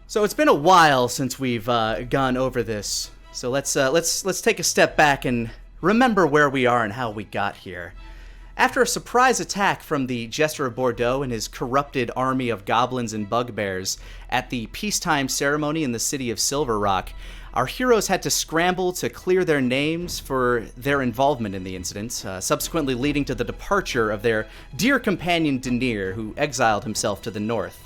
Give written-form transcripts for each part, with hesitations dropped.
So it's been a while since we've gone over this. So let's take a step back and remember where we are and how we got here. After a surprise attack from the Jester of Bordeaux and his corrupted army of goblins and bugbears at the peacetime ceremony in the city of Silver Rock, our heroes had to scramble to clear their names for their involvement in the incident, subsequently leading to the departure of their dear companion Denier, who exiled himself to the north.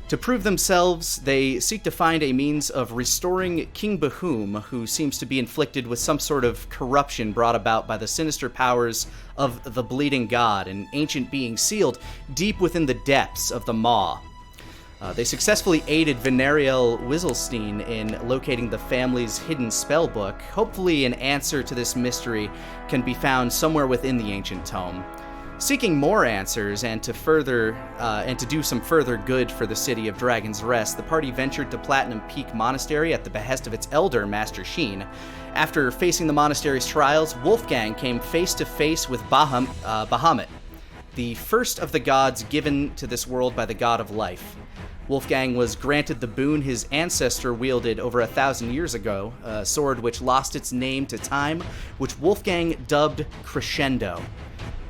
To prove themselves, they seek to find a means of restoring King Bahum, who seems to be inflicted with some sort of corruption brought about by the sinister powers of the Bleeding God, an ancient being sealed deep within the depths of the Maw. They successfully aided Venariel Wizelstein in locating the family's hidden spellbook. Hopefully an answer to this mystery can be found somewhere within the ancient tome. Seeking more answers and to do some further good for the city of Dragon's Rest, the party ventured to Platinum Peak Monastery at the behest of its elder, Master Sheen. After facing the monastery's trials, Wolfgang came face to face with Bahamut, the first of the gods given to this world by the God of Life. Wolfgang was granted the boon his ancestor wielded over 1,000 years ago, a sword which lost its name to time, which Wolfgang dubbed Crescendo.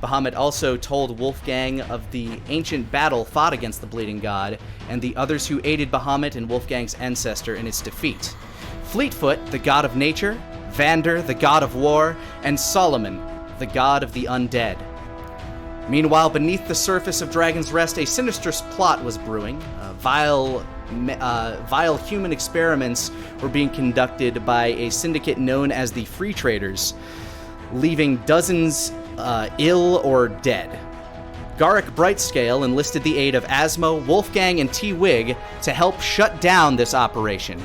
Bahamut also told Wolfgang of the ancient battle fought against the Bleeding God, and the others who aided Bahamut and Wolfgang's ancestor in its defeat. Fleetfoot, the god of nature, Vander, the god of war, and Solomon, the god of the undead. Meanwhile, beneath the surface of Dragon's Rest, a sinister plot was brewing. Vile human experiments were being conducted by a syndicate known as the Free Traders, leaving dozens ill or dead. Garrick Brightscale enlisted the aid of Asmo, Wolfgang, and T-Wig to help shut down this operation.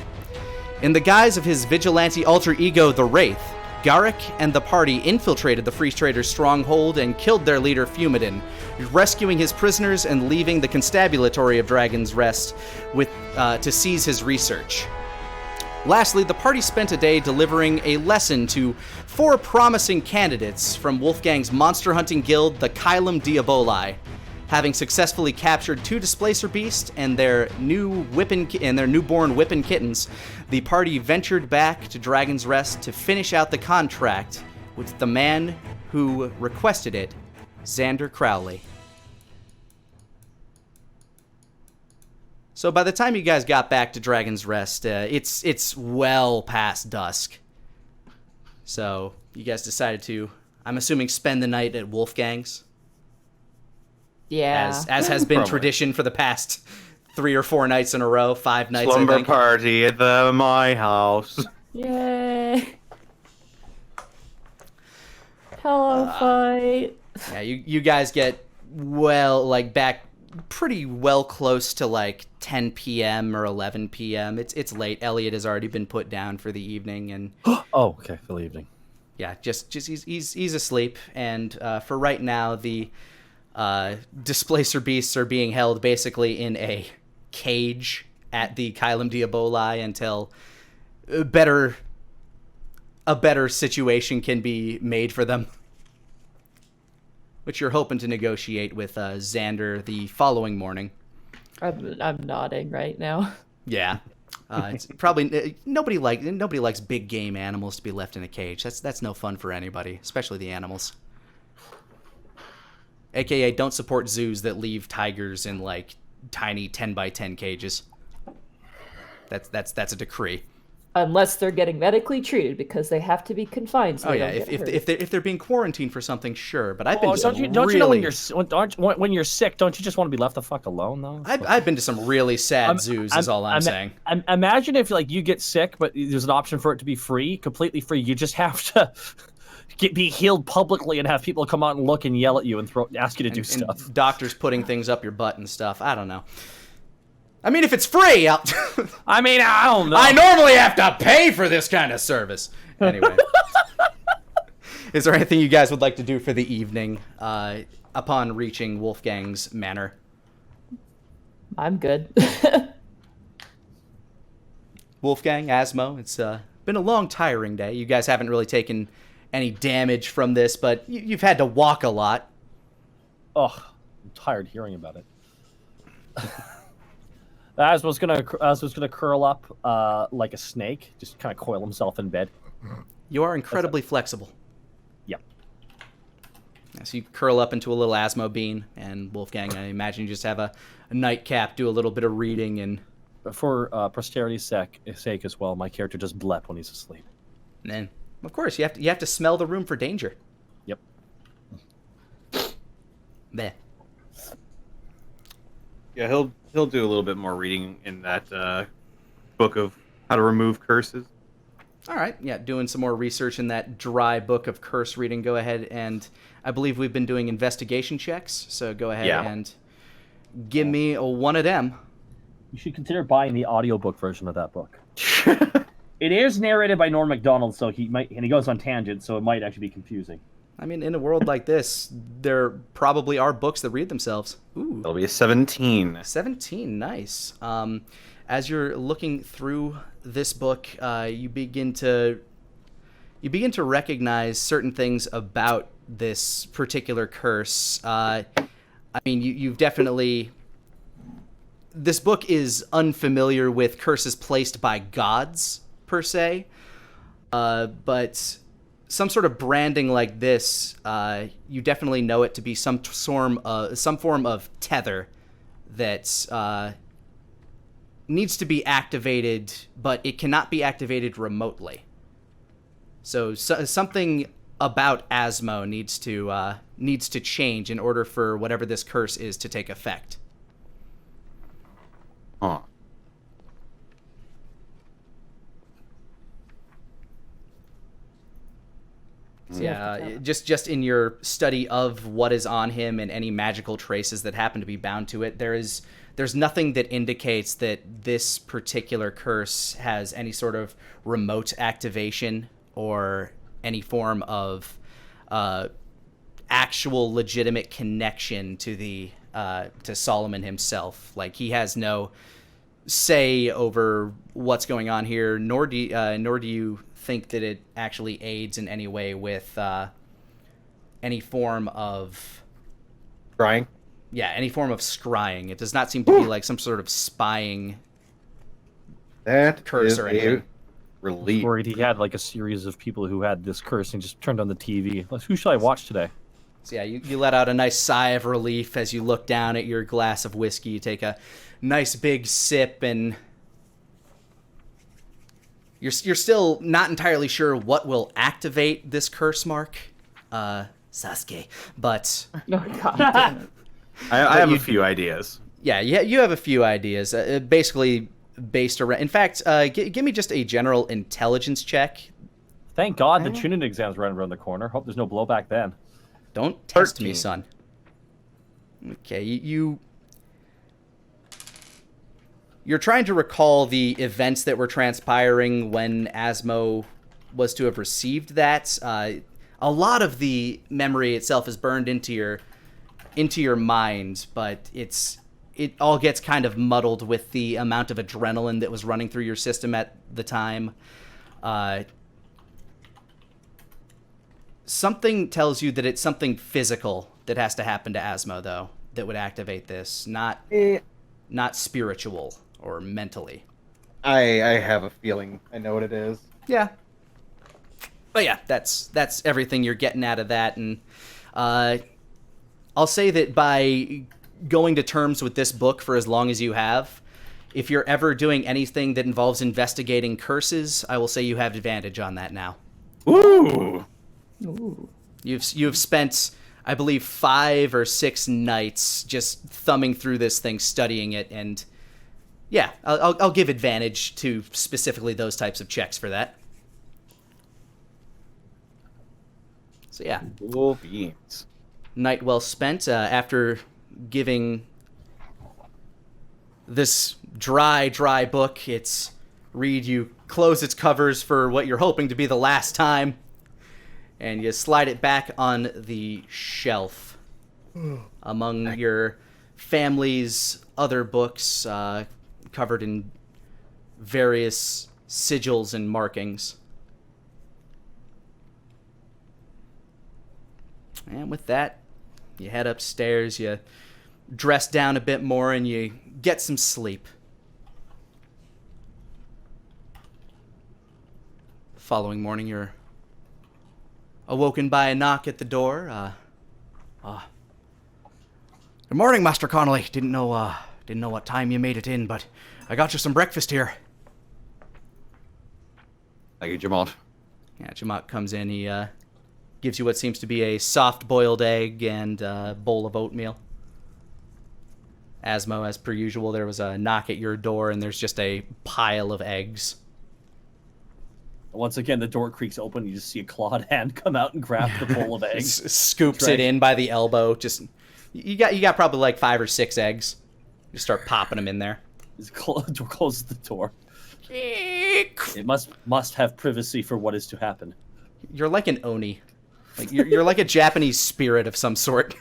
In the guise of his vigilante alter ego, the Wraith, Garrick and the party infiltrated the Free Traders' stronghold and killed their leader, Fumidin, rescuing his prisoners and leaving the constabulary of Dragon's Rest to seize his research. Lastly, the party spent a day delivering a lesson to 4 promising candidates from Wolfgang's monster hunting guild, the Kylum Diaboli. Having successfully captured 2 displacer beasts and their newborn whippin' kittens, the party ventured back to Dragon's Rest to finish out the contract with the man who requested it, Xander Crowley. So by the time you guys got back to Dragon's Rest, it's well past dusk. So you guys decided to, I'm assuming, spend the night at Wolfgang's? Yeah. As has been tradition for the past 3 or 4 nights in a row, 5 nights, Slumber I think. party at my house. Yay. Pillow fight. Yeah, you guys get, back pretty well close to 10 p.m. or 11 p.m. It's late. Elliot has already been put down for the evening, and Oh, okay, for the evening. yeah, just he's asleep. And for right now, the displacer beasts are being held basically in a cage at the Kylum Diaboli until a better situation can be made for them, which you're hoping to negotiate with Xander the following morning. I'm nodding right now. Yeah, it's probably nobody likes big game animals to be left in a cage. That's no fun for anybody, especially the animals. AKA, don't support zoos that leave tigers in tiny 10 by 10 cages. That's a decree. Unless they're getting medically treated, because they have to be confined. So Oh they yeah, don't get hurt. if they're being quarantined for something, sure. But I've been to don't some you really, know when you're sick, don't you just want to be left the fuck alone though? I've been to some really sad zoos. Is all I'm saying. Imagine if you get sick, but there's an option for it to be free, completely free. You just have to be healed publicly and have people come out and look and yell at you and ask you to do stuff. And doctors putting things up your butt and stuff. I don't know. I mean, if it's free, I don't know. I normally have to pay for this kind of service. Anyway. Is there anything you guys would like to do for the evening upon reaching Wolfgang's manor? I'm good. Wolfgang, Asmo, it's been a long, tiring day. You guys haven't really taken any damage from this, but you've had to walk a lot. Ugh, I'm tired hearing about it. Asmo's gonna curl up like a snake, just kind of coil himself in bed. You are incredibly flexible. Yep. So you curl up into a little Asmo bean, and Wolfgang, I imagine you just have a nightcap, do a little bit of reading, and For posterity's sake as well, my character just blep when he's asleep. then, of course, you have to smell the room for danger. Yep. There. Yeah, he'll do a little bit more reading in that book of how to remove curses. All right, yeah, doing some more research in that dry book of curse reading. Go ahead, and I believe we've been doing investigation checks, so go ahead and give me one of them. You should consider buying the audiobook version of that book. It is narrated by Norm Macdonald, so he goes on tangents, so it might actually be confusing. I mean, in a world like this, there probably are books that read themselves. Ooh. It'll be a 17. 17, nice. As you're looking through this book, you begin to recognize certain things about this particular curse. I mean, you've definitely... This book is unfamiliar with curses placed by gods, per se, but some sort of branding like this, you definitely know it to be some form of tether that needs to be activated, but it cannot be activated remotely. So something about Asmo needs to change in order for whatever this curse is to take effect. Huh. So yeah, just in your study of what is on him and any magical traces that happen to be bound to it, there's nothing that indicates that this particular curse has any sort of remote activation or any form of actual legitimate connection to to Solomon himself. Like, he has no say over what's going on here, nor do you think that it actually aids in any way with any form of Scrying? Yeah, any form of scrying. It does not seem to be like some sort of spying That curse is or a anything. relief. Worried he had like a series of people who had this curse and just turned on the TV. Like, who should I watch today? So yeah, you let out a nice sigh of relief as you look down at your glass of whiskey. You take a nice big sip, and you're still not entirely sure what will activate this curse mark, Sasuke. But Oh, God. I have a few ideas. yeah, you have a few ideas, basically based around. In fact, give me just a general intelligence check. Thank God the tuning exam's right around the corner. Hope there's no blowback then. Don't test me, 13. son. Okay, you're trying to recall the events that were transpiring when Asmo was to have received that. A lot of the memory itself is burned into your mind, but it all gets kind of muddled with the amount of adrenaline that was running through your system at the time. Something tells you that it's something physical that has to happen to Asmo, though, that would activate this, not spiritual or mentally. I have a feeling I know what it is. Yeah. But yeah, that's everything you're getting out of that, and I'll say that by going to terms with this book for as long as you have, if you're ever doing anything that involves investigating curses, I will say you have advantage on that now. Ooh. Ooh. You've spent, I believe, 5 or 6 nights just thumbing through this thing, studying it, and yeah, I'll give advantage to specifically those types of checks for that. So yeah, Cool beans. night well spent. After giving this dry book its read, you close its covers for what you're hoping to be the last time, and you slide it back on the shelf among your family's other books, covered in various sigils and markings. And with that, you head upstairs, you dress down a bit more, and you get some sleep. Following morning, you're awoken by a knock at the door. Good morning, Master Connolly. Didn't know what time you made it in, but I got you some breakfast here. Thank you, Jamont. Yeah, Jamont comes in. He gives you what seems to be a soft-boiled egg and a bowl of oatmeal. Asmo, as per usual, there was a knock at your door, and there's just a pile of eggs. Once again, the door creaks open. You just see a clawed hand come out and grab the bowl of eggs. Scoops it in by the elbow. Just you got probably like 5 or 6 eggs. You start popping them in there. Just closes the door. It must have privacy for what is to happen. You're like an oni. Like you're like a Japanese spirit of some sort.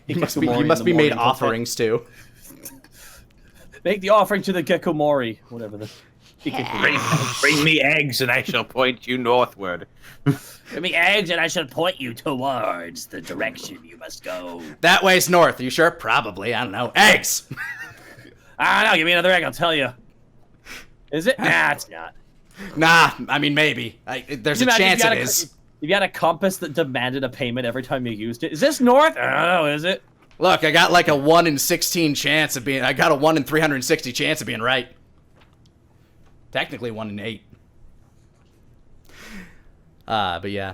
You must be made offerings to. Make the offering to the Gekomori, whatever the. Bring me eggs, and I shall point you northward. Bring me eggs, and I shall point you towards the direction you must go. That way's north. Are you sure? Probably. I don't know. Eggs. I don't know. Give me another egg. I'll tell you. Is it? Nah, it's not. Nah. I mean, maybe. There's a chance it is. If you had a compass that demanded a payment every time you used it, is this north? I don't know. Is it? Look, I got like a 1 in 16 chance of being. I got a 1 in 360 chance of being right. Technically 1 in 8. But yeah.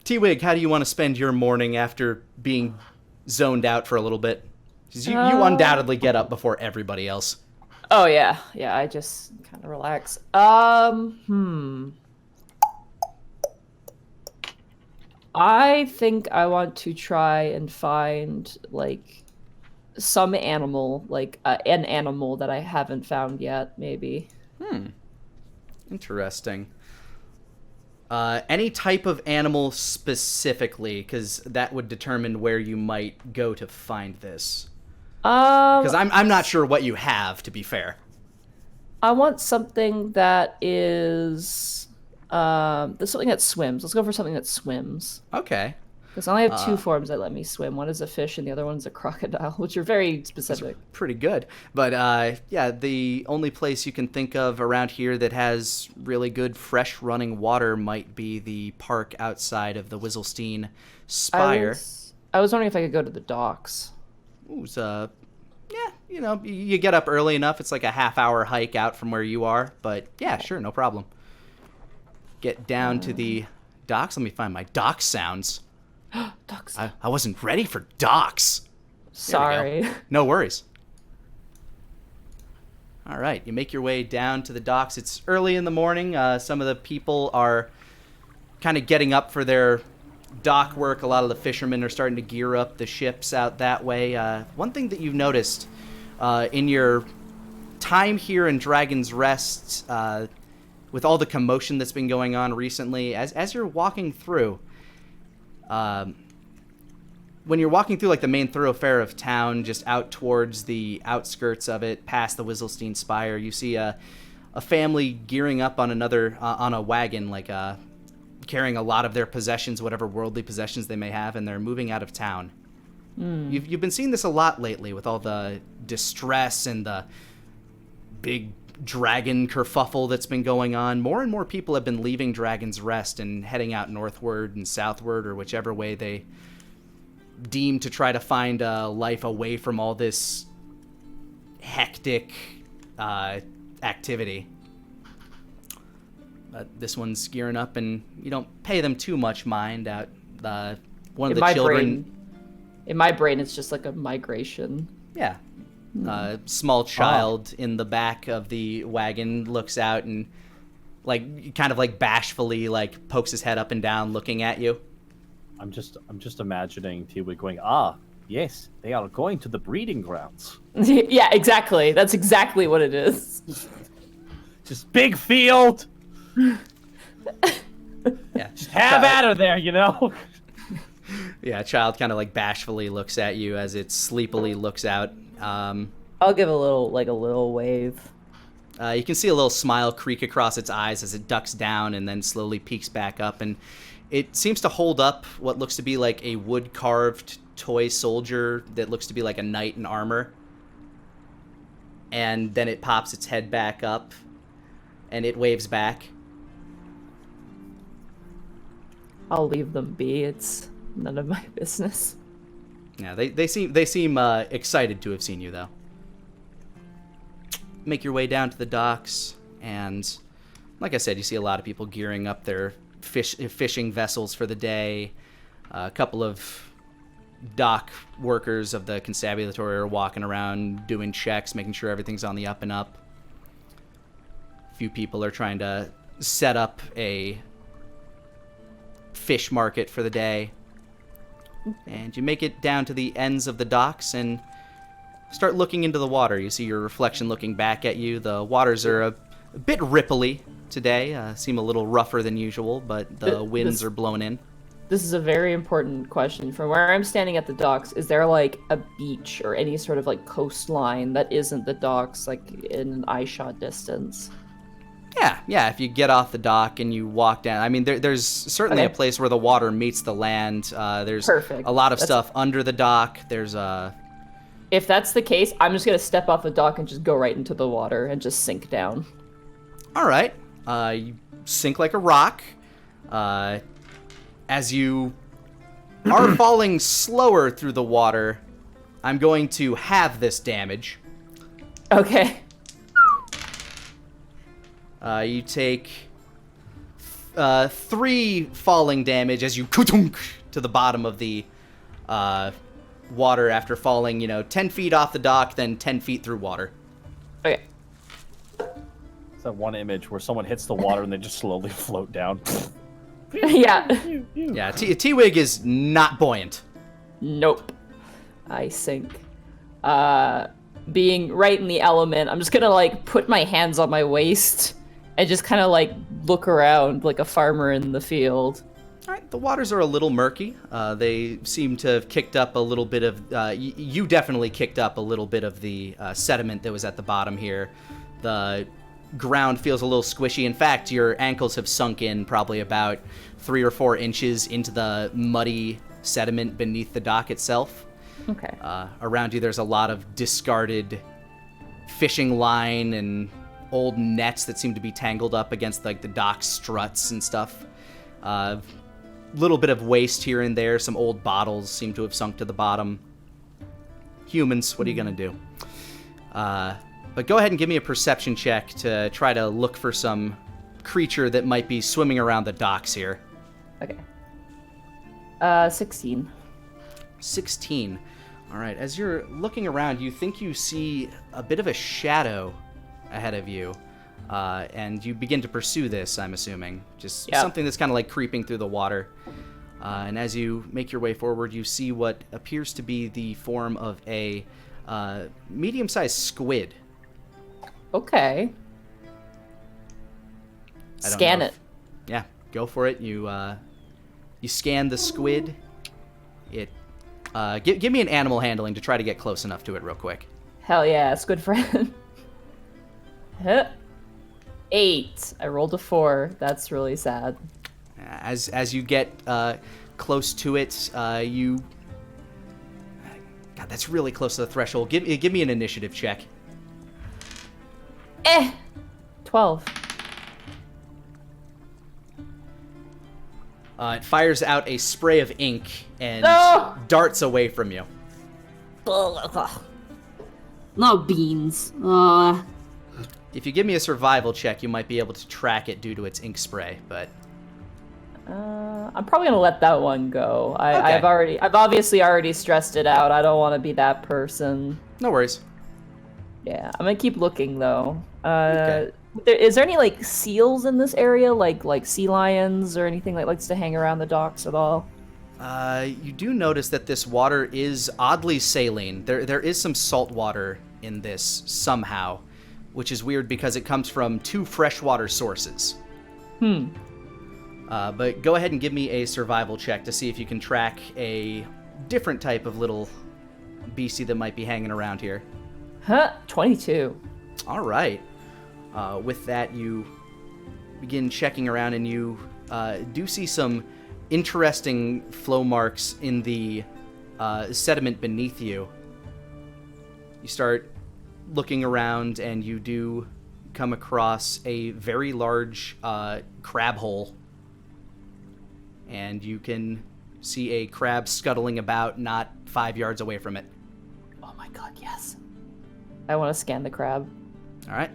T-Wig, how do you want to spend your morning after being zoned out for a little bit? 'Cause you undoubtedly get up before everybody else. Oh yeah, I just kind of relax. I think I want to try and find like some animal, like an animal that I haven't found yet, maybe. Interesting. Any type of animal specifically, because that would determine where you might go to find this. Because I'm not sure what you have, to be fair. I want something that is there's something that swims. Let's go for something that swims. Okay. Because I only have 2 forms that let me swim. One is a fish and the other one's a crocodile, which are very specific. That's pretty good. But yeah, the only place you can think of around here that has really good fresh running water might be the park outside of the Wizzlestein Spire. I was wondering if I could go to the docks. Ooh, so, yeah, you get up early enough. It's like a half-hour hike out from where you are. But yeah, sure, no problem. Get down to the docks. Let me find my dock sounds. Docks. I wasn't ready for docks. Sorry. No worries. All right, you make your way down to the docks. It's early in the morning. Some of the people are kind of getting up for their dock work. A lot of the fishermen are starting to gear up the ships out that way. One thing that you've noticed in your time here in Dragon's Rest, with all the commotion that's been going on recently, as you're walking through, when you're walking through like the main thoroughfare of town, just out towards the outskirts of it, past the Wizzlestein Spire, you see a family gearing up on on a wagon, like carrying a lot of their possessions, whatever worldly possessions they may have, and they're moving out of town. You've been seeing this a lot lately with all the distress and the big dragon kerfuffle that's been going on. More and more people have been leaving Dragon's Rest and heading out northward and southward, or whichever way they deem to try to find a life away from all this hectic activity. But this one's gearing up, and you don't pay them too much mind. One of the children... In my brain, it's just like a migration. Yeah. Small child in the back of the wagon looks out and kind of bashfully pokes his head up and down looking at you. I'm just imagining T-Wig going, yes, they are going to the breeding grounds. Yeah, exactly. That's exactly what it is. Just big field. Yeah. Just have at her there, Yeah, child kind of bashfully looks at you as it sleepily looks out. I'll give a little wave. You can see a little smile creak across its eyes as it ducks down and then slowly peeks back up, and it seems to hold up what looks to be a wood-carved toy soldier that looks to be like a knight in armor. And then it pops its head back up, and it waves back. I'll leave them be. It's none of my business. Yeah, they seem excited to have seen you, though. Make your way down to the docks, and like I said, you see a lot of people gearing up their fishing vessels for the day. A couple of dock workers of the constabulary are walking around doing checks, making sure everything's on the up and up. A few people are trying to set up a fish market for the day. And you make it down to the ends of the docks and start looking into the water. You see your reflection looking back at you. The waters are a bit ripply today. Seem a little rougher than usual, but the winds are blowing in. This is a very important question. From where I'm standing at the docks, is there like a beach or any sort of like coastline that isn't the docks, like in an eye shot distance? Yeah. If you get off the dock and you walk down, I mean, there's certainly a place where the water meets the land. There's Perfect. a lot of stuff under the dock. There's If that's the case, I'm just gonna step off the dock and just go right into the water and just sink down. All right. You sink like a rock. As you are falling slower through the water, I'm going to halve this damage. Okay. You take 3 falling damage as you to the bottom of the water after falling, 10 feet off the dock, then 10 feet through water. Okay. It's that one image where someone hits the water and they just slowly float down. Yeah. Yeah, T-Wig is not buoyant. Nope. I sink. Being right in the element, I'm just gonna like put my hands on my waist and just kind of like look around like a farmer in the field. All right, the waters are a little murky. They seem to have kicked up a little bit of... you definitely kicked up a little bit of the sediment that was at the bottom here. The ground feels a little squishy. In fact, your ankles have sunk in probably about 3 or 4 inches into the muddy sediment beneath the dock itself. Okay. Around you, there's a lot of discarded fishing line and old nets that seem to be tangled up against like the dock struts and stuff. Little bit of waste here and there. Some old bottles seem to have sunk to the bottom. Humans, what are you gonna do? But go ahead and give me a perception check to try to look for some creature that might be swimming around the docks here. Okay. 16. 16. All right, as you're looking around, you think you see a bit of a shadow ahead of you, and you begin to pursue this, I'm assuming. Just something that's kind of like creeping through the water. And as you make your way forward, you see what appears to be the form of a medium-sized squid. Okay. Scan it. Yeah, go for it. You scan the squid. It give me an animal handling to try to get close enough to it real quick. Hell yeah, squid friend. 8. I rolled a 4. That's really sad. As you get close to it, you... God, that's really close to the threshold. Give me an initiative check. 12. It fires out a spray of ink and darts away from you. No beans. If you give me a survival check, you might be able to track it due to its ink spray, but... I'm probably gonna let that one go. Okay. I've obviously already stressed it out. I don't want to be that person. No worries. Yeah, I'm gonna keep looking though. Okay. Is there any like seals in this area, like sea lions or anything that likes to hang around the docks at all? You do notice that this water is oddly saline. There is some salt water in this somehow, which is weird because it comes from 2 freshwater sources. But go ahead and give me a survival check to see if you can track a different type of little beastie that might be hanging around here. 22. All right. With that, you begin checking around, and you do see some interesting flow marks in the sediment beneath you. You start looking around, and you do come across a very large crab hole. And you can see a crab scuttling about not 5 yards away from it. Oh my god, yes. I want to scan the crab. All right.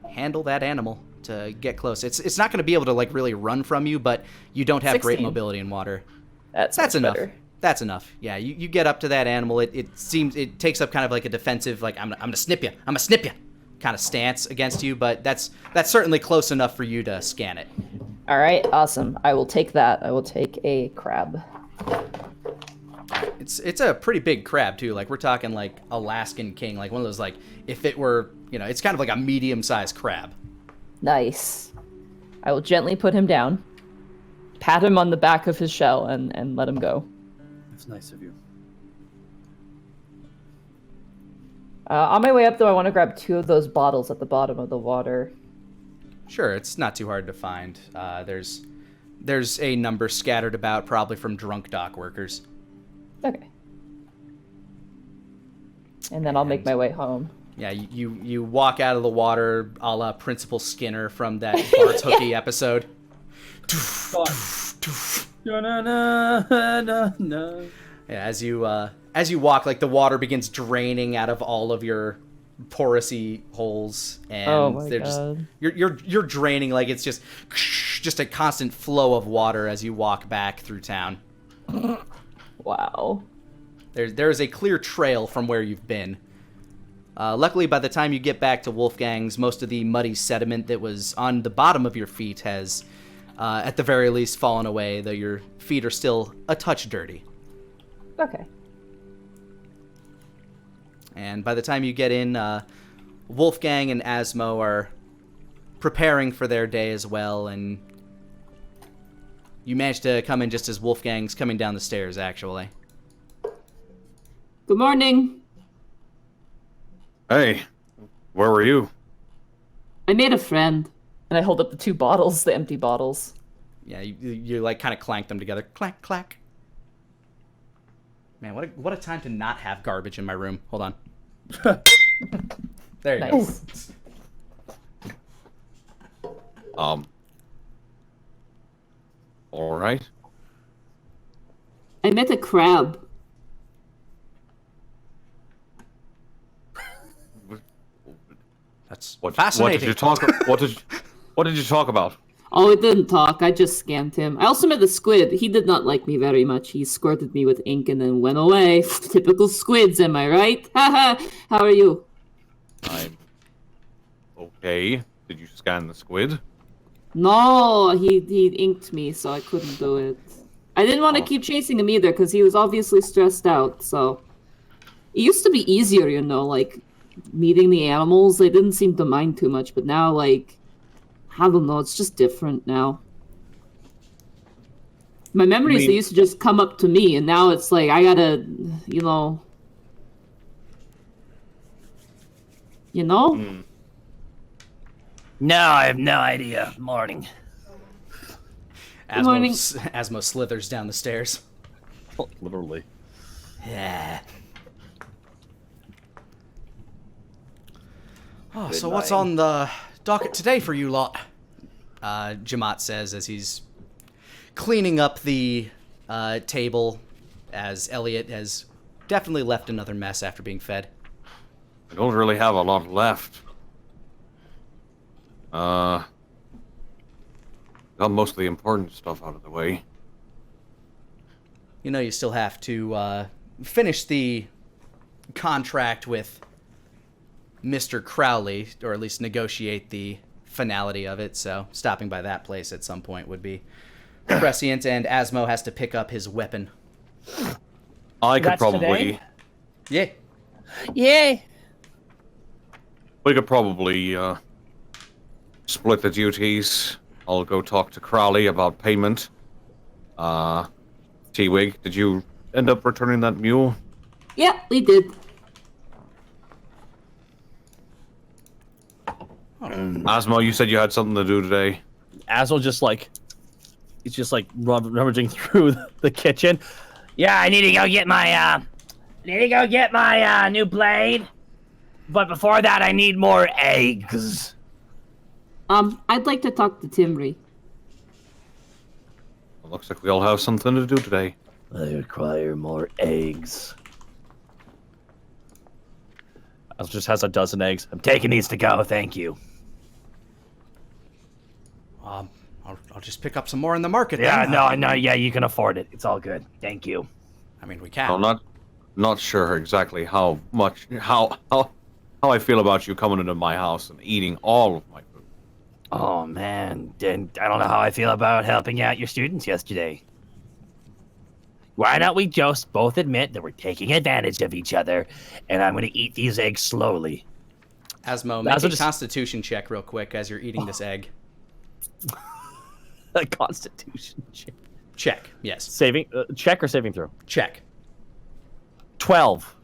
Handle that animal to get close. It's not going to be able to like really run from you, but you don't have great 16. mobility in water. That's enough. better. That's enough. Yeah, you get up to that animal. It seems it takes up kind of like a defensive, like I'm gonna snip you kind of stance against you, but that's certainly close enough for you to scan it. All right, awesome. I will take that. I will take a crab. It's a pretty big crab too. Like we're talking like Alaskan king, like one of those like if it were, it's kind of like a medium-sized crab. Nice. I will gently put him down, pat him on the back of his shell, and let him go. That's nice of you. On my way up, though, I want to grab 2 of those bottles at the bottom of the water. Sure, it's not too hard to find. There's a number scattered about, probably from drunk dock workers. Okay. And then I'll make my way home. Yeah, you walk out of the water a la Principal Skinner from that Bart's Hookie episode. Yeah, as you walk, like the water begins draining out of all of your porousy holes, and Oh my they're God. just you're draining like it's just a constant flow of water as you walk back through town. Wow. There is a clear trail from where you've been. Luckily, by the time you get back to Wolfgang's, most of the muddy sediment that was on the bottom of your feet has, at the very least, fallen away, though your feet are still a touch dirty. Okay. And by the time you get in, Wolfgang and Asmo are preparing for their day as well, and you manage to come in just as Wolfgang's coming down the stairs, actually. Good morning. Hey, where were you? I made a friend. And I hold up the 2 bottles, the empty bottles. Yeah, you like kind of clank them together. Clank, clack. Man, what a time to not have garbage in my room. Hold on. There you Nice. go. All right. I met a crab. That's What fascinating. did you talk? What did you talk about? Oh, it didn't talk. I just scammed him. I also met a squid. He did not like me very much. He squirted me with ink and then went away. Typical squids, am I right? Haha. How are you? I'm okay. Did you scan the squid? No, he inked me, so I couldn't do it. I didn't want to keep chasing him either, because he was obviously stressed out, so... It used to be easier, like, meeting the animals. They didn't seem to mind too much, but now, like... I don't know, it's just different now. My memories, they used to just come up to me, and now it's like, I gotta, you know... No, I have no idea. Morning. morning. Asmo slithers down the stairs. Literally. Yeah. Oh, so what's on the docket today for you lot? Jamat says as he's cleaning up the table, as Elliot has definitely left another mess after being fed. I don't really have a lot left. Got most of the important stuff out of the way. You know you still have to finish the contract with Mr. Crowley, or at least negotiate the finality of it, so stopping by that place at some point would be prescient, and Asmo has to pick up his weapon. I could That's probably... today? Yeah. Yay! We could probably split the duties. I'll go talk to Crowley about payment. T-Wig, did you end up returning that mule? Yeah, we did. Asmo, you said you had something to do today. Aswell he's just like rummaging through the kitchen. Yeah, I need to go get my new blade. But before that, I need more eggs. I'd like to talk to Timry. Well, looks like we all have something to do today. I require more eggs. Al just has a dozen eggs. I'm taking these to go, thank you. I'll just pick up some more in the market. Yeah, then. no, yeah, you can afford it. It's all good. Thank you. I mean, we can. I'm not sure exactly how I feel about you coming into my house and eating all of my food. Oh, man. Then I don't know how I feel about helping out your students yesterday. Why don't we just both admit that we're taking advantage of each other, and I'm going to eat these eggs slowly. Asmo, make a Constitution check real quick as you're eating this egg. A Constitution check. Check, yes. Saving check or saving throw? Check. 12.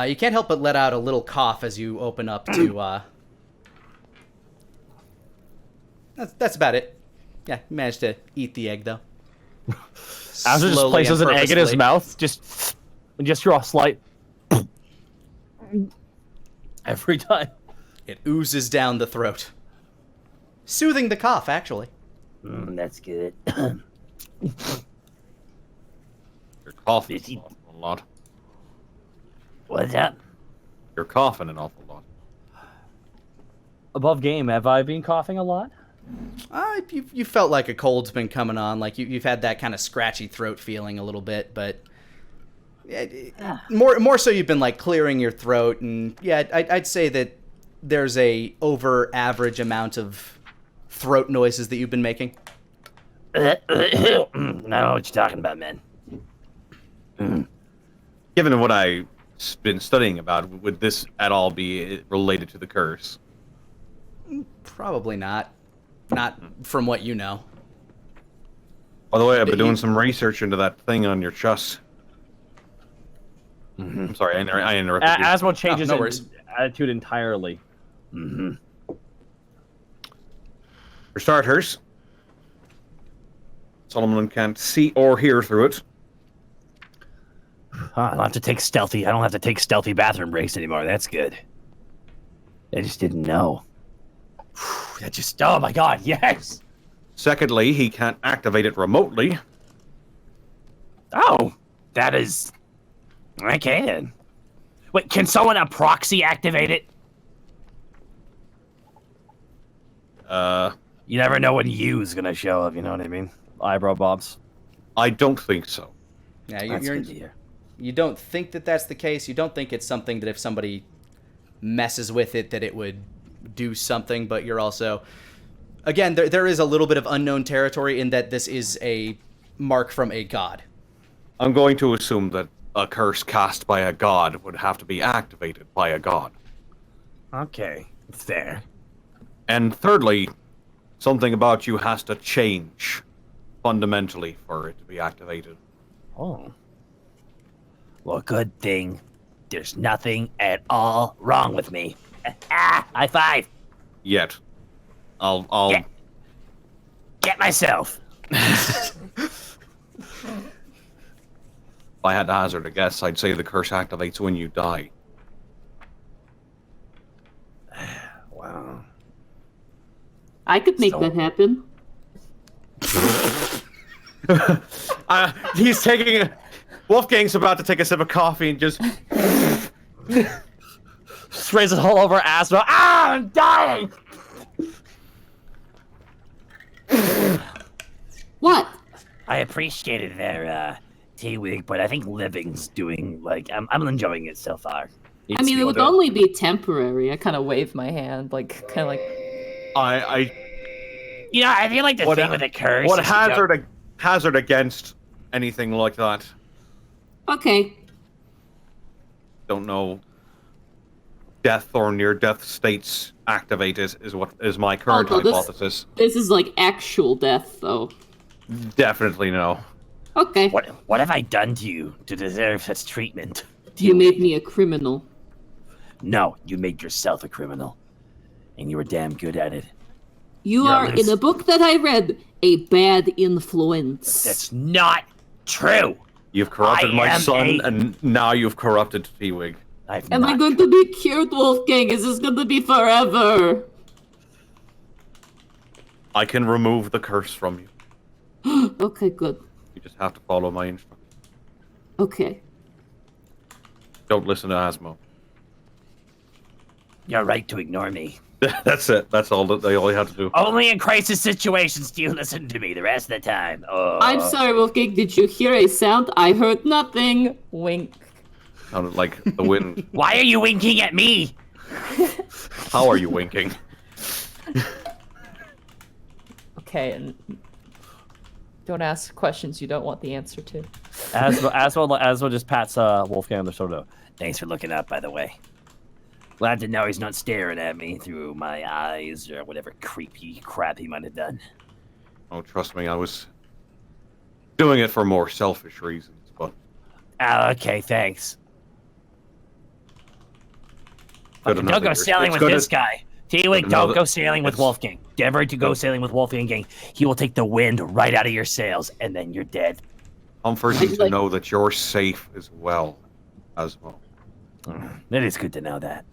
You can't help but let out a little cough as you open up to... That's about it. Yeah, you managed to eat the egg, though. Azure just places an egg in his mouth, just draw a slight... every time. It oozes down the throat. Soothing the cough, actually. That's good. You're coughing an awful lot. What's that? You're coughing an awful lot. Above game, have I been coughing a lot? You felt like a cold's been coming on, like you've had that kind of scratchy throat feeling a little bit, but more so you've been like clearing your throat, and yeah, I'd say that there's a over average amount of throat noises that you've been making. I don't know what you're talking about, man. Given what I've been studying about, would this at all be related to the curse? Probably not. Not from what you know. By the way, I've been doing some research into that thing on your chest. I'm sorry, I interrupted you. Asmo changes no his attitude entirely. For starters, Solomon can't see or hear through it. I don't have to take stealthy. I don't have to take stealthy bathroom breaks anymore. That's good. I just didn't know. That just, oh my god, yes! Secondly, he can't activate it remotely. Oh, that is... Okay, then. Wait, can someone a proxy activate it? You never know when you's gonna show up, you know what I mean? Eyebrow bobs. I don't think so. Yeah, That's good to hear. You don't think that that's the case. You don't think it's something that if somebody messes with it that it would do something, but you're also... Again, there is a little bit of unknown territory in that this is a mark from a god. I'm going to assume that a curse cast by a god would have to be activated by a god. Okay, fair. And thirdly, something about you has to change fundamentally for it to be activated. Oh. Well, good thing. There's nothing at all wrong with me. High five. Yet. I'll Get myself. If I had to hazard a guess, I'd say the curse activates when you die. Wow. I could make that happen. He's taking Wolfgang's about to take a sip of coffee and just Sprays it all over Asma. Ah, I'm dying! What? I appreciated their T-Wig, but I think living's doing, like, I'm enjoying it so far. I mean, it would only be temporary. I kind of wave my hand, like, kind of like... You know, I feel like the thing with the curse... What hazard against anything like that? Okay. Don't know. Death or near-death states activated is what is my current hypothesis. This is like actual death, though. Definitely no. Okay. What have I done to you to deserve such treatment? You made me a criminal. No, you made yourself a criminal. And you were damn good at it. You are, in a book that I read, a bad influence. That's not true! You've corrupted my son, and now you've corrupted T-Wig. Am I going to be cured, Wolfgang? Is this going to be forever? I can remove the curse from you. Okay, good. You just have to follow my instructions. Okay. Don't listen to Asmo. You're right to ignore me. That's it. That's all that they only had to do. Only in crisis situations do you listen to me. The rest of the time, oh. I'm sorry, Wolfgang. Did you hear a sound? I heard nothing. Wink. Sounded like the wind. Why are you winking at me? How are you winking? Okay, and don't ask questions you don't want the answer to. Asmo just pats Wolfgang on the shoulder. Thanks for looking up, by the way. Glad to know he's not staring at me through my eyes or whatever creepy crap he might have done. Oh, trust me, I was doing it for more selfish reasons, but... Okay, thanks. Good Fucking enough don't go that you're- sailing it's with good this to- guy. T-Wig, good to know don't that go sailing with it's- Wolfgang. Never to go sailing with Wolfgang gang. He will take the wind right out of your sails, and then you're dead. Comforting to know that you're safe as well, Asmo. It is good to know that.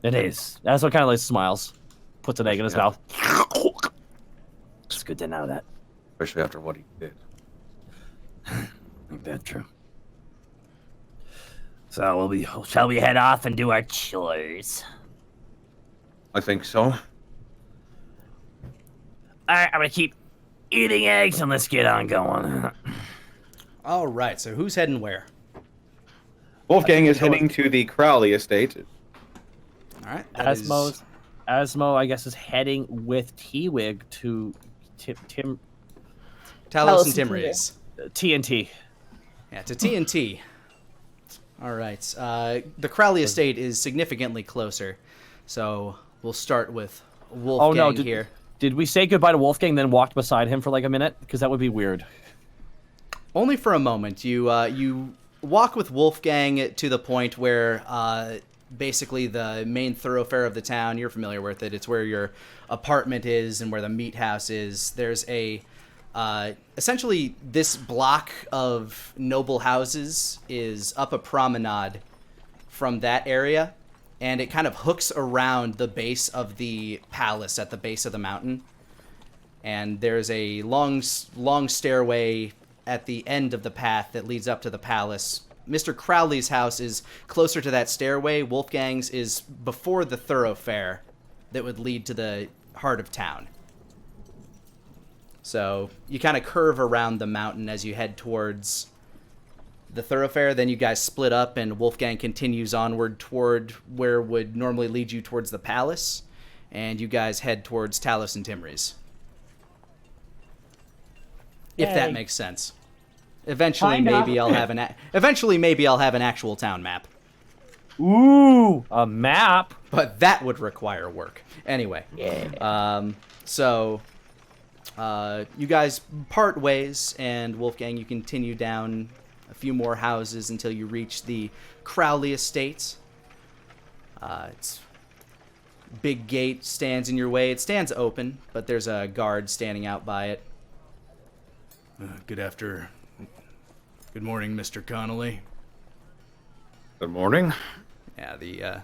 It is. Asmo kind of like smiles, puts an egg in his mouth. It's good to know that. Especially after what he did. Ain't that true? So shall we head off and do our chores? I think so. Alright, I'm gonna keep eating eggs and let's get on going. All right, so who's heading where? Wolfgang is heading to the Crowley estate. All right. that is- Asmo, I guess, is heading with T-Wig to Talos Talos and and Timrys. TNT. Yeah, to TNT. All right. The Crowley estate is significantly closer, so we'll start with Wolfgang Oh no! here. Did we say goodbye to Wolfgang, then walked beside him for like a minute? Because that would be weird. Only for a moment. You walk with Wolfgang to the point where basically the main thoroughfare of the town. You're familiar with it. It's where your apartment is and where the meat house is. There's a essentially this block of noble houses is up a promenade from that area, and it kind of hooks around the base of the palace at the base of the mountain. And there's a long stairway at the end of the path that leads up to the palace. Mr. Crowley's house is closer to that stairway. Wolfgang's is before the thoroughfare that would lead to the heart of town. So you kind of curve around the mountain as you head towards the thoroughfare. Then you guys split up, and Wolfgang continues onward toward where would normally lead you towards the palace. And you guys head towards Talos and Timrys. If that Yay. makes sense. Eventually, Kinda. maybe I'll have an actual town map. Ooh, a map. But that would require work. Anyway. Yeah. You guys part ways, and Wolfgang, you continue down a few more houses until you reach the Crowley estate. It's big gate stands in your way. It stands open, but there's a guard standing out by it. Good morning, Mr. Connolly. Good morning. Yeah, the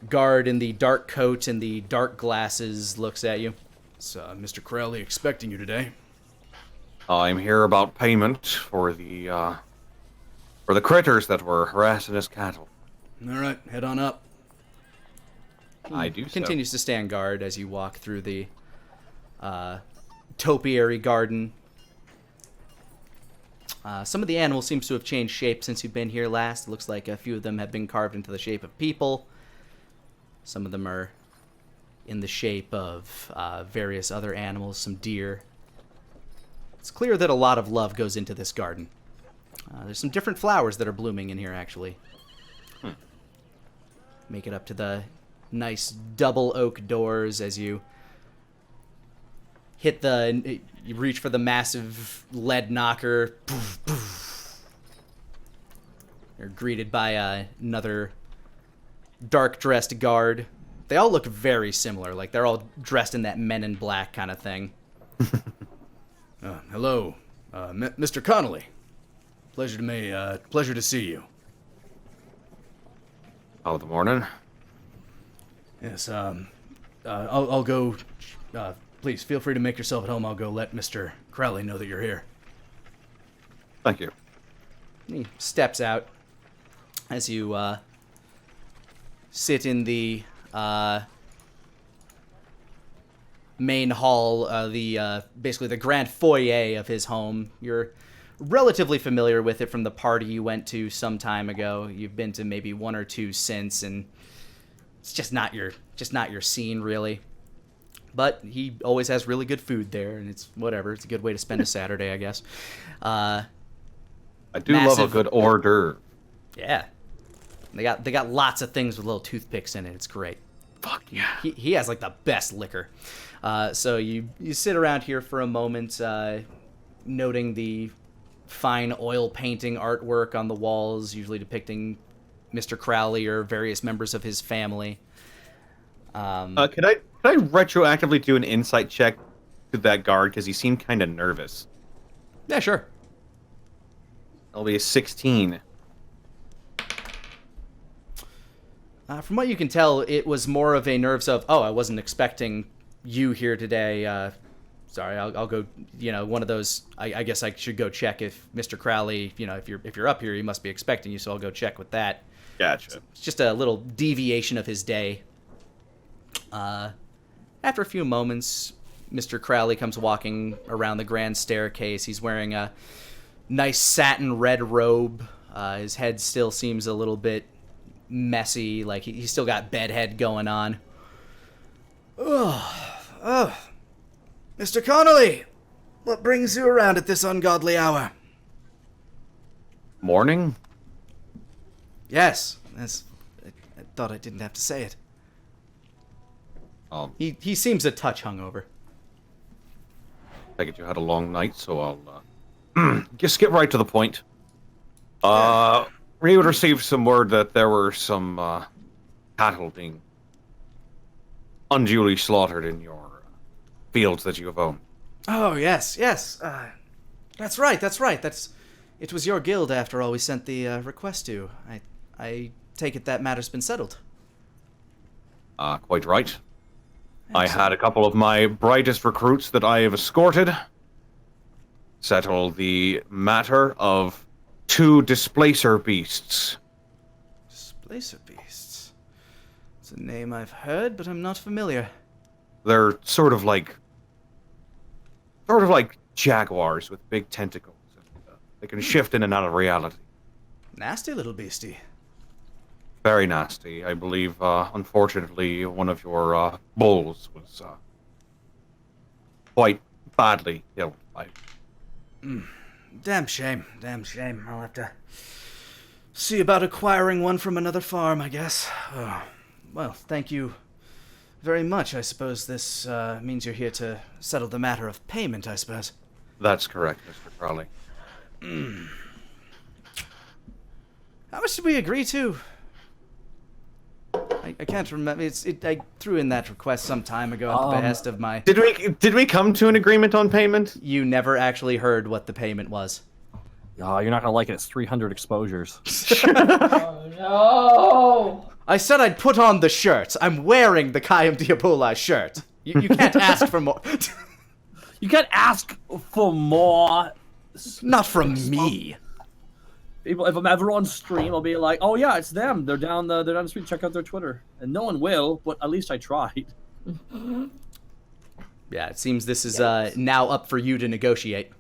guard in the dark coat and the dark glasses looks at you. Is Mr. Crowley expecting you today? I'm here about payment for the critters that were harassing his cattle. All right, head on up. I do so. Continues to stand guard as you walk through the topiary garden. Some of the animals seems to have changed shape since you've been here last. It looks like a few of them have been carved into the shape of people. Some of them are in the shape of various other animals, some deer. It's clear that a lot of love goes into this garden. There's some different flowers that are blooming in here, actually. Make it up to the nice double oak doors as you you reach for the massive lead knocker. Poof, poof. You're greeted by another dark-dressed guard. They all look very similar, like they're all dressed in that Men in Black kind of thing. Hello, Mr. Connolly. Pleasure to see you. Oh, the morning. Yes, I'll go. Please feel free to make yourself at home. I'll go let Mr. Crowley know that you're here. Thank you. He steps out as you sit in the main hall, basically the grand foyer of his home. You're relatively familiar with it from the party you went to some time ago. You've been to maybe one or two since, and it's just not your scene, really. But he always has really good food there, and it's whatever. It's a good way to spend a Saturday, I guess. I do love a good hors d'oeuvre. Yeah, they got lots of things with little toothpicks in it. It's great. Fuck yeah. He has like the best liquor. So you sit around here for a moment, noting the fine oil painting artwork on the walls, usually depicting Mr. Crowley or various members of his family. Could I retroactively do an insight check to that guard, because he seemed kind of nervous? Yeah, sure. That'll be a 16. From what you can tell, it was more of a nerves of, I wasn't expecting you here today. Sorry, I'll go, one of those, I guess I should go check if Mr. Crowley, if you're up here, he must be expecting you, so I'll go check with that. Gotcha. It's just a little deviation of his day. After a few moments, Mr. Crowley comes walking around the grand staircase. He's wearing a nice satin red robe. His head still seems a little bit messy, like he's still got bedhead going on. Oh, Mr. Connolly, what brings you around at this ungodly hour? Morning? Yes, I thought I didn't have to say it. He seems a touch hungover. I get you had a long night, so I'll just get right to the point. We received some word that there were some cattle being unduly slaughtered in your fields that you have owned. Oh, yes. That's right. It was your guild, after all, we sent the request to. I take it that matter's been settled. Quite right. Excellent. I had a couple of my brightest recruits that I have escorted settle the matter of 2 displacer beasts. Displacer beasts? It's a name I've heard, but I'm not familiar. They're sort of like jaguars with big tentacles. They can shift in and out of reality. Nasty little beastie. Very nasty. I believe, unfortunately, one of your bulls was quite badly killed by... Damn shame. I'll have to see about acquiring one from another farm, I guess. Oh, well, thank you very much. I suppose this means you're here to settle the matter of payment, I suppose. That's correct, Mr. Crowley. How much did we agree to? I can't remember. I threw in that request some time ago at the behest of my... Did we come to an agreement on payment? You never actually heard what the payment was. Oh, you're not gonna like it. It's 300 exposures. Oh no! I said I'd put on the shirt. I'm wearing the Kayam Diabola shirt. You can't ask for more. You can't ask for more. Not from me. People, if I'm ever on stream, I'll be like, "Oh yeah, it's them. They're down the street. Check out their Twitter." And no one will, but at least I tried. Yeah, it seems this is now up for you to negotiate.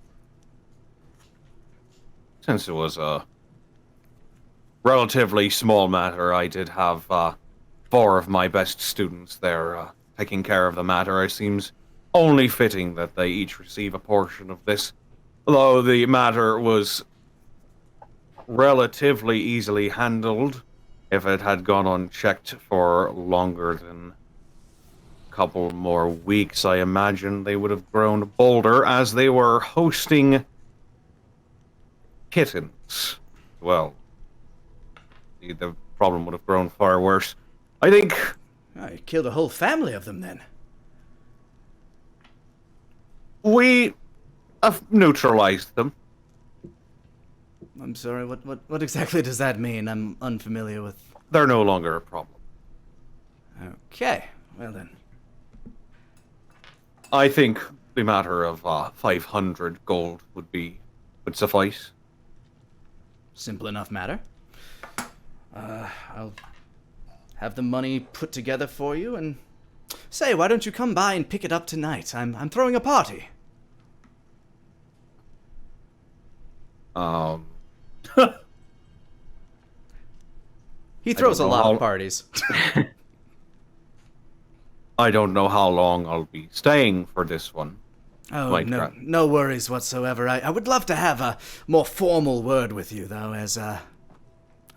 Since it was a relatively small matter, I did have 4 of my best students there taking care of the matter. It seems only fitting that they each receive a portion of this. Although the matter was relatively easily handled, if it had gone unchecked for longer than a couple more weeks, I imagine they would have grown bolder, as they were hosting kittens. Well, the problem would have grown far worse. I think... Oh, you killed a whole family of them, then. We have neutralized them. I'm sorry, what exactly does that mean? I'm unfamiliar with... They're no longer a problem. Okay, well then. I think the matter of 500 gold would suffice. Simple enough matter. I'll have the money put together for you, and say, why don't you come by and pick it up tonight? I'm throwing a party. He throws a know lot how- of parties. I don't know how long I'll be staying for this one. Oh, Like no, that. no worries whatsoever. I would love to have a more formal word with you, though, as I'm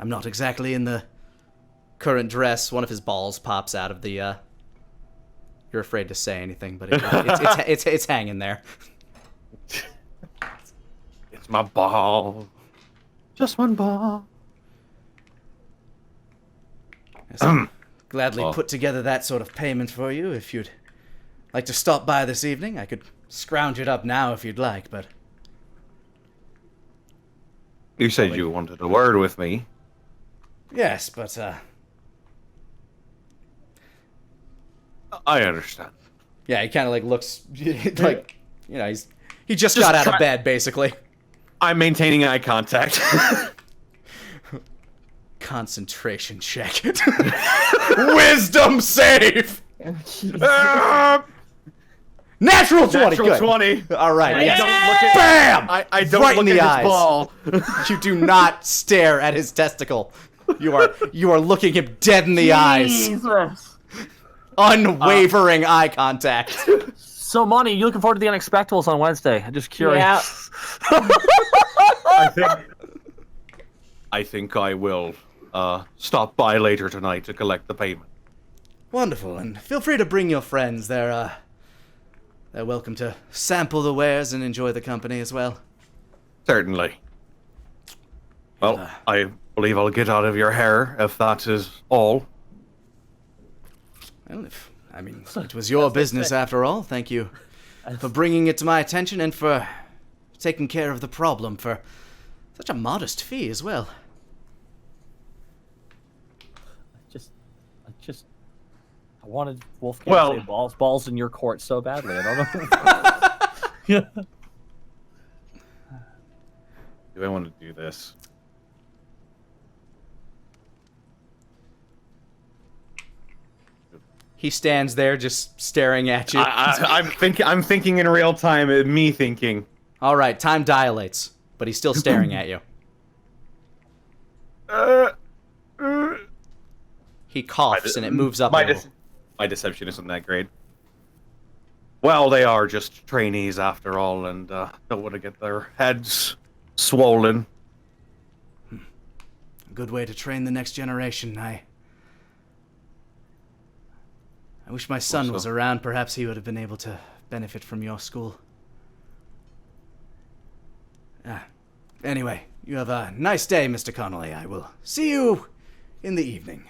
not exactly in the current dress. One of his balls pops out of the. You're afraid to say anything, but it's hanging there. It's my ball. Just one ball. Yes, I'll gladly Well. put together that sort of payment for you if you'd like to stop by this evening. I could scrounge it up now if you'd like, but You said you wanted a word with me. yes, but I understand. yeah, he kind of like looks like he just got out of bed basically. I'm maintaining eye contact. Concentration check. Wisdom save. Natural 20. Natural Good. 20. All right. I Yes. don't look at. Bam! I don't Right look in the at eyes. his ball. You do not stare at his testicle. You are looking him dead in the eyes. Jesus. Unwavering eye contact. So, Monty, you looking forward to the Unexpectables on Wednesday? I'm just curious. Yeah. I think I will stop by later tonight to collect the payment. Wonderful, and feel free to bring your friends. They're welcome to sample the wares and enjoy the company as well. Certainly. Well, I believe I'll get out of your hair if that is all. Well, it was your business after all. Thank you for bringing it to my attention and for taking care of the problem for such a modest fee as well. I wanted Wolfgang Well- to say balls in your court so badly. I don't know. Do I want to do this? He stands there just staring at you. I'm thinking in real time. Me thinking. All right, time dilates, but he's still staring at you. He coughs and it moves up a little. My deception isn't that great. Well, they are just trainees after all, and don't want to get their heads swollen. A good way to train the next generation. I wish my son was around. Perhaps he would have been able to benefit from your school. Anyway, you have a nice day, Mr. Connolly. I will see you in the evening.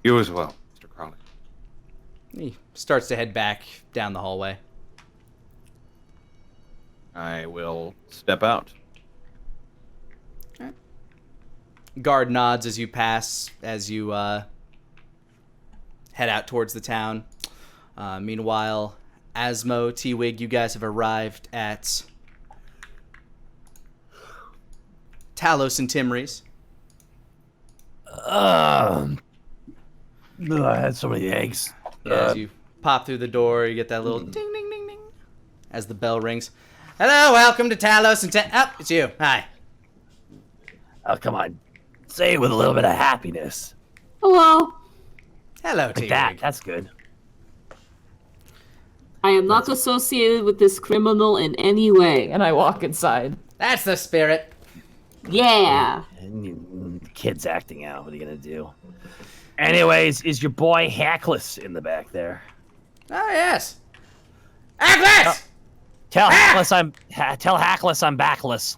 You as well, Mr. Crowley. He starts to head back down the hallway. I will step out. Guard nods as you pass, as you head out towards the town. Meanwhile, Asmo, T-Wig, you guys have arrived at Talos and Timry's. I had so many eggs. As you pop through the door, you get that little ding, ding, ding, ding, as the bell rings. Hello, welcome to Talos and oh, it's you. Hi. Oh, come on. Say it with a little bit of happiness. Hello. Hello, Like T-Wig. that. That's good. I am not associated with this criminal in any way. And I walk inside. That's the spirit. Yeah. And the kid's acting out. What are you going to do? Anyways, is your boy Hackless in the back there? Oh, yes. Hackless! Tell Hackless I'm backless.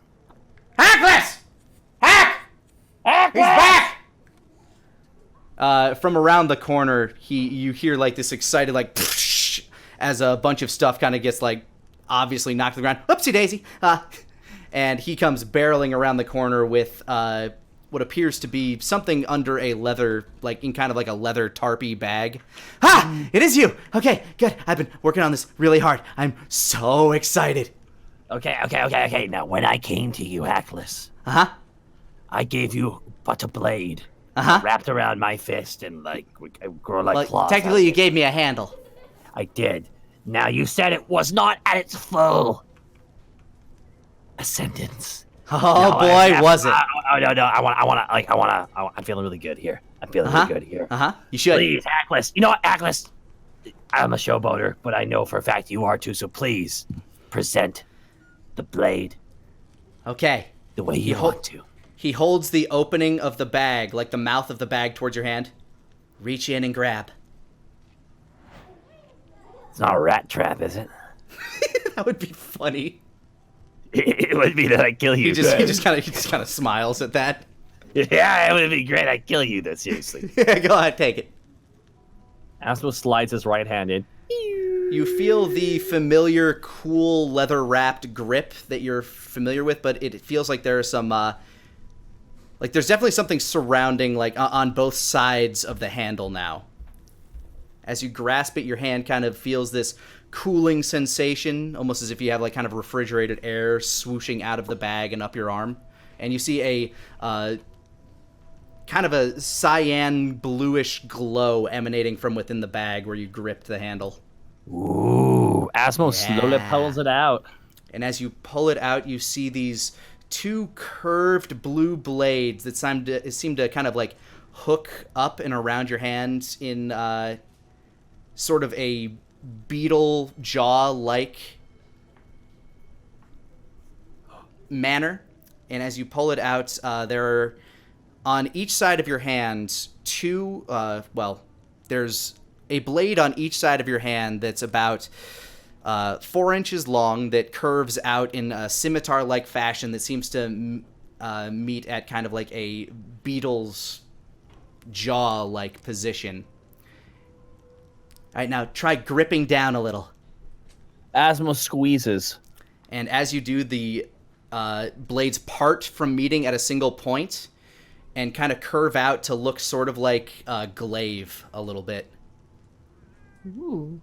Hackless! Hack! He's back! From around the corner, you hear like this excited like as a bunch of stuff kind of gets like obviously knocked to the ground. Oopsie daisy! And he comes barreling around the corner with what what appears to be something under a leather, like in kind of like a leather tarpy bag. Ha! It is you! Okay, good. I've been working on this really hard. I'm so excited. Okay. Now, when I came to you, Hackless, I gave you but a blade wrapped around my fist and like grow like claws. Technically, you gave me a handle. I did. Now you said it was not at its full ascendance. Oh no, boy, was it? No! I'm feeling really good here. Really good here. You should. Please, Hackless. You know what, Hackless? I'm a showboater, but I know for a fact you are too. So please, present the blade. Okay. The way you want to. He holds the opening of the bag, like the mouth of the bag, towards your hand. Reach in and grab. It's not a rat trap, is it? That would be funny. It would be that I kill you. He just kind of smiles at that. Yeah, it would be great. I kill you, though. Seriously. Go ahead, take it. Asmo slides his right hand in. You feel the familiar, cool, leather-wrapped grip that you're familiar with, but it feels like there are some, like there's definitely something surrounding, like on both sides of the handle now. As you grasp it, your hand kind of feels this cooling sensation, almost as if you have like kind of refrigerated air swooshing out of the bag and up your arm. And you see a kind of a cyan bluish glow emanating from within the bag where you gripped the handle. Ooh, Asmo slowly pulls it out. And as you pull it out, you see these two curved blue blades that seem to kind of like hook up and around your hand in sort of a beetle jaw-like manner. And as you pull it out, there are on each side of your hand two, there's a blade on each side of your hand that's about 4 inches long that curves out in a scimitar-like fashion that seems to meet at kind of like a beetle's jaw-like position. All right, now try gripping down a little. Asmo squeezes. And as you do, the blades part from meeting at a single point and kind of curve out to look sort of like glaive a little bit. Ooh.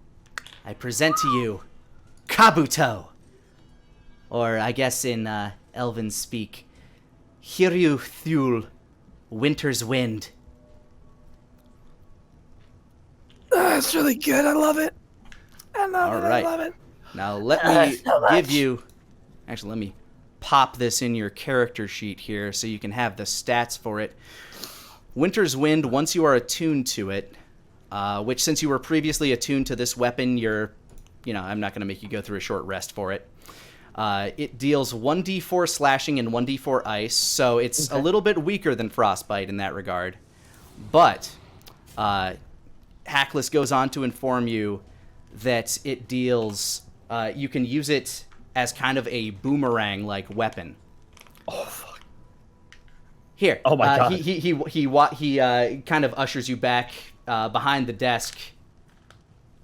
I present to you Kabuto. Or I guess in Elven speak, Hiryu Thul, Winter's Wind. That's really good. I love it. I love it. Now let me give you... Actually, let me pop this in your character sheet here so you can have the stats for it. Winter's Wind, once you are attuned to it, which since you were previously attuned to this weapon, I'm not going to make you go through a short rest for it. It deals 1d4 slashing and 1d4 ice, so it's a little bit weaker than Frostbite in that regard. But Hackless goes on to inform you that it deals... you can use it as kind of a boomerang-like weapon. Oh, fuck. Here. Oh, my God. He kind of ushers you back behind the desk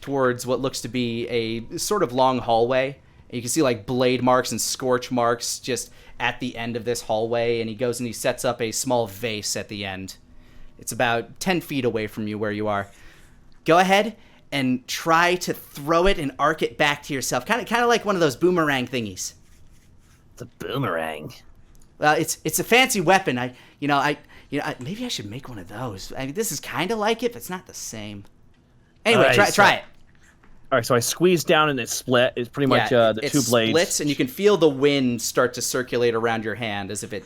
towards what looks to be a sort of long hallway. And you can see like blade marks and scorch marks just at the end of this hallway. And he goes and he sets up a small vase at the end. It's about 10 feet away from you where you are. Go ahead and try to throw it and arc it back to yourself. Kind of like one of those boomerang thingies. It's a boomerang. Well, it's a fancy weapon. Maybe I should make one of those. I mean, this is kind of like it, but it's not the same. Anyway, Right, try it. All right, so I squeeze down and it split. It's pretty much the two blades. It splits, and you can feel the wind start to circulate around your hand as if it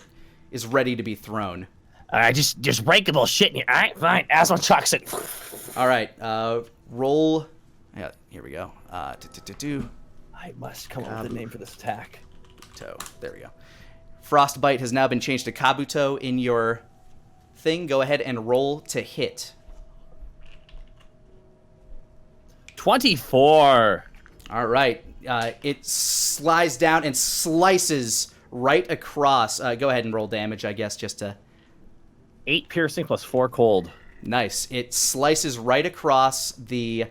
is ready to be thrown. All right, just breakable shit in here. All right, fine. Asmo chucks it. All right, roll. Yeah, here we go. I must come up with a name for this attack. There we go. Frostbite has now been changed to Kabuto in your thing. Go ahead and roll to hit. 24. All right. It slides down and slices right across. Go ahead and roll damage, I guess, just to... 8 piercing plus 4 cold. Nice. It slices right across the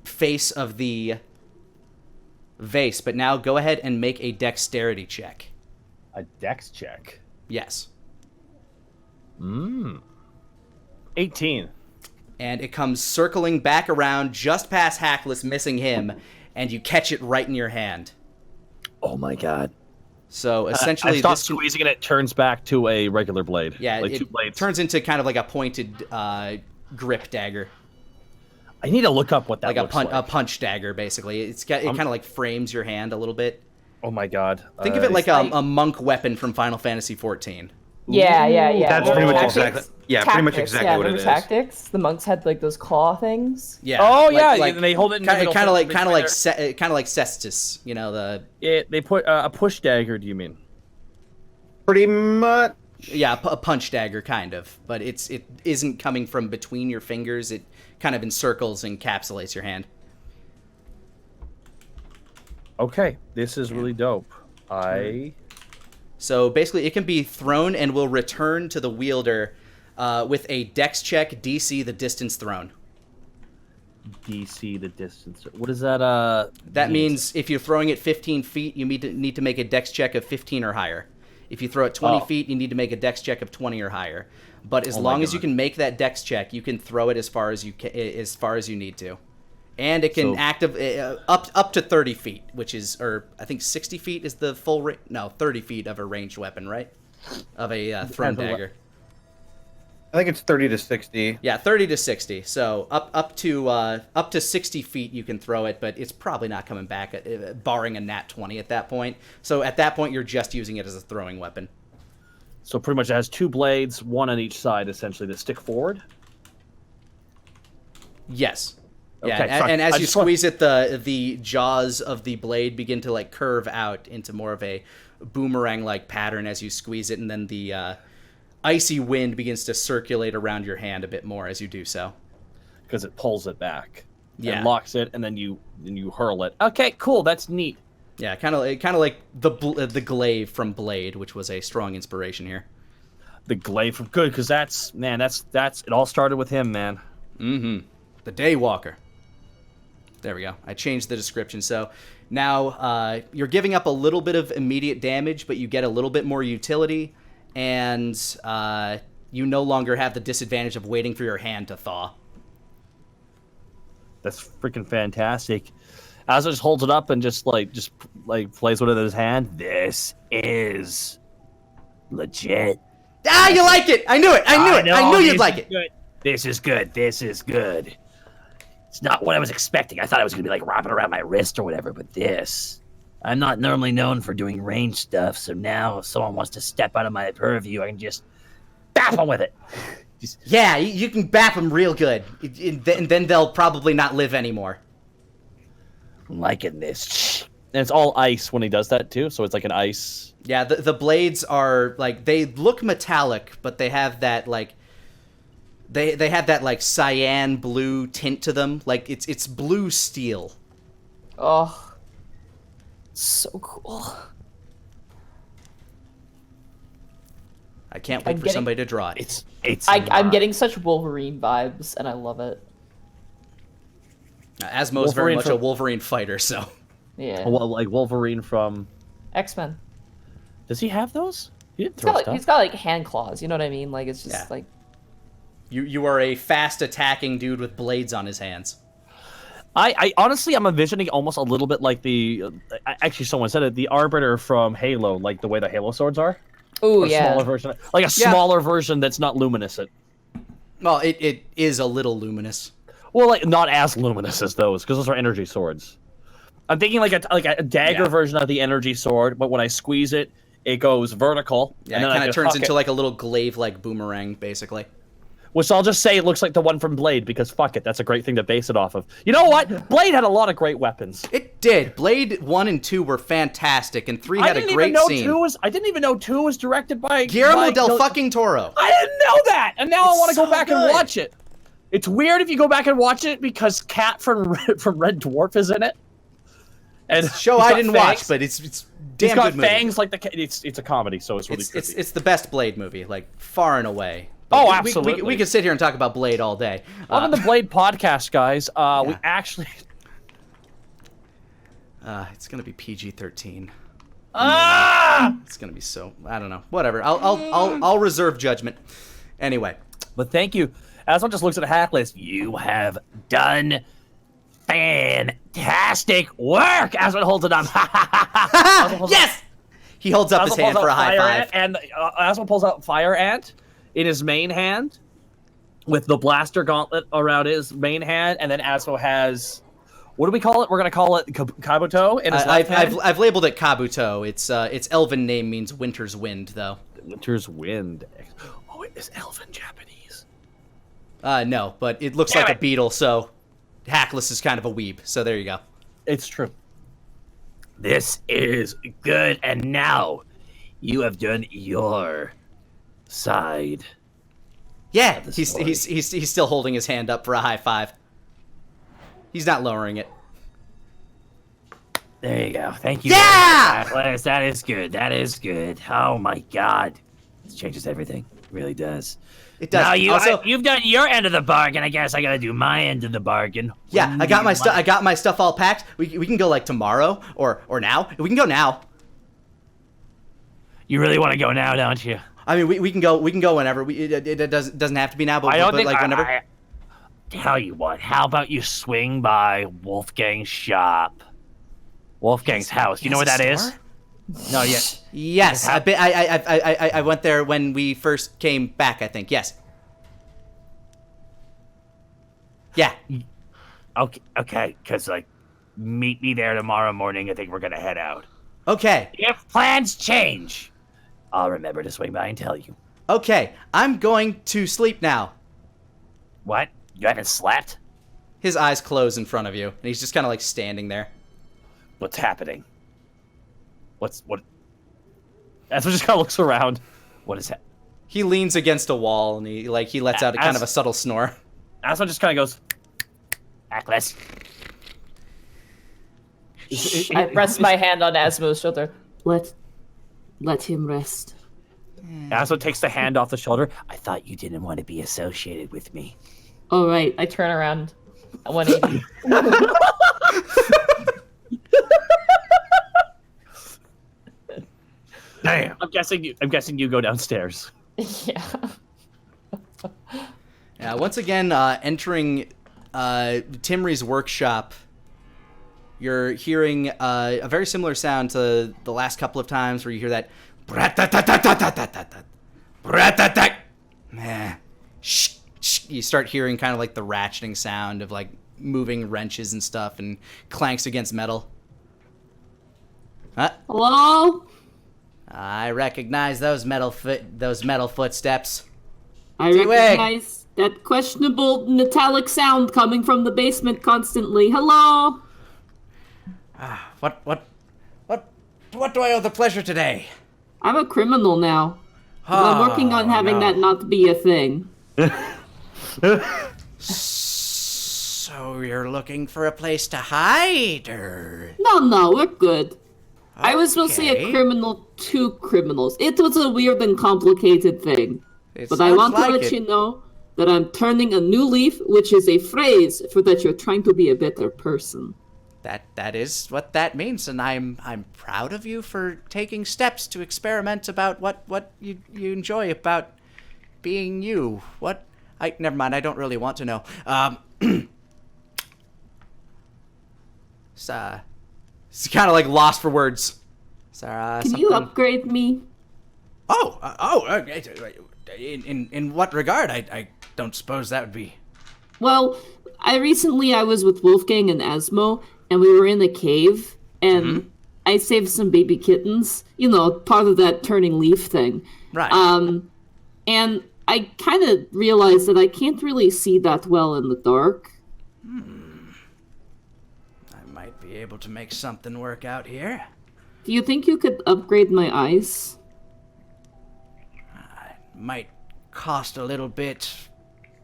face of the vase. But now go ahead and make a dexterity check. A dex check. Yes. 18. And it comes circling back around just past Hackless, missing him, and you catch it right in your hand. Oh my god. So essentially, I stop squeezing and it turns back to a regular blade. Yeah, like it 2 blades. turns into kind of like a pointed grip dagger. I need to look up what that like looks like. A punch dagger, basically. It kind of like frames your hand a little bit. Oh my god. Think of it like a monk weapon from Final Fantasy XIV. Yeah. That's pretty much Tactics? exactly. Yeah, pretty much Tactics, exactly what it remember is. Tactics? The monks had like those claw things. Yeah. Oh yeah, like, and they hold it in the middle. Kind of like Cestus, you know, they put a push dagger, do you mean? Pretty much. Yeah, a punch dagger, kind of, but it isn't coming from between your fingers. It kind of encircles and encapsulates your hand. Okay, this is really dope. So basically, it can be thrown and will return to the wielder with a dex check, DC the distance thrown. DC the distance. What is that? That means if you're throwing it 15 feet, you need to make a dex check of 15 or higher. If you throw it 20 feet, you need to make a dex check of 20 or higher. But as long as you can make that dex check, you can throw it as far as you need to. And it can up to 30 feet, which is, or I think 60 feet is the full 30 feet of a ranged weapon, right? Of a thrown dagger. I think it's 30 to 60. Yeah, 30 to 60. So up to 60 feet you can throw it, but it's probably not coming back, barring a nat 20 at that point. So at that point, you're just using it as a throwing weapon. So pretty much it has 2 blades, one on each side, essentially, that stick forward? Yes. Yeah, Okay, and as you squeeze it, the jaws of the blade begin to like curve out into more of a boomerang-like pattern as you squeeze it, and then the icy wind begins to circulate around your hand a bit more as you do so. Because it pulls it back. Yeah. And locks it, and then you hurl it. Okay, cool. That's neat. Yeah, kind of like the glaive from Blade, which was a strong inspiration here. The glaive from good, because that's it all started with him, man. Mm-hmm. The Daywalker. There we go. I changed the description. So now you're giving up a little bit of immediate damage, but you get a little bit more utility, and you no longer have the disadvantage of waiting for your hand to thaw. That's freaking fantastic. Azza just holds it up and just plays with it in his hand. This is legit. Ah, you like it! I knew it! I knew you'd like it! Good. This is good. This is good. It's not what I was expecting. I thought it was going to be like wrapping around my wrist or whatever, but this... I'm not normally known for doing range stuff, so now if someone wants to step out of my purview, I can just bap them with it. Yeah, you can bap them real good, and then they'll probably not live anymore. I'm liking this. And it's all ice when he does that, too, so it's like an ice... Yeah, the blades are, like, they look metallic, but they have that, like... They have that, like, cyan blue tint to them. Like, it's blue steel. Oh, so cool. I can't wait for somebody to draw it. I'm getting such Wolverine vibes, and I love it. Asmo's very much a Wolverine fighter, so... Yeah. Well, like Wolverine from... X-Men. Does he have those? He didn't throw stuff. He's got, like, hand claws, you know what I mean? Like, it's just, like... You are a fast attacking dude with blades on his hands. I honestly, I'm envisioning almost a little bit like actually someone said it, the Arbiter from Halo, like the way the Halo swords are. Oh yeah. Smaller version, like a smaller version that's not luminescent. Well, it is a little luminous. Well, like not as luminous as those, because those are energy swords. I'm thinking like a dagger version of the energy sword, but when I squeeze it, it goes vertical. Yeah, and then it kind of turns into like a little glaive-like boomerang, basically. Which I'll just say it looks like the one from Blade, because fuck it, that's a great thing to base it off of. You know what? Blade had a lot of great weapons. It did. Blade 1 and 2 were fantastic, and 3 had a great scene. I didn't even know 2 was directed by... Guillermo del fucking Toro. I didn't know that! And now I want to go back and watch it. It's weird if you go back and watch it, because Cat from Red Dwarf is in it. And show I didn't watch, but it's damn good movie. He's got fangs like the... It's a comedy, so it's really trippy. It's the best Blade movie, like, far and away. Oh, absolutely. We could sit here and talk about Blade all day. On the Blade podcast, guys, we actually... it's going to be PG-13. Ah! It's going to be so... I don't know. Whatever. I'll reserve judgment. Anyway. But thank you. Asmo just looks at Hackless. You have done fantastic work. Asmo holds it up. Yes! He holds up his hand for a high five. And Asmo pulls out Fire Ant in his main hand with the blaster gauntlet around his main hand. And then Asmo has... What do we call it? We're going to call it Kabuto in his left hand? I've labeled it Kabuto. Its elven name means Winter's Wind, though. Winter's Wind. Oh, it is elven Japanese. No, but it looks like a beetle, so Hackless is kind of a weeb. So there you go. It's true. This is good, and now you have done your side. Yeah, he's still holding his hand up for a high five. He's not lowering it. There you go. Thank you. Yeah! Atlas. That is good. That is good. Oh my god. This changes everything. It really does. It does. Now Also, you've done your end of the bargain. I guess I gotta do my end of the bargain. yeah, I got my stuff. I got my stuff all packed. We can go like tomorrow or now. We can go now. You really want to go now, don't you? I mean, we can go. We can go whenever. It doesn't have to be now, but, I don't think like whenever. Tell you what. How about you swing by Wolfgang's shop? Wolfgang's house. You know where that is? No, yeah. Yes, I went there when we first came back. I think yes. Yeah. Okay. Because like, meet me there tomorrow morning. I think we're gonna head out. Okay. If plans change, I'll remember to swing by and tell you. Okay, I'm going to sleep now. What? You haven't slept? His eyes close in front of you, and he's just kind of like standing there. What's happening? What? Asmo just kind of looks around. What is that? He leans against a wall, and he lets out a kind of a subtle snore. Asmo just kind of goes, Atlas. I rest my hand on Asmo's shoulder. Let him rest. Asmo takes the hand off the shoulder. I thought you didn't want to be associated with me. All right. I turn around at 180. Damn. I'm guessing you go downstairs. Yeah. Yeah. Once again, entering Timry's workshop, you're hearing a very similar sound to the last couple of times where you hear that. You start hearing kind of like the ratcheting sound of like moving wrenches and stuff and clanks against metal. Huh? Hello? I recognize those metal footsteps. I recognize that questionable metallic sound coming from the basement constantly. Hello? What do I owe the pleasure today? I'm a criminal now. I'm working on having that not be a thing. So you're looking for a place to hide, or? No, we're good. I was supposed to say Okay. a criminal to criminals. It was a weird and complicated thing. It But I sounds want to like let it. you know that I'm turning a new leaf, which is a phrase for that you're trying to be a better person. That is what that means, and I'm proud of you for taking steps to experiment about what you enjoy about being you. Never mind, I don't really want to know. It's kind of like lost for words. Sarah, Can you upgrade me? in what regard? I don't suppose that would be. Well, I was with Wolfgang and Asmo, and we were in a cave, and I saved some baby kittens. You know, part of that turning leaf thing. Right. And I kind of realized that I can't really see that well in the dark. I might be able to make something work out here. Do you think you could upgrade my eyes? Might cost a little bit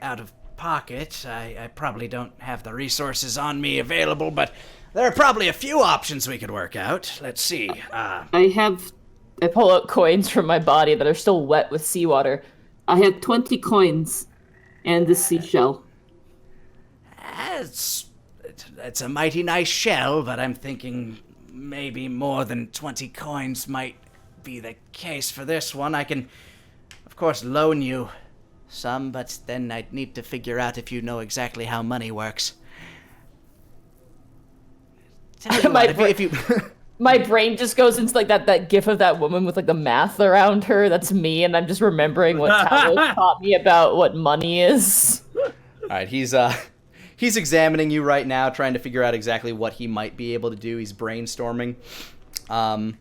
out of pocket. I probably don't have the resources on me available, but there are probably a few options we could work out. Let's see. I pull out coins from my body that are still wet with seawater. I had 20 coins and this seashell. It's a mighty nice shell, but I'm thinking maybe more than 20 coins might be the case for this one. I can, of course, loan you some, but then I'd need to figure out if you know exactly how money works. Tell you what, if you My brain just goes into like that gif of that woman with like the math around her. That's me, and I'm just remembering what Talos taught me about what money is. All right, he's examining you right now, trying to figure out exactly what he might be able to do. He's brainstorming. I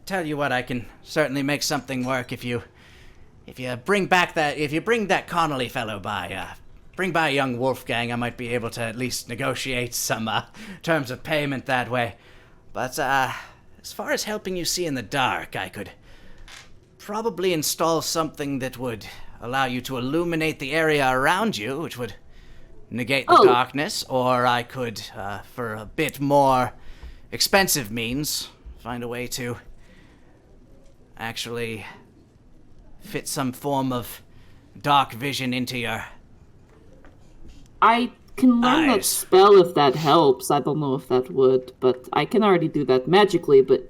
tell you what, I can certainly make something work if you bring that Connolly fellow by. Bring by young Wolfgang. I might be able to at least negotiate some terms of payment that way. But as far as helping you see in the dark, I could probably install something that would allow you to illuminate the area around you, which would negate the darkness, or I could, for a bit more expensive means, find a way to actually fit some form of dark vision into your I can learn that eyes. spell if that helps. I don't know if that would, but I can already do that magically, but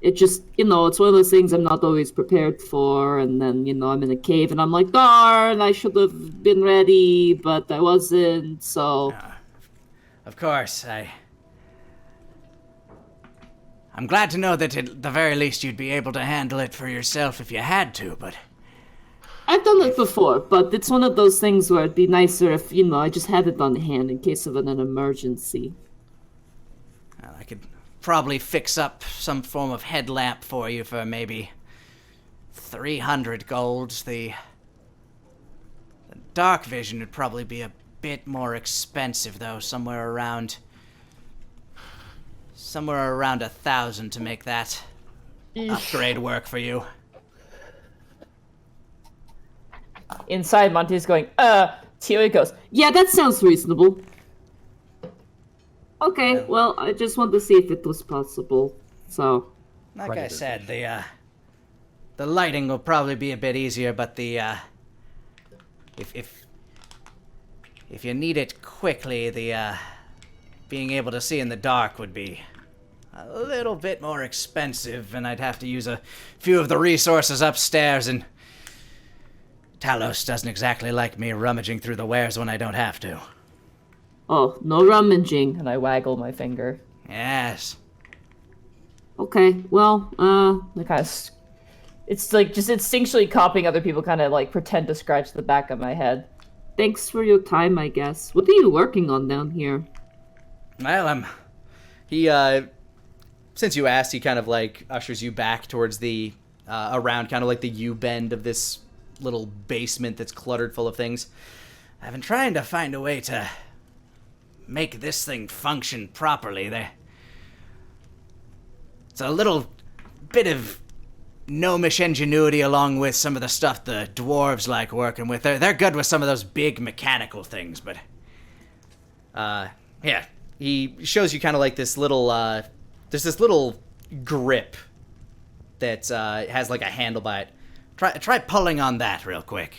it just, it's one of those things I'm not always prepared for, and then, I'm in a cave and I'm like, darn, I should have been ready, but I wasn't, so... Of course, I'm glad to know that at the very least you'd be able to handle it for yourself if you had to, but... I've done it before, but it's one of those things where it'd be nicer if, I just had it on hand in case of an emergency. Well, I could probably fix up some form of headlamp for you for maybe 300 golds. The dark vision would probably be a bit more expensive, though, somewhere around 1,000 to make that upgrade work for you. Inside, Monty's going, Tio goes, Yeah, that sounds reasonable. Okay, well, I just wanted to see if it was possible, so... Like I said, the lighting will probably be a bit easier, but the if you need it quickly, the being able to see in the dark would be a little bit more expensive, and I'd have to use a few of the resources upstairs, and Talos doesn't exactly like me rummaging through the wares when I don't have to. Oh, no rummaging. and I waggle my finger. Yes. Okay, well, I kind of, it's like just instinctually copying other people, kind of like pretend to scratch the back of my head. thanks for your time, I guess. What are you working on down here? Well, since you asked, he kind of like ushers you back towards the, around kind of like the U-bend of this little basement that's cluttered full of things. I've been trying to find a way to make this thing function properly. It's a little bit of gnomish ingenuity along with some of the stuff the dwarves like working with. They're good with some of those big mechanical things, but yeah, he shows you kind of like this little there's this little grip that has like a handle by it. Try pulling on that real quick.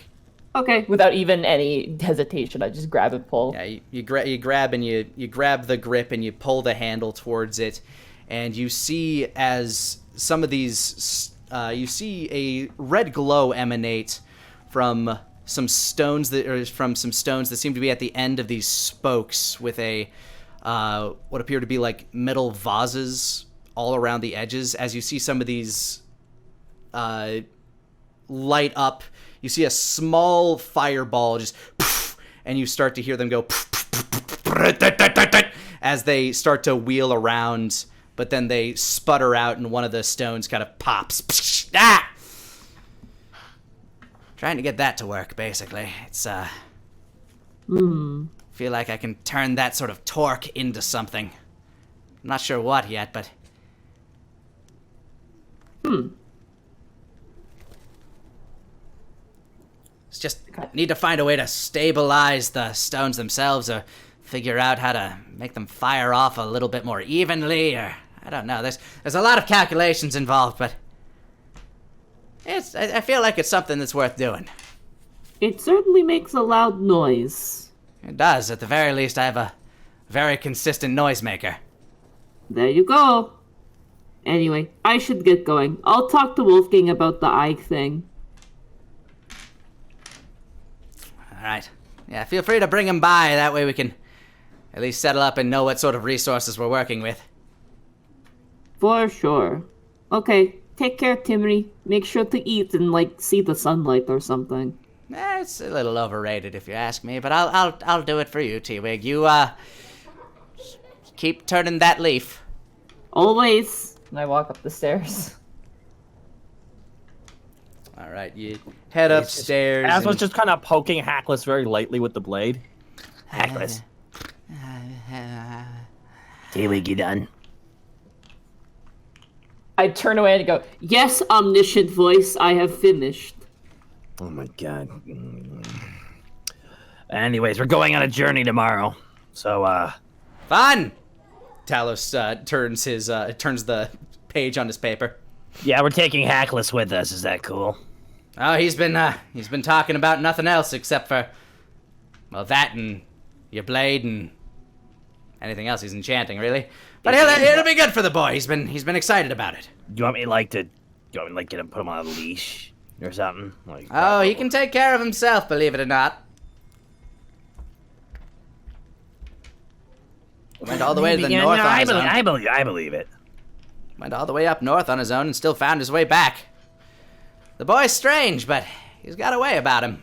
Okay. Without even any hesitation, I just grab and pull. Yeah, you grab and you grab the grip and you pull the handle towards it, and you see as some of these you see a red glow emanate from some stones that seem to be at the end of these spokes with a what appear to be like metal vases all around the edges. As you see some of these light up, you see a small fireball just poof, and you start to hear them go as they start to wheel around, but then they sputter out and one of the stones kind of pops. Trying to get that to work, basically. It's feel like I can turn that sort of torque into something. I'm not sure what yet, but it's just need to find a way to stabilize the stones themselves, or figure out how to make them fire off a little bit more evenly, or I don't know. There's a lot of calculations involved, but I feel like it's something that's worth doing. It certainly makes a loud noise. It does. At the very least, I have a very consistent noisemaker. There you go. Anyway, I should get going. I'll talk to Wolfgang about the eye thing. All right. Yeah, feel free to bring him by. That way we can at least settle up and know what sort of resources we're working with. For sure. Okay, take care, Timmy. Make sure to eat and, like, see the sunlight or something. It's a little overrated if you ask me, but I'll do it for you, T-Wig. You, keep turning that leaf. Always. And I walk up the stairs. All right, you head upstairs. Asmo's just kind of poking Hackless very lightly with the blade. Hackless. T-Wig, you done? I turn away and go, Yes, omniscient voice, I have finished. Oh my god. Anyways, we're going on a journey tomorrow. So, Fun! Talos turns the page on his paper. yeah, we're taking Hackless with us. Is that cool? Oh, he's been talking about nothing else except for, well, that and your blade and anything else he's enchanting, really. But it'll be good for the boy. He's been excited about it. Do you want me to get him, put him on a leash or something? Like, Oh, he can take care of himself, believe it or not. Went all the way to the north on his own. I believe it. Went all the way up north on his own and still found his way back. The boy's strange, but he's got a way about him.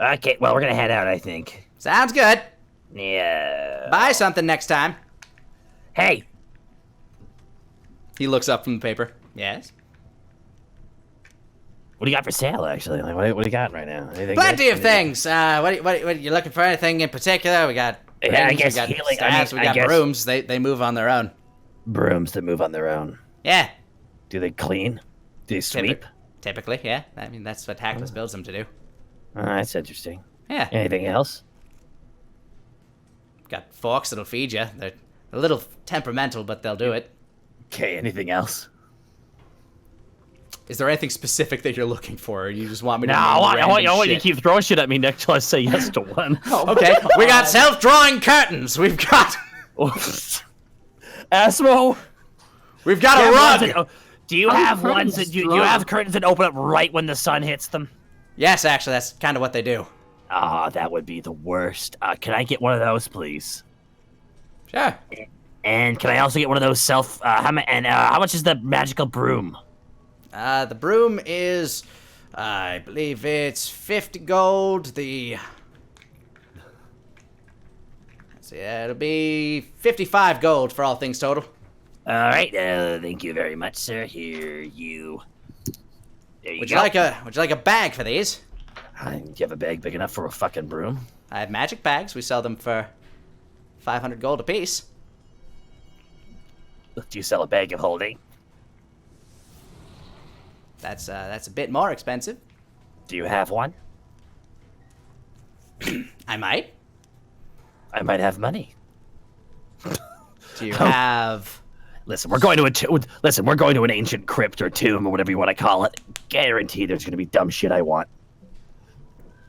Okay, well, we're gonna head out, I think. Sounds good. Yeah. Buy something next time. Hey, He looks up from the paper. Yes? what do you got for sale, actually? Like, what do you got right now? Anything Plenty good? of things. What you looking for? Anything in particular? We got Yeah, I rings, guess we got healing- staffs, I we got guess- brooms. They move on their own. Brooms that move on their own. Yeah. Do they clean? Do they sweep? Typically, yeah. I mean, that's what Hackless builds them to do. Oh, that's interesting. Yeah. Anything else? Got forks that'll feed you. They're a little temperamental, but they'll do it. Okay, anything else? Is there anything specific that you're looking for, or you just want me to No, name I want random you to shit? keep throwing shit at me next till I say yes to one. Okay, we got self-drawing curtains. We've got Asmo, we've got a rug. Do you Oh, have curtains ones that do you draw. have curtains that open up right when the sun hits them? Yes, actually, that's kind of what they do. Ah, that would be the worst. Can I get one of those, please? Sure. And can I also get one of those how much is the magical broom? The broom is, I believe it's 50 gold. Let's see, it'll be 55 gold for all things total. All right, thank you very much, sir. Here you. There you Would go. you like a bag for these? Do you have a bag big enough for a fucking broom? I have magic bags. We sell them for 500 gold apiece. Do you sell a bag of holding? That's a bit more expensive. Do you have one? I might. I might have money. Do you have? Listen, we're going to an ancient crypt or tomb or whatever you want to call it. Guarantee there's going to be dumb shit I want.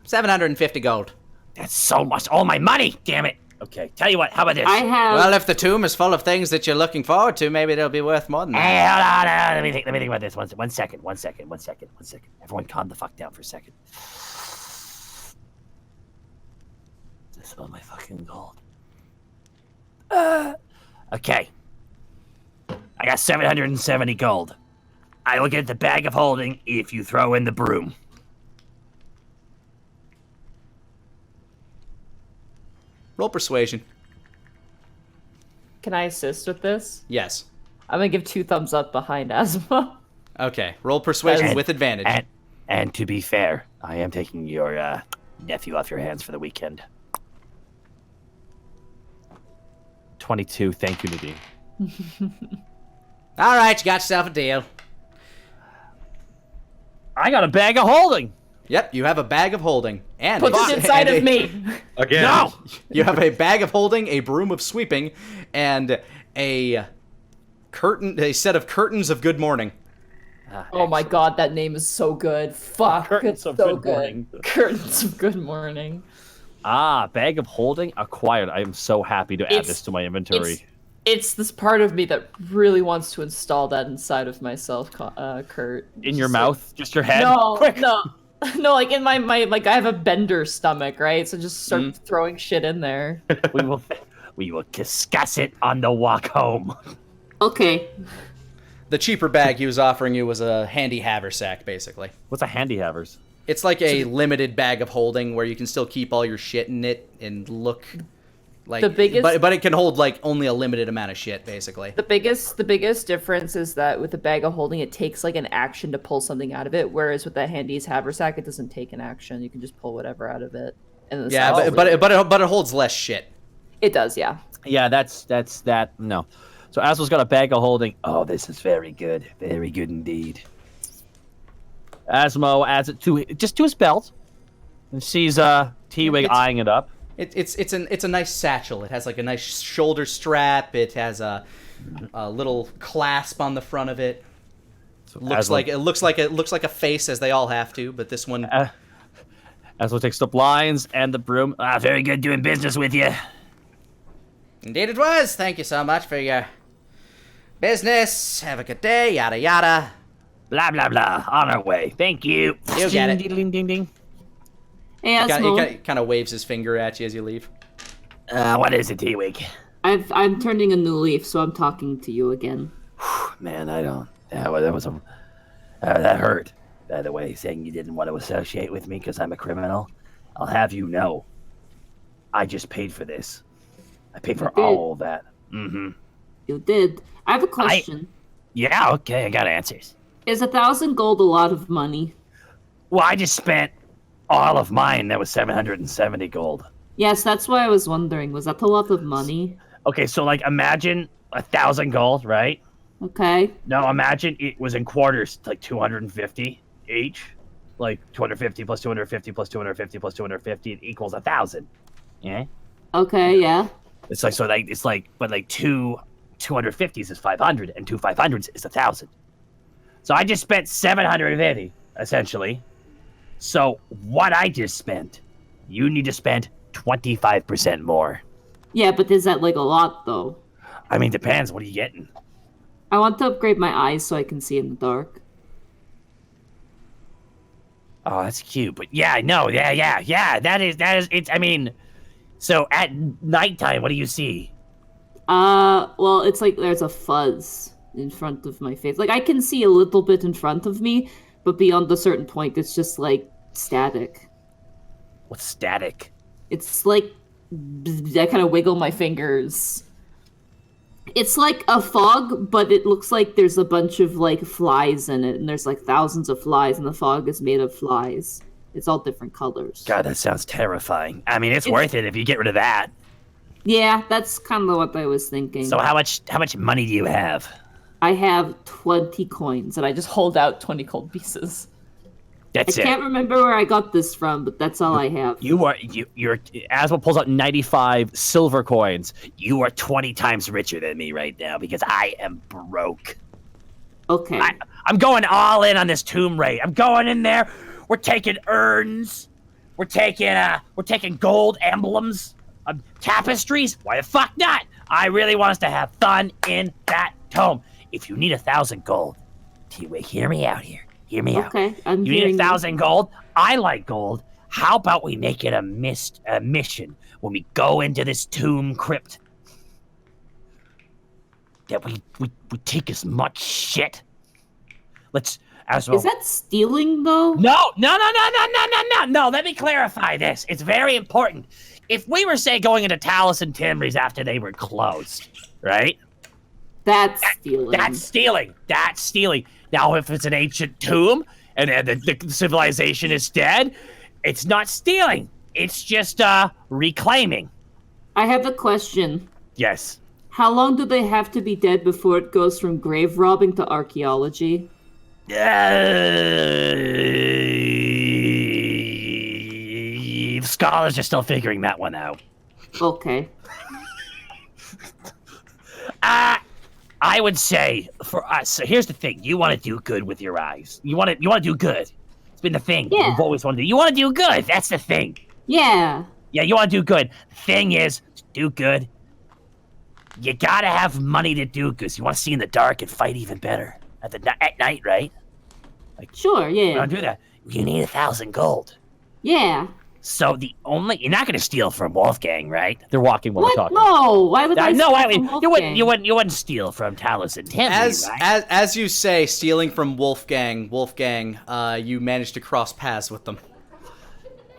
750 gold. That's so much. All my money. Damn it. Okay, tell you what. How about this? I have. Well, if the tomb is full of things that you're looking forward to, maybe they'll be worth more than that. Hey, hold on. Let me think about this. One second. Everyone calm the fuck down for a second. This is all my fucking gold. Okay. I got 770 gold. I will get the bag of holding if you throw in the broom. Roll persuasion. Can I assist with this? Yes. I'm gonna give 2 thumbs up behind Asma. Okay. Roll persuasion And- with advantage. And to be fair, I am taking your nephew off your hands for the weekend. 22. Thank you, Nadine. All right, you got yourself a deal. I got a bag of holding. Yep, you have a bag of holding, and Put this inside of me. Again. No. You have a bag of holding, a broom of sweeping, and a set of curtains of good morning. Oh my god, that name is so good. Fuck, Curtains it's of so good good. morning. Curtains of good morning. Bag of holding acquired. I am so happy to add It's- this to my inventory. It's this part of me that really wants to install that inside of myself, Kurt. In your Just mouth? Just your head? No, Quick! no. No, like in my like I have a bender stomach, right? So just start throwing shit in there. We will discuss it on the walk home. Okay. The cheaper bag he was offering you was a handy haversack, basically. What's a handy havers? It's like a limited bag of holding where you can still keep all your shit in it and look like The biggest- but it can hold like only a limited amount of shit, basically. The biggest difference is that with the bag of holding, it takes like an action to pull something out of it, whereas with the handy's haversack, it doesn't take an action. You can just pull whatever out of it. And the Yeah, size- but it holds less shit. it does, yeah. Yeah, that's that. No. So Asmo's got a bag of holding. Oh, this is very good. Very good indeed. Asmo adds it to his belt. And sees T-Wig eyeing it up. It's a nice satchel. It has like a nice shoulder strap. It has a little clasp on the front of it. So Looks like a face, as they all have to, but this one. Asmo takes the blinds and the broom. Very good doing business with you. Indeed it was. Thank you so much for your business. Have a good day. Yada yada. Blah blah blah. On our way. Thank you. You get it. Ding ding ding ding. Hey, Asmo. He kind of waves his finger at you as you leave. What is it, T-Wig? I'm turning a new leaf, so I'm talking to you again. Man, I don't. That hurt. By the way, saying you didn't want to associate with me because I'm a criminal. I'll have you know, I just paid for this. I paid for all that. Mm-hmm. You did. I have a question. Yeah, okay, I got answers. Is 1,000 gold a lot of money? Well, I just spent all of mine. That was 770 gold. Yes, that's why I was wondering. Was that a lot of money? Okay, so like imagine 1,000 gold, right? Okay. Now imagine it was in quarters, like 250 each. Like 250 plus 250 plus 250 plus 250 equals 1,000. Yeah. Okay, yeah. It's like but like two 250s is 500 and two 500s is 1,000. So I just spent 750 essentially. So what I just spent, you need to spend 25% more. Yeah, but is that like a lot though? I mean, depends. What are you getting? I want to upgrade my eyes so I can see in the dark. Oh, that's cute. But yeah, no, yeah. That is it's. I mean, so at nighttime, what do you see? Well, it's like there's a fuzz in front of my face. Like I can see a little bit in front of me, but beyond a certain point, it's just like static. What's static? It's like I kind of wiggle my fingers. It's like a fog, but it looks like there's a bunch of like flies in it, and there's like thousands of flies, and the fog is made of flies. It's all different colors. God, that sounds terrifying. I mean, it's worth it if you get rid of that. Yeah, that's kind of what I was thinking. So how much money do you have? I have 20 coins, and I just Hold out 20 gold pieces. That's I it. can't remember where I got this from, but that's all I have. You're Asmo pulls out 95 silver coins. You are 20 times richer than me right now because I am broke. Okay. I'm going all in on this tomb raid. I'm going in there. We're taking urns. We're taking gold emblems, tapestries. Why the fuck not? I really want us to have fun in that tome. If you need 1,000 gold, T-Wig, hear me out here. Hear me out. Okay, I'm You need hearing 1,000 gold? I like gold. How about we make it a mission when we go into this tomb crypt? That we take as much shit. Let's as well. Is that stealing though? No. Let me clarify this. It's very important. If we were, say, going into Talus and Timry's after they were closed, right? That's stealing. That's stealing. Now, if it's an ancient tomb and the civilization is dead, it's not stealing. It's just reclaiming. I have a question. Yes. How long do they have to be dead before it goes from grave robbing to archaeology? Scholars are still figuring that one out. Okay. I would say for us. So here's the thing: you want to do good with your eyes. You want to do good. It's been the thing Yeah. you've always wanted to do. You want to do good. That's the thing. Yeah. Yeah, you want to do good. The thing is, to do good, You gotta have money to do because you want to see in the dark and fight even better at night, right? Sure, yeah. Don't do that. You need 1,000 gold. Yeah. So you're not gonna steal from Wolfgang, right? They're walking while What? we're talking. No. Why would I? No, steal I mean from you Wolfgang? wouldn't steal from Talus and Timmy, right? As you say, stealing from Wolfgang, you managed to cross paths with them.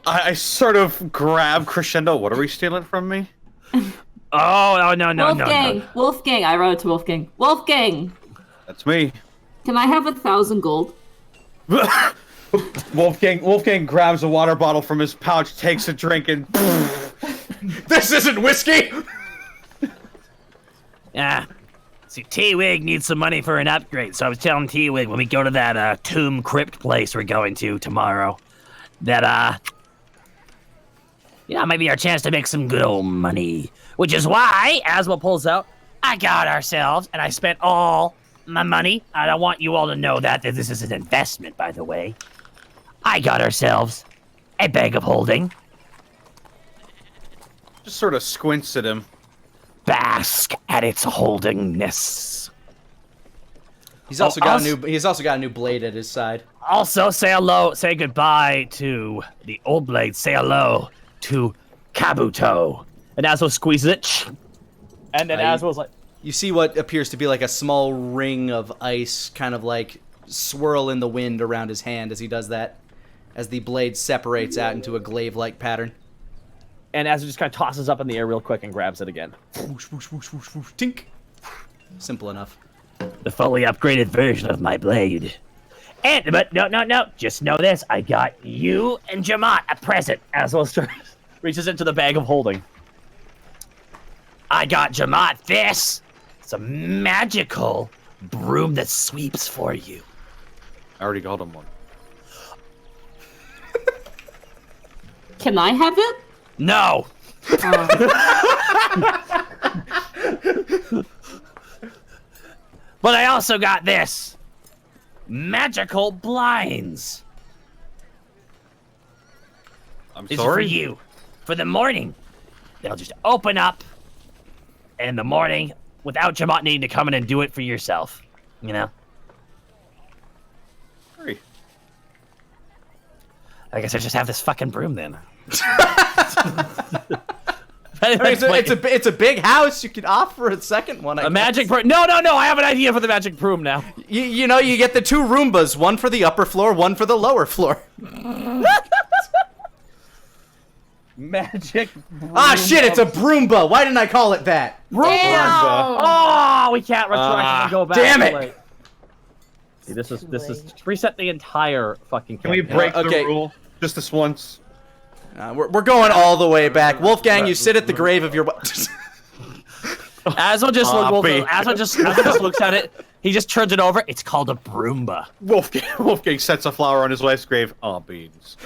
I sort of grab Crescendo. What are we stealing from me? Oh, no. Wolfgang. I wrote it to Wolfgang. Wolfgang. That's me. Can I have 1,000 gold? Wolfgang grabs a water bottle from his pouch, takes a drink, and This isn't whiskey! Yeah. See, T-Wig needs some money for an upgrade, so I was telling T-Wig when we go to that tomb crypt place we're going to tomorrow, that might be our chance to make some good old money. Which is why, Asma pulls out. I got ourselves, and I spent all my money. I don't want you all to know that this is an investment, by the way. I got ourselves a bag of holding. just sort of squints at him. Bask at its holdingness. He's also got a new blade at his side. Also, say goodbye to the old blade. Say hello to Kabuto. And Asmo squeezes it. And then Asmo's like, You see what appears to be like a small ring of ice kind of like swirl in the wind around his hand as he does that, as the blade separates out into a glaive-like pattern. and Asmo just kind of tosses up in the air real quick and grabs it again. Whoosh, whoosh, whoosh, whoosh, whoosh, tink. Simple enough. The fully upgraded version of my blade. But no. Just know this. I got you and Jamat a present. Asmo reaches into the bag of holding. I got Jamat this. It's a magical broom that sweeps for you. I already got him one. Can I have it? No. But I also got this. Magical blinds. I'm This is sorry. for you. For the morning. They'll just open up in the morning without Jamat needing to come in and do it for yourself. You know? Sorry. I guess I just have this fucking broom then. I mean, it's a big house. You could offer a second one. A magic broom. No. I have an idea for the magic broom now. You know, you get the two Roombas, one for the upper floor, one for the lower floor. Magic broom. Ah, shit! It's a Broomba. Why didn't I call it that? Oh, we can't retroactively go back. Damn it. Like- See, this is reset the entire fucking. Can we campaign. break Okay. the rule just this once? We're going all the way back. Wolfgang, you sit at the grave of your. Asmo just Poppy. Asmo just looks at it. He just turns it over. It's called a broomba. Wolfgang sets a flower on his wife's grave. Oh, beans.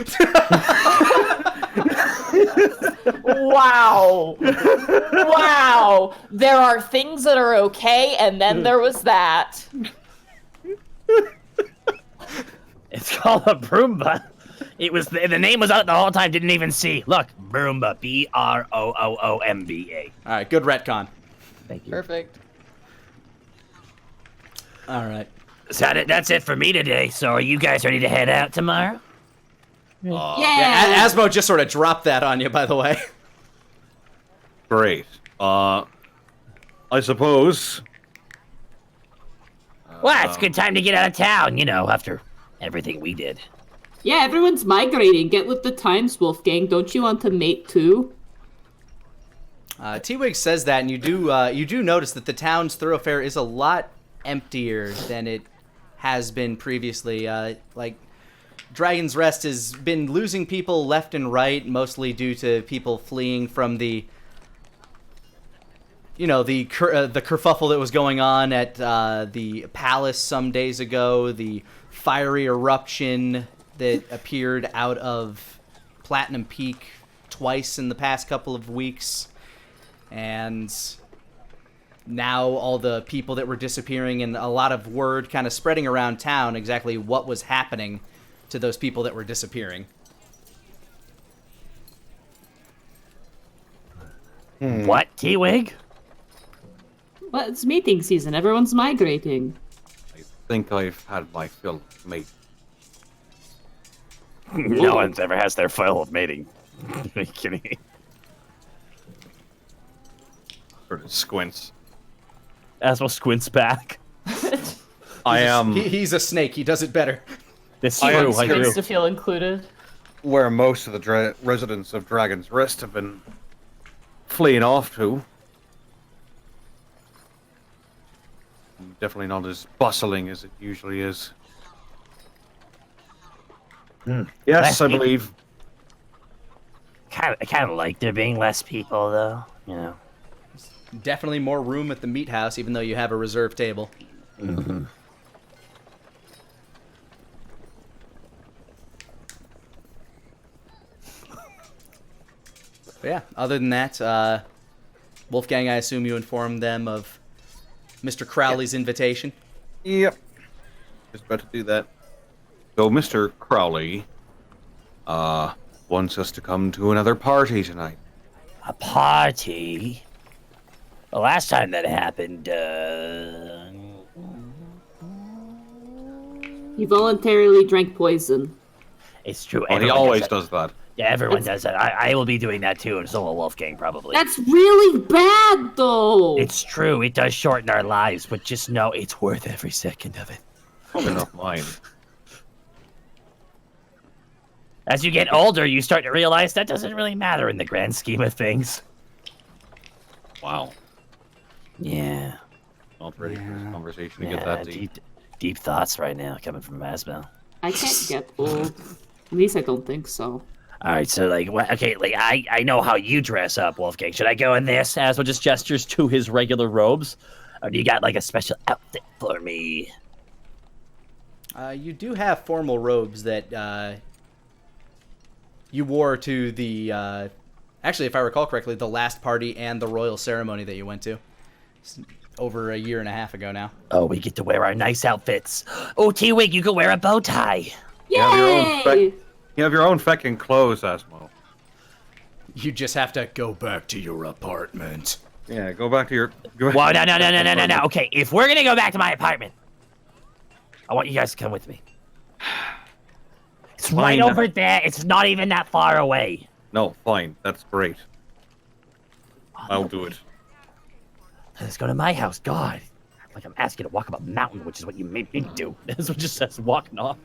Wow. Wow. There are things that are okay, and then there was that. It's called a broomba. It was the name was out the whole time. Didn't even see. Look, broomba. BROOOMBA. All right, good retcon. Thank you. Perfect. All right. So that's it for me today. So are you guys ready to head out tomorrow? Yeah. Asmo just sort of dropped that on you, by the way. Great. I suppose. Well, it's a good time to get out of town. You know, after everything we did. Yeah, everyone's migrating. Get with the times, Wolfgang. Don't you want to mate too? T-Wig says that, and you do notice that the town's thoroughfare is a lot emptier than it has been previously. Like, Dragon's Rest has been losing people left and right, mostly due to people fleeing from the kerfuffle that was going on at the palace some days ago, the fiery eruption that appeared out of Platinum Peak twice in the past couple of weeks, and now all the people that were disappearing, and a lot of word kind of spreading around town exactly what was happening to those people that were disappearing. What, T-Wig? Well, it's mating season. Everyone's migrating. I think I've had my fill of mate. No one's ever has their fill of mating. Are you kidding me? Sort of squints. Asmo squints back. I am He's a snake. He does it better. It's I true, am I do. Supposed to feel included. where most of the residents of Dragon's Rest have been fleeing off to. Definitely not as bustling as it usually is. Yes, I believe. I kind of like there being less people, though. You know. Definitely more room at the meat house, even though you have a reserved table. Mm-hmm. But yeah, other than that, Wolfgang, I assume you informed them of Mr. Crowley's invitation? Yep. Just about to do that. So Mr. Crowley wants us to come to another party tonight. A party? The last time that happened, He voluntarily drank poison. it's true. Oh, he everyone always that. does that. Yeah, everyone does that. I will be doing that too, and so will Wolfgang probably. That's really bad, though. It's true. It does shorten our lives, but just know it's worth every second of it. Probably not mine. As you get older, you start to realize that doesn't really matter in the grand scheme of things. Wow. Yeah. Not ready for this conversation to get that deep. Deep thoughts right now coming from Asbel. I can't get old. At least I don't think so. All right, so I know how you dress up, Wolfgang. Should I go in this? Asmo just gestures to his regular robes. Or do you got like a special outfit for me? You do have formal robes that you wore to the, actually, if I recall correctly, the last party and the royal ceremony that you went to. It's over a year and a half ago now. Oh, we get to wear our nice outfits. Oh, T-Wig, you can wear a bow tie. Yay! You have your own feckin' clothes, Asmo. You just have to go back to your apartment. Yeah, go back to your... Whoa, no. Okay, if we're gonna go back to my apartment, I want you guys to come with me. It's right Fine. over there. It's not even that far away. No, fine. That's great. I'll do it. Let's go to my house. God. Like I'm asking you to walk up a mountain, which is what you made me do. Asmo just says walking off.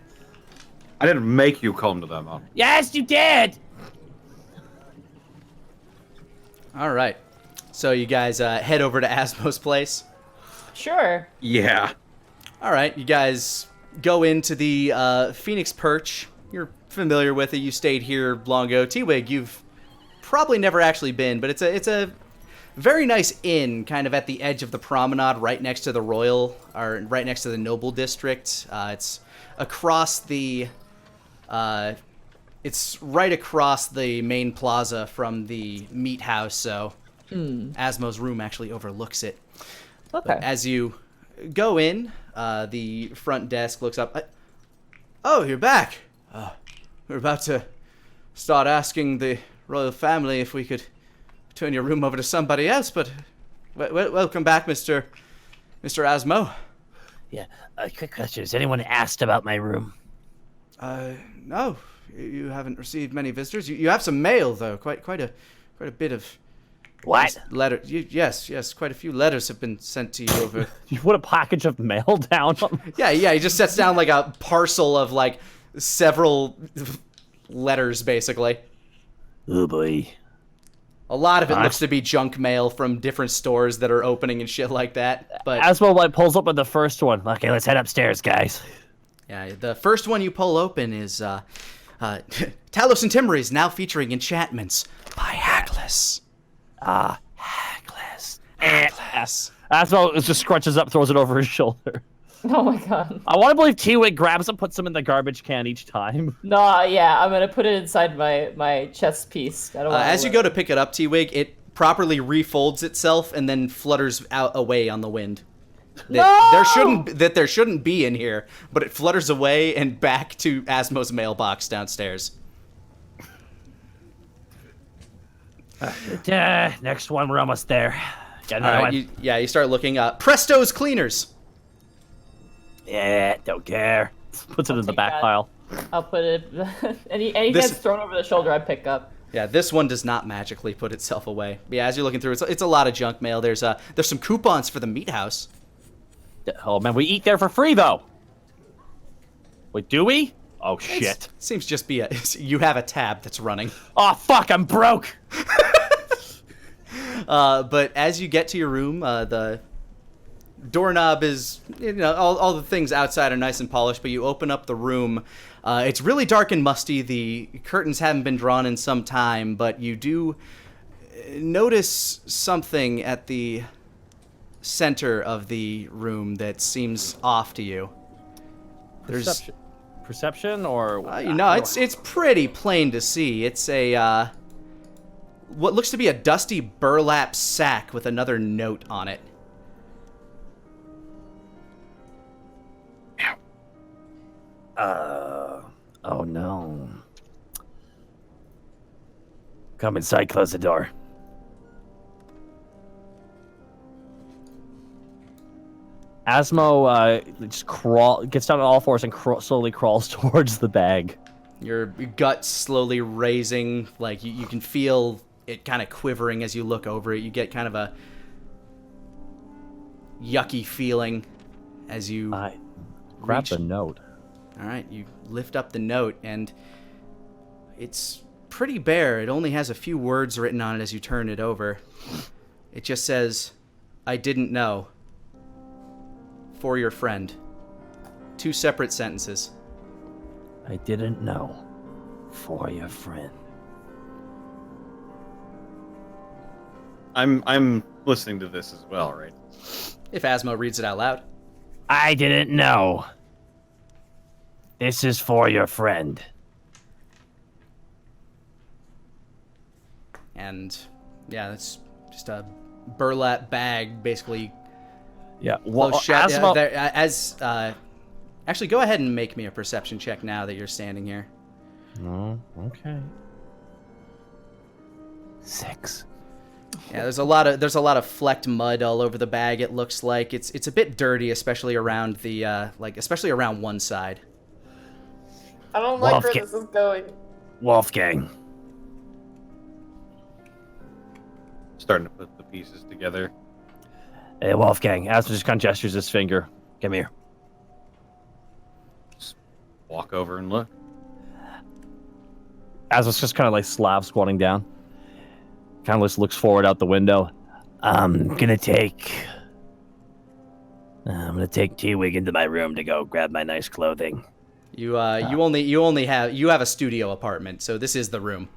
I didn't make you come to them, huh? Yes, you did! All right. So you guys head over to Asmo's place. Sure. Yeah. All right. You guys go into the Phoenix Perch. You're familiar with it. You stayed here long ago. T-Wig, you've probably never actually been, but it's a very nice inn kind of at the edge of the promenade right next to the Royal, or right next to the Noble District. It's across the... it's right across the main plaza from the meat house, so Asmo's room actually overlooks it. Okay. As you go in, the front desk looks up. Oh, you're back. We're about to start asking the royal family if we could turn your room over to somebody else, but welcome back, Mr. Asmo. Yeah, a quick question. Has anyone asked about my room? No, you haven't received many visitors. You have some mail though, quite a bit of What? letters. Yes, quite a few letters have been sent to you over. You put a package of mail down. Yeah, he just sets down like a parcel of like several letters, basically. Oh boy. A lot of it looks to be junk mail from different stores that are opening and shit like that. But Asmo like pulls up on the first one. Okay, let's head upstairs, guys. yeah, the first one you pull open is Talos and Timmeries, now featuring enchantments by Hackless. Hackless. Asmo just scrunches up, throws it over his shoulder. Oh my god. I want to believe T-Wig grabs them, puts them in the garbage can each time. No, yeah, I'm gonna put it inside my chest piece. I don't want As you go to pick it up, T-Wig, it properly refolds itself and then flutters out away on the wind. There shouldn't be in here, but it flutters away and back to Asmo's mailbox downstairs. Next one, we're almost there. Get All another right, one. you start looking up. Presto's Cleaners. Yeah, don't care. Puts it in the take back that. pile. I'll put it. Anything This- that's thrown over the shoulder, I pick up. Yeah, this one does not magically put itself away. But yeah, as you're looking through, it's a lot of junk mail. There's some coupons for the meat house. Oh man, we eat there for free though. Wait, do we? Oh shit. Seems just be you have a tab that's running. Oh fuck, I'm broke. But as you get to your room, the doorknob is, all the things outside are nice and polished, but you open up the room. It's really dark and musty. The curtains haven't been drawn in some time, but you do notice something at the center of the room that seems off to you. There's, Perception or it's pretty plain to see. It's a what looks to be a dusty burlap sack with another note on it. Oh no. Come inside, close the door. Asmo just gets down on all fours and slowly crawls towards the bag. Your gut slowly raising, like you can feel it kind of quivering as you look over it. You get kind of a yucky feeling as you I grab reach- the note. All right, you lift up the note, and it's pretty bare. It only has a few words written on it as you turn it over. It just says, "I didn't know. For your friend." 2 separate sentences. I didn't know. For your friend. I'm listening to this as well, right? If Asmo reads it out loud. I didn't know. This is for your friend. And yeah, that's just a burlap bag, basically. Yeah. Well, Close shut. Asmo, Actually, go ahead and make me a perception check now that you're standing here. Oh, okay. 6. Yeah, there's a lot of flecked mud all over the bag. It looks like it's a bit dirty, especially around the especially around one side. I don't like where Wolfgang. this is going. Wolfgang. Starting to put the pieces together. Hey, Wolfgang. Asmo just kind of gestures his finger. Come here. Walk over and look. Asmo's just kind of like slab squatting down. Kind of just looks forward out the window. I'm gonna take T-Wig into my room to go grab my nice clothing. You only have a studio apartment, so this is the room.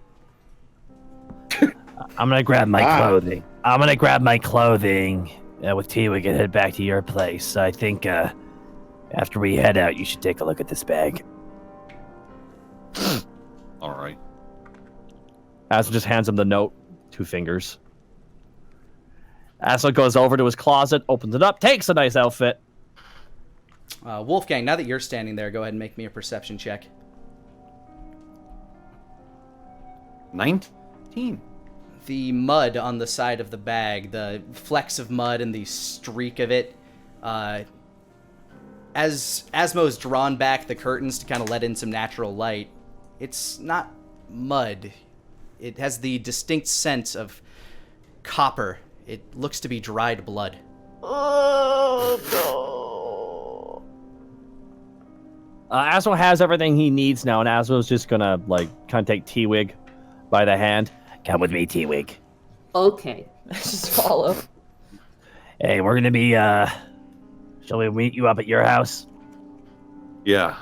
I'm gonna grab my clothing. I'm gonna grab my clothing with T-Wig and head back to your place. I think after we head out, you should take a look at this bag. All right. Asmo just hands him the note. 2 fingers. Asmo goes over to his closet, opens it up, takes a nice outfit. Wolfgang, now that you're standing there, go ahead and make me a perception check. 19. The mud on the side of the bag, the flecks of mud and the streak of it, as Asmo's drawn back the curtains to kind of let in some natural light, it's not mud. It has the distinct scent of copper. It looks to be dried blood. Oh no. Asmo has everything he needs now, and Asmo's just gonna kind of take T-Wig by the hand. Come with me, T-Wig. Okay. Just follow. Hey, we're gonna be shall we meet you up at your house? Yeah.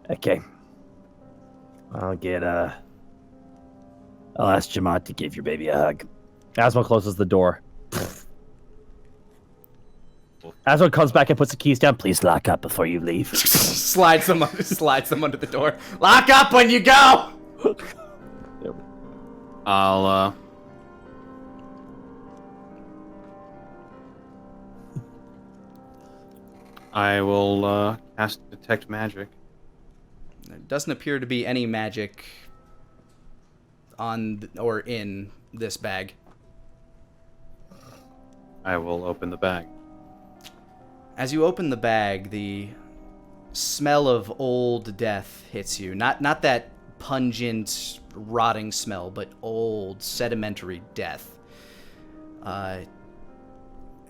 Okay. I'll ask Jamat to give your baby a hug. Asmo closes the door. Asmo comes back and puts the keys down. Please lock up before you leave. slides them under the door. Lock up when you go. I'll I will cast detect magic. There doesn't appear to be any magic on or in this bag. I will open the bag. As you open the bag, the smell of old death hits you. Not that pungent, rotting smell, but old, sedimentary death.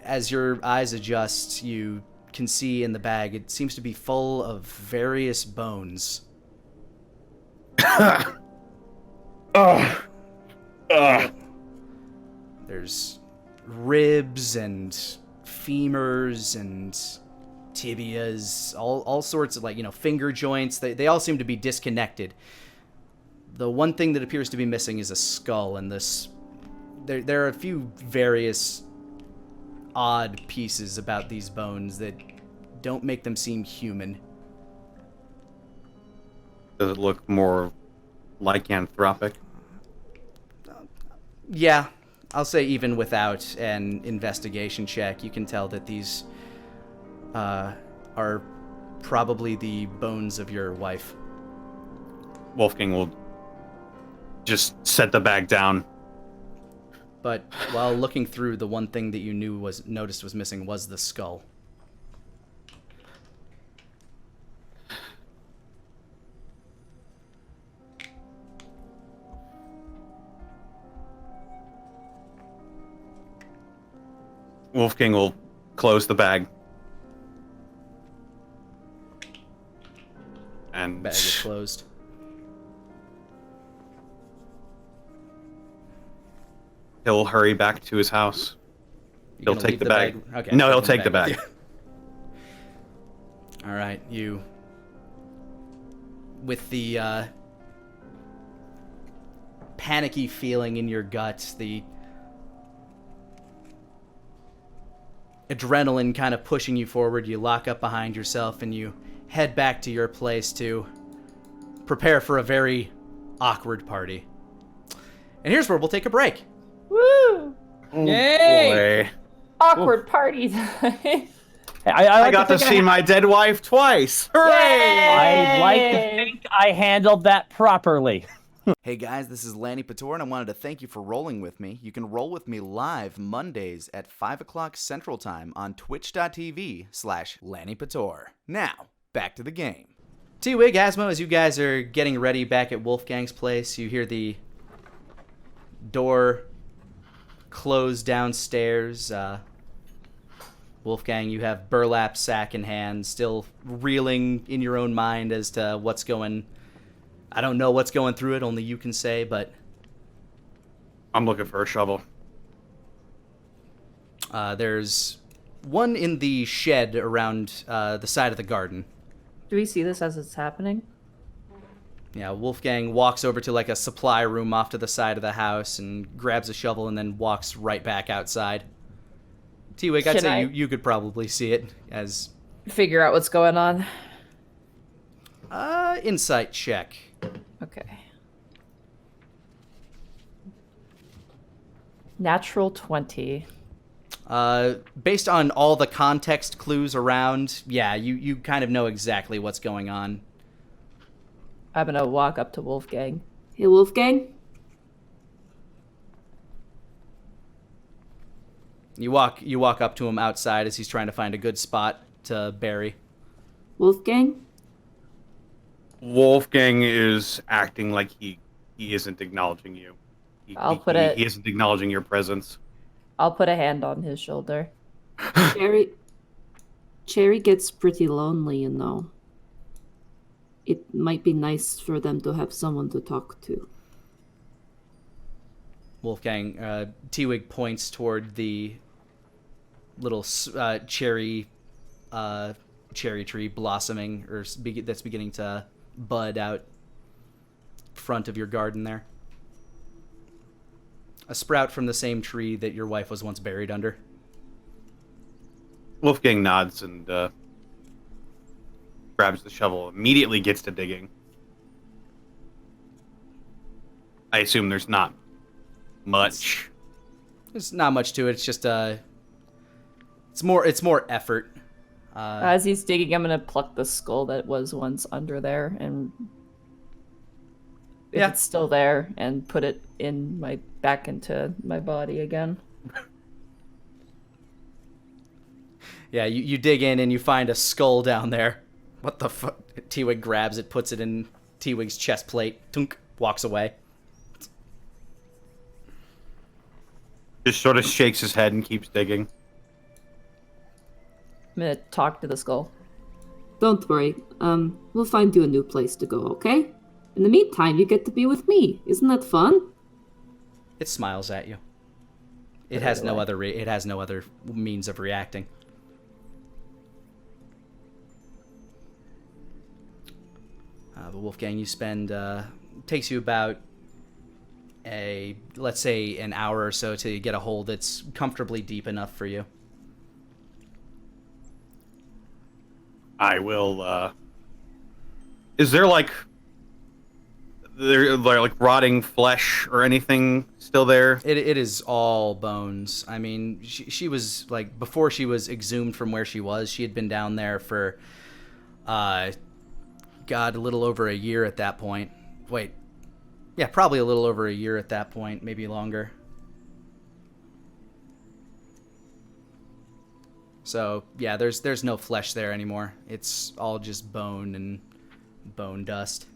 As your eyes adjust, you can see in the bag, it seems to be full of various bones. There's ribs and femurs and tibias, all sorts of, finger joints. They all seem to be disconnected. The one thing that appears to be missing is a skull, and there are a few various odd pieces about these bones that don't make them seem human. Does it look more lycanthropic? Yeah, I'll say even without an investigation check, you can tell that these are probably the bones of your wife. Wolfgang will just set the bag down. But while looking through, the one thing that you noticed was missing was the skull. Wolfgang will close the bag. And Bag is closed. he'll hurry back to his house. You He'll gonna take leave the bag. Okay. No, he'll taking take the bag. All right, you. With the panicky feeling in your gut, the adrenaline kind of pushing you forward, you lock up behind yourself and you head back to your place to prepare for a very awkward party. And here's where we'll take a break. Woo! Yay! Boy. Awkward party time. I got to see my dead wife twice. Hooray! I'd like to think I handled that properly. Hey guys, this is Lanipator, and I wanted to thank you for rolling with me. You can roll with me live Mondays at 5 o'clock Central Time on twitch.tv/Lanipator. Now, back to the game. T-Wig, Asmo, as you guys are getting ready back at Wolfgang's place, you hear the door close downstairs. Wolfgang, you have burlap sack in hand, still reeling in your own mind as to what's going. I don't know what's going through it, only you can say, but I'm looking for a shovel. there's one in the shed around the side of the garden. Do we see this as it's happening? Yeah, Wolfgang walks over to like a supply room off to the side of the house and grabs a shovel and then walks right back outside. T-Wig, I'd Should say I- you could probably see it as Figure out what's going on. insight check. Okay. Natural 20. Based on all the context clues around, yeah, you kind of know exactly what's going on. I'm gonna walk up to Wolfgang. Hey, Wolfgang? You walk up to him outside as he's trying to find a good spot to bury. Wolfgang? Wolfgang is acting like he isn't acknowledging you. He isn't acknowledging your presence. I'll put a hand on his shoulder. Cherry gets pretty lonely, you know. It might be nice for them to have someone to talk to. Wolfgang, T-Wig points toward the little cherry tree blossoming, or that's beginning to bud out front of your garden there. A sprout from the same tree that your wife was once buried under. Wolfgang nods and grabs the shovel, immediately gets to digging. I assume there's not much. There's not much to it. It's just it's more effort. As he's digging, I'm gonna pluck the skull that was once under there, and if it's still there, and put it back into my body again. Yeah, you dig in and you find a skull down there. What the fuck? T-Wig grabs it, puts it in T-Wig's chest plate. Tunk, walks away. Just sort of shakes his head and keeps digging. I'm gonna talk to the skull. Don't worry. We'll find you a new place to go, okay? In the meantime, you get to be with me. Isn't that fun? It smiles at you. It has no other. It has no other means of reacting. The Wolfgang you spend takes you about let's say an hour or so to get a hole that's comfortably deep enough for you. I will. Is there like rotting flesh or anything still there? It is all bones. I mean, she was like, before she was exhumed from where she was, she had been down there for God, a little over a year at that point. Wait. Yeah, probably a little over a year at that point, maybe longer. So, yeah, there's no flesh there anymore. It's all just bone and bone dust.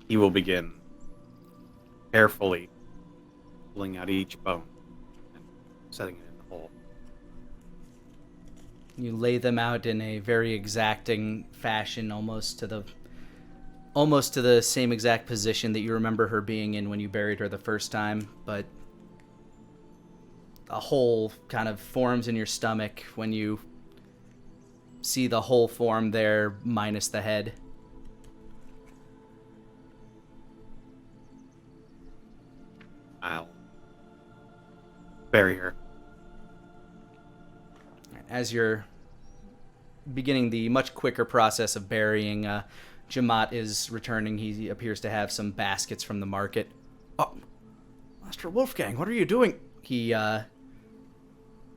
He will begin carefully pulling out each bone and setting it in the hole. You lay them out in a very exacting fashion, almost to the same exact position that you remember her being in when you buried her the first time, but a hole kind of forms in your stomach when you see the whole form there minus the head. I'll bury her. As you're beginning the much quicker process of burying, Jamat is returning. He appears to have some baskets from the market. Oh, Master Wolfgang, what are you doing? He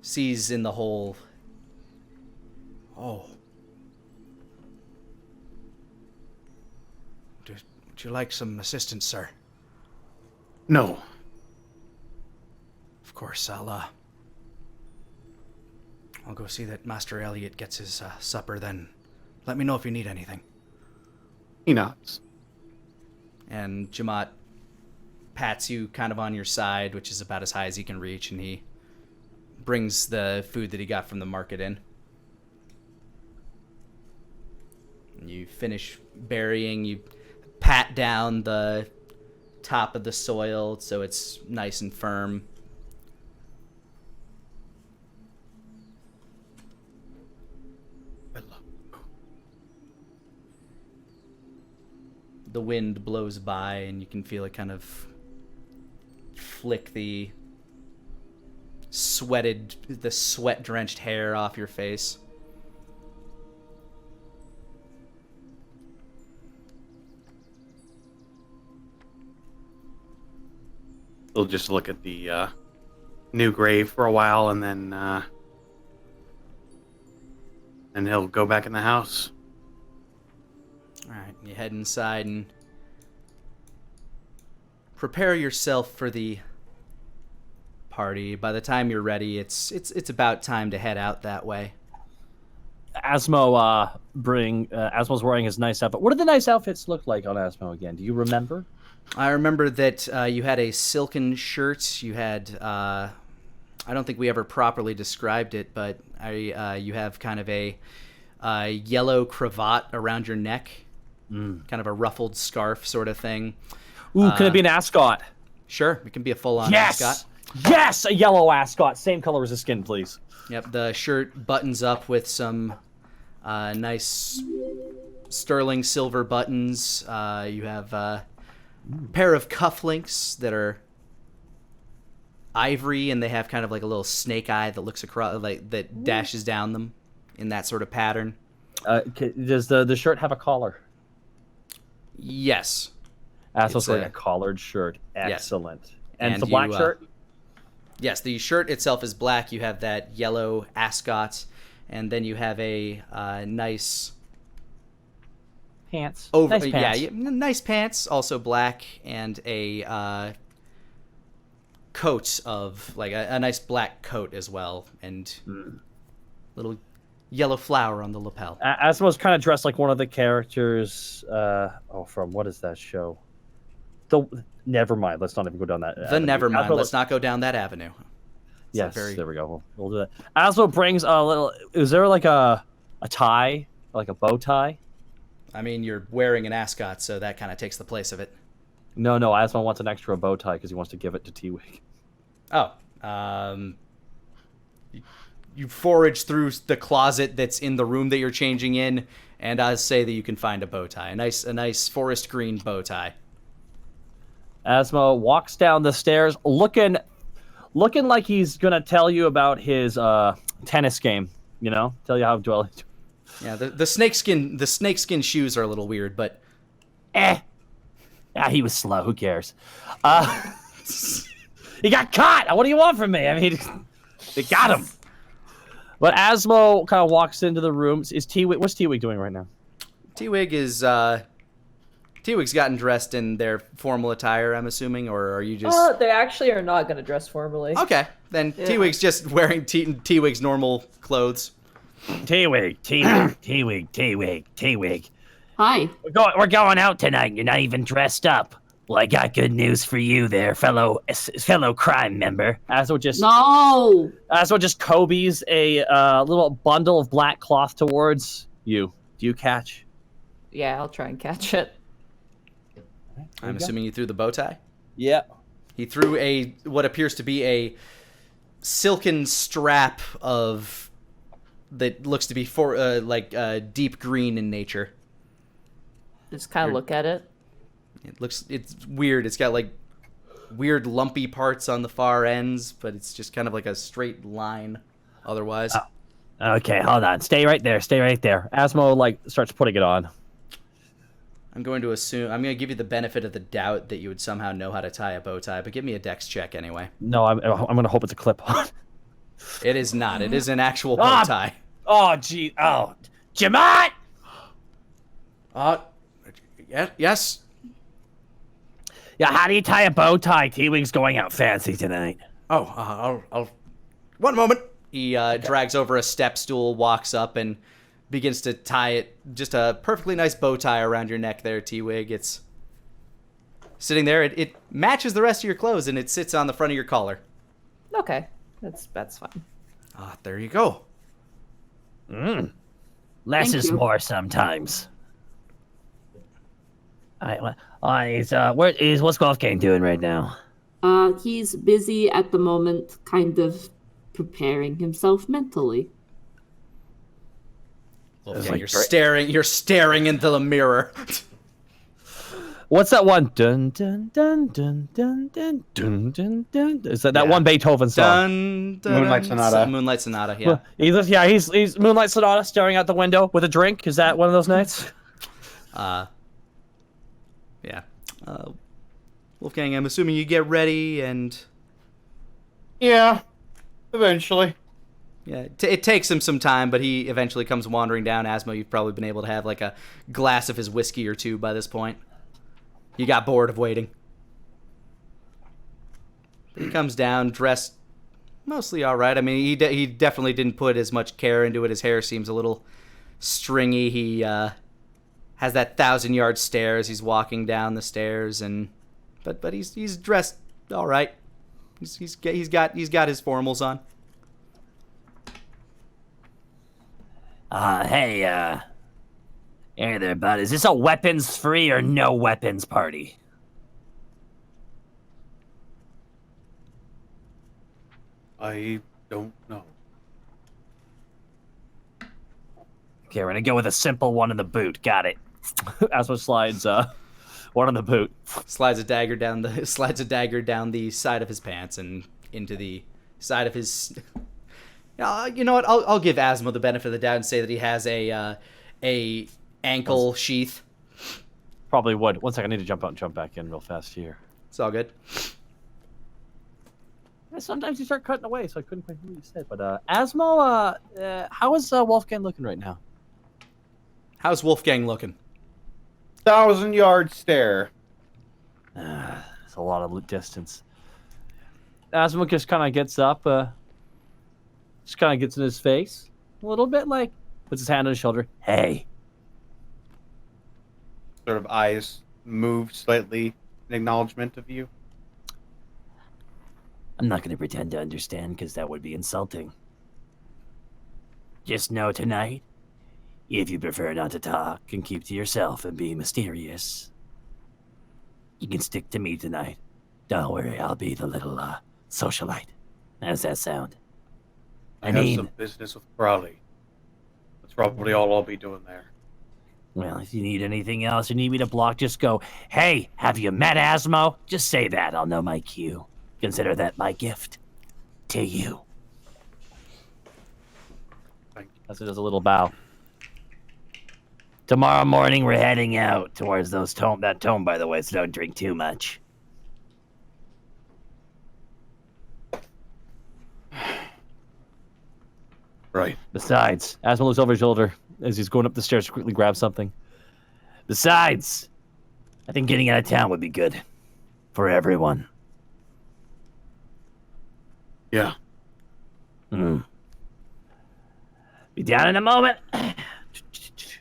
sees in the hole. Oh. Would you like some assistance, sir? No. Of course, I'll go see that Master Elliot gets his supper, then let me know if you need anything. He nods. And Jamat pats you kind of on your side, which is about as high as he can reach, and he brings the food that he got from the market in. And you finish burying, you pat down the top of the soil so it's nice and firm. The wind blows by and you can feel it kind of flick the sweat-drenched hair off your face. He'll just look at the new grave for a while and then he'll go back in the house. Alright, you head inside and prepare yourself for the party. By the time you're ready, it's about time to head out that way. Asmo Asmo's wearing his nice outfit. What do the nice outfits look like on Asmo again? Do you remember? I remember that you had a silken shirt. You had I don't think we ever properly described it, but you have kind of a yellow cravat around your neck. Kind of a ruffled scarf sort of thing. Ooh, can it be an ascot? Sure, it can be a full-on Yes! ascot. Yes, a yellow ascot. Same color as the skin, please. Yep, the shirt buttons up with some nice sterling silver buttons. You have a pair of cufflinks that are ivory, and they have kind of like a little snake eye that looks across, like that dashes down them in that sort of pattern. Does the shirt have a collar? Yes. Asmo's wearing a collared shirt. Excellent. Yes. And it's a black shirt? Yes, the shirt itself is black. You have that yellow ascot, and then you have a nice pants. Nice pants. Yeah, nice pants, also black, and a coat of like a nice black coat as well, and little yellow flower on the lapel. Asimo's kind of dressed like one of the characters. From what is that show? Never mind. Let's not even go down that. Never mind. Let's not go down that avenue. Yes, there we go. We'll do that. Asimo brings a little. Is there like a tie, like a bow tie? I mean, you're wearing an ascot, so that kind of takes the place of it. No. Asimo wants an extra bow tie because he wants to give it to T-Wig. Oh, you forage through the closet that's in the room that you're changing in, and I say that you can find a bow tie, a nice forest green bow tie. Asimo walks down the stairs, looking like he's gonna tell you about his tennis game. You know, tell you how well. Yeah, the snakeskin shoes are a little weird, but he was slow. Who cares? He got caught. What do you want from me? I mean, they got him. But Asimo kind of walks into the room. What's T-Wig doing right now? T-Wig's gotten dressed in their formal attire, I'm assuming, or are you just... They actually are not going to dress formally. Okay, then yeah. T-Wig's just wearing T-Wig's normal clothes. T-Wig. Hi. We're going out tonight. You're not even dressed up. Well, I got good news for you there, fellow crime member. Asimo just Kobe's a little bundle of black cloth towards you. Do you catch? Yeah, I'll try and catch it. I'm assuming you threw the bow tie? Yeah. He threw what appears to be a silken strap that looks to be deep green in nature. Just kind of look at it. It's weird. It's got like weird lumpy parts on the far ends, but it's just kind of like a straight line otherwise. Oh. Okay, hold on. Stay right there. Asimo starts putting it on. I'm going to give you the benefit of the doubt that you would somehow know how to tie a bow tie, but give me a dex check anyway. No, I'm going to hope it's a clip-on. It is not. It is an actual bow tie. Oh, gee. Oh, Jamat! Yes. Yeah, how do you tie a bow tie? T-Wig's going out fancy tonight. Oh, I'll... One moment. He drags over a step stool, walks up, and begins to tie it. Just a perfectly nice bow tie around your neck there, T-Wig. It's sitting there. It matches the rest of your clothes, and it sits on the front of your collar. Okay, that's fine. There you go. Less is more sometimes. All right, what's Wolfgang doing right now? He's busy at the moment, kind of preparing himself mentally. Wolfgang, you're staring into the mirror. What's that one? Dun dun dun dun dun dun dun dun dun. Is that one Beethoven song? Moonlight Sonata. Moonlight Sonata. Yeah. He's Moonlight Sonata, staring out the window with a drink. Is that one of those nights? Yeah. Wolfgang, I'm assuming you get ready and... Yeah, eventually. Yeah, it takes him some time, but he eventually comes wandering down. Asimo, you've probably been able to have like a glass of his whiskey or two by this point. You got bored of waiting. He comes down, dressed mostly all right. I mean, he definitely didn't put as much care into it. His hair seems a little stringy. He has that 1,000-yard stare as he's walking down the stairs, but he's dressed all right. He's got his formals on. Hey there, bud. Is this a weapons-free or no weapons party? I don't know. Okay, we're gonna go with a simple one in the boot. Got it. Asimo slides one in the boot. Slides a dagger down the side of his pants and into the side of his. You know what? I'll give Asimo the benefit of the doubt and say that he has a ankle sheath. Probably would. 1 second, I need to jump out and jump back in real fast here. It's all good. Sometimes you start cutting away, so I couldn't quite hear what you said. But Asimo, how is Wolfgang looking right now? How's Wolfgang looking? 1,000-yard stare. It's a lot of distance. Asmo just kind of gets up, just kind of gets in his face a little bit, like puts his hand on his shoulder. Hey, Sort of eyes move slightly in acknowledgement of you. I'm not going to pretend to understand because that would be insulting. Just know tonight, if you prefer not to talk and keep to yourself and be mysterious, you can stick to me tonight. Don't worry, I'll be the little socialite. How's that sound? I have some business with Crowley. That's probably all I'll be doing there. Well, if you need anything else, you need me to block, just go, hey, have you met Asmo? Just say that, I'll know my cue. Consider that my gift to you. As it does a little bow. Tomorrow morning, we're heading out towards that tome, by the way, so don't drink too much. Right. Besides, Asmo looks over his shoulder as he's going up the stairs to quickly grab something. Besides, I think getting out of town would be good. For everyone. Yeah. Be down in a moment.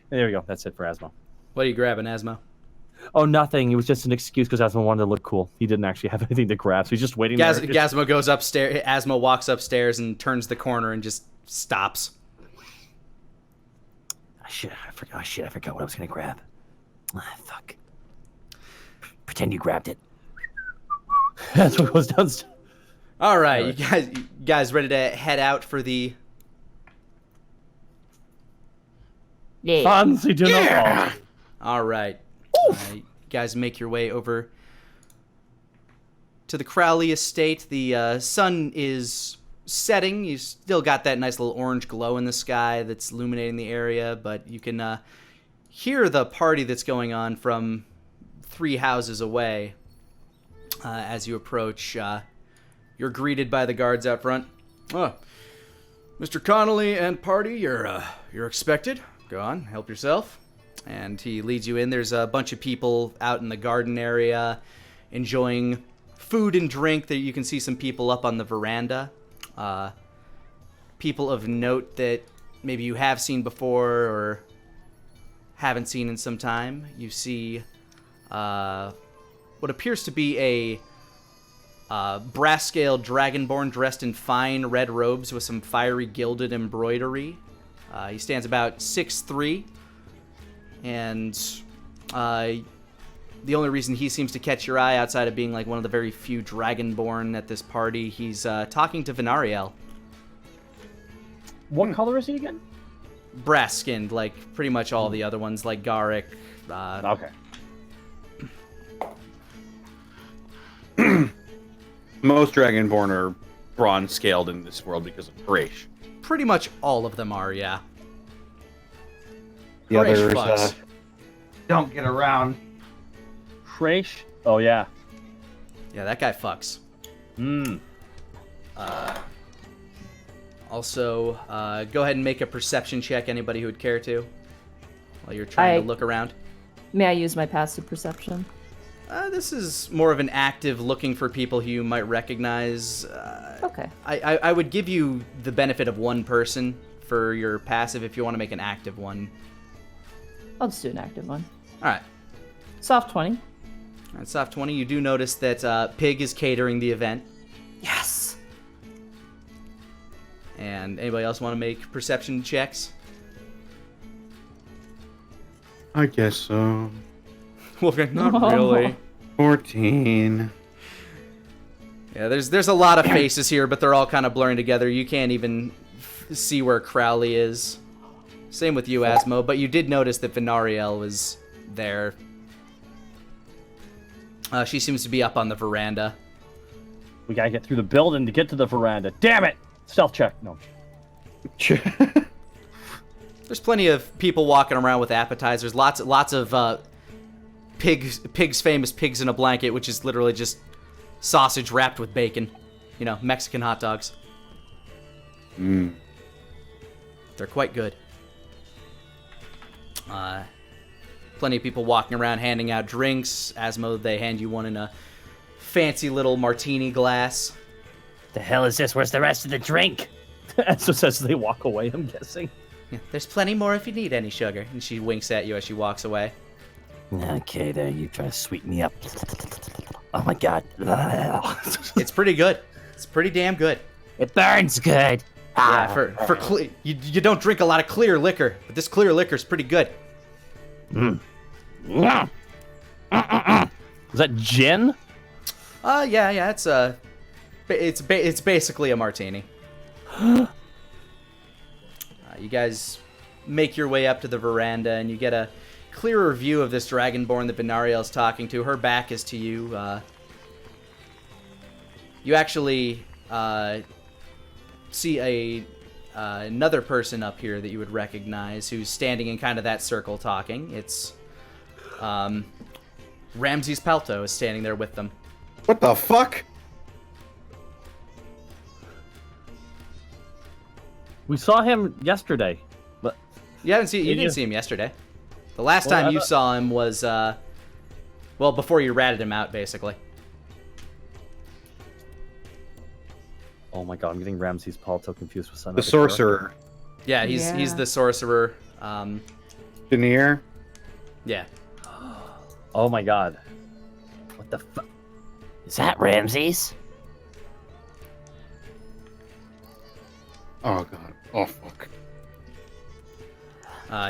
There we go. That's it for Asmo. What are you grabbing, Asmo? Oh, nothing. It was just an excuse because Asmo wanted to look cool. He didn't actually have anything to grab, so he's just waiting there. Gazmo goes upstairs. Asmo walks upstairs and turns the corner and just stops. I forgot what I was gonna grab. Fuck. Pretend you grabbed it. Asmo goes downstairs. All right, you guys ready to head out for the... Yeah. Fancy dinner. Yeah. All right. You guys make your way over to the Crowley estate. The sun is setting. You still got that nice little orange glow in the sky that's illuminating the area, but you can hear the party that's going on from 3 houses away. As you approach, you're greeted by the guards out front. Oh, Mr. Connolly and party, you're expected. Go on, help yourself. And he leads you in. There's a bunch of people out in the garden area enjoying food and drink. That you can see some people up on the veranda. People of note that maybe you have seen before or haven't seen in some time. You see what appears to be a brass-scaled dragonborn dressed in fine red robes with some fiery gilded embroidery. He stands about 6'3", and the only reason he seems to catch your eye, outside of being like one of the very few dragonborn at this party, he's talking to Venariel. What color is he again? Brass-skinned, like pretty much all the other ones, like Garrick. Okay. Most Dragonborn are bronze-scaled in this world because of Thrash. Pretty much all of them are, yeah. The Thrash others fucks. don't get around. Crash? Oh, yeah. Yeah, that guy fucks. Also, go ahead and make a perception check, anybody who would care to, while you're trying to look around. May I use my passive perception? This is more of an active looking for people who you might recognize. Okay. I would give you the benefit of one person for your passive if you want to make an active one. I'll just do an active one. All right. Soft 20. All right, soft 20. You do notice that Pig is catering the event. Yes. And anybody else want to make perception checks? I guess so. Well, not really. 14. Yeah, there's a lot of faces here, but they're all kind of blurring together. You can't even see where Crowley is. Same with you, Asmo, but you did notice that Venariel was there. She seems to be up on the veranda. We gotta get through the building to get to the veranda. Damn it! Stealth check. No. There's plenty of people walking around with appetizers. Lots of Pig's famous pigs in a blanket, which is literally just sausage wrapped with bacon. You know, Mexican hot dogs. Mm. They're quite good. Plenty of people walking around handing out drinks. Asmo, they hand you one in a fancy little martini glass. The hell is this? Where's the rest of the drink? Asmo says they walk away, I'm guessing. Yeah, there's plenty more if you need any sugar. And she winks at you as she walks away. Okay, there, you try to sweet me up. Oh my god. It's pretty good. It's pretty damn good. It burns good. Yeah, you don't drink a lot of clear liquor, but this clear liquor is pretty good. Is that gin? Yeah, it's basically a martini. You guys make your way up to the veranda, and you get a clearer view of this dragonborn that Benariel's talking to. Her back is to you. You actually see another person up here that you would recognize who's standing in kind of that circle talking. It's Ramses Palto is standing there with them. What the fuck? We saw him yesterday. But You didn't see him yesterday. The last time you saw him was before you ratted him out, basically. oh my god, I'm getting Ramses Palto confused with some The sorcerer. Yeah, he's the sorcerer. Denier. Yeah. Oh my god. What the fuck? Is that Ramses? Oh god. Oh fuck.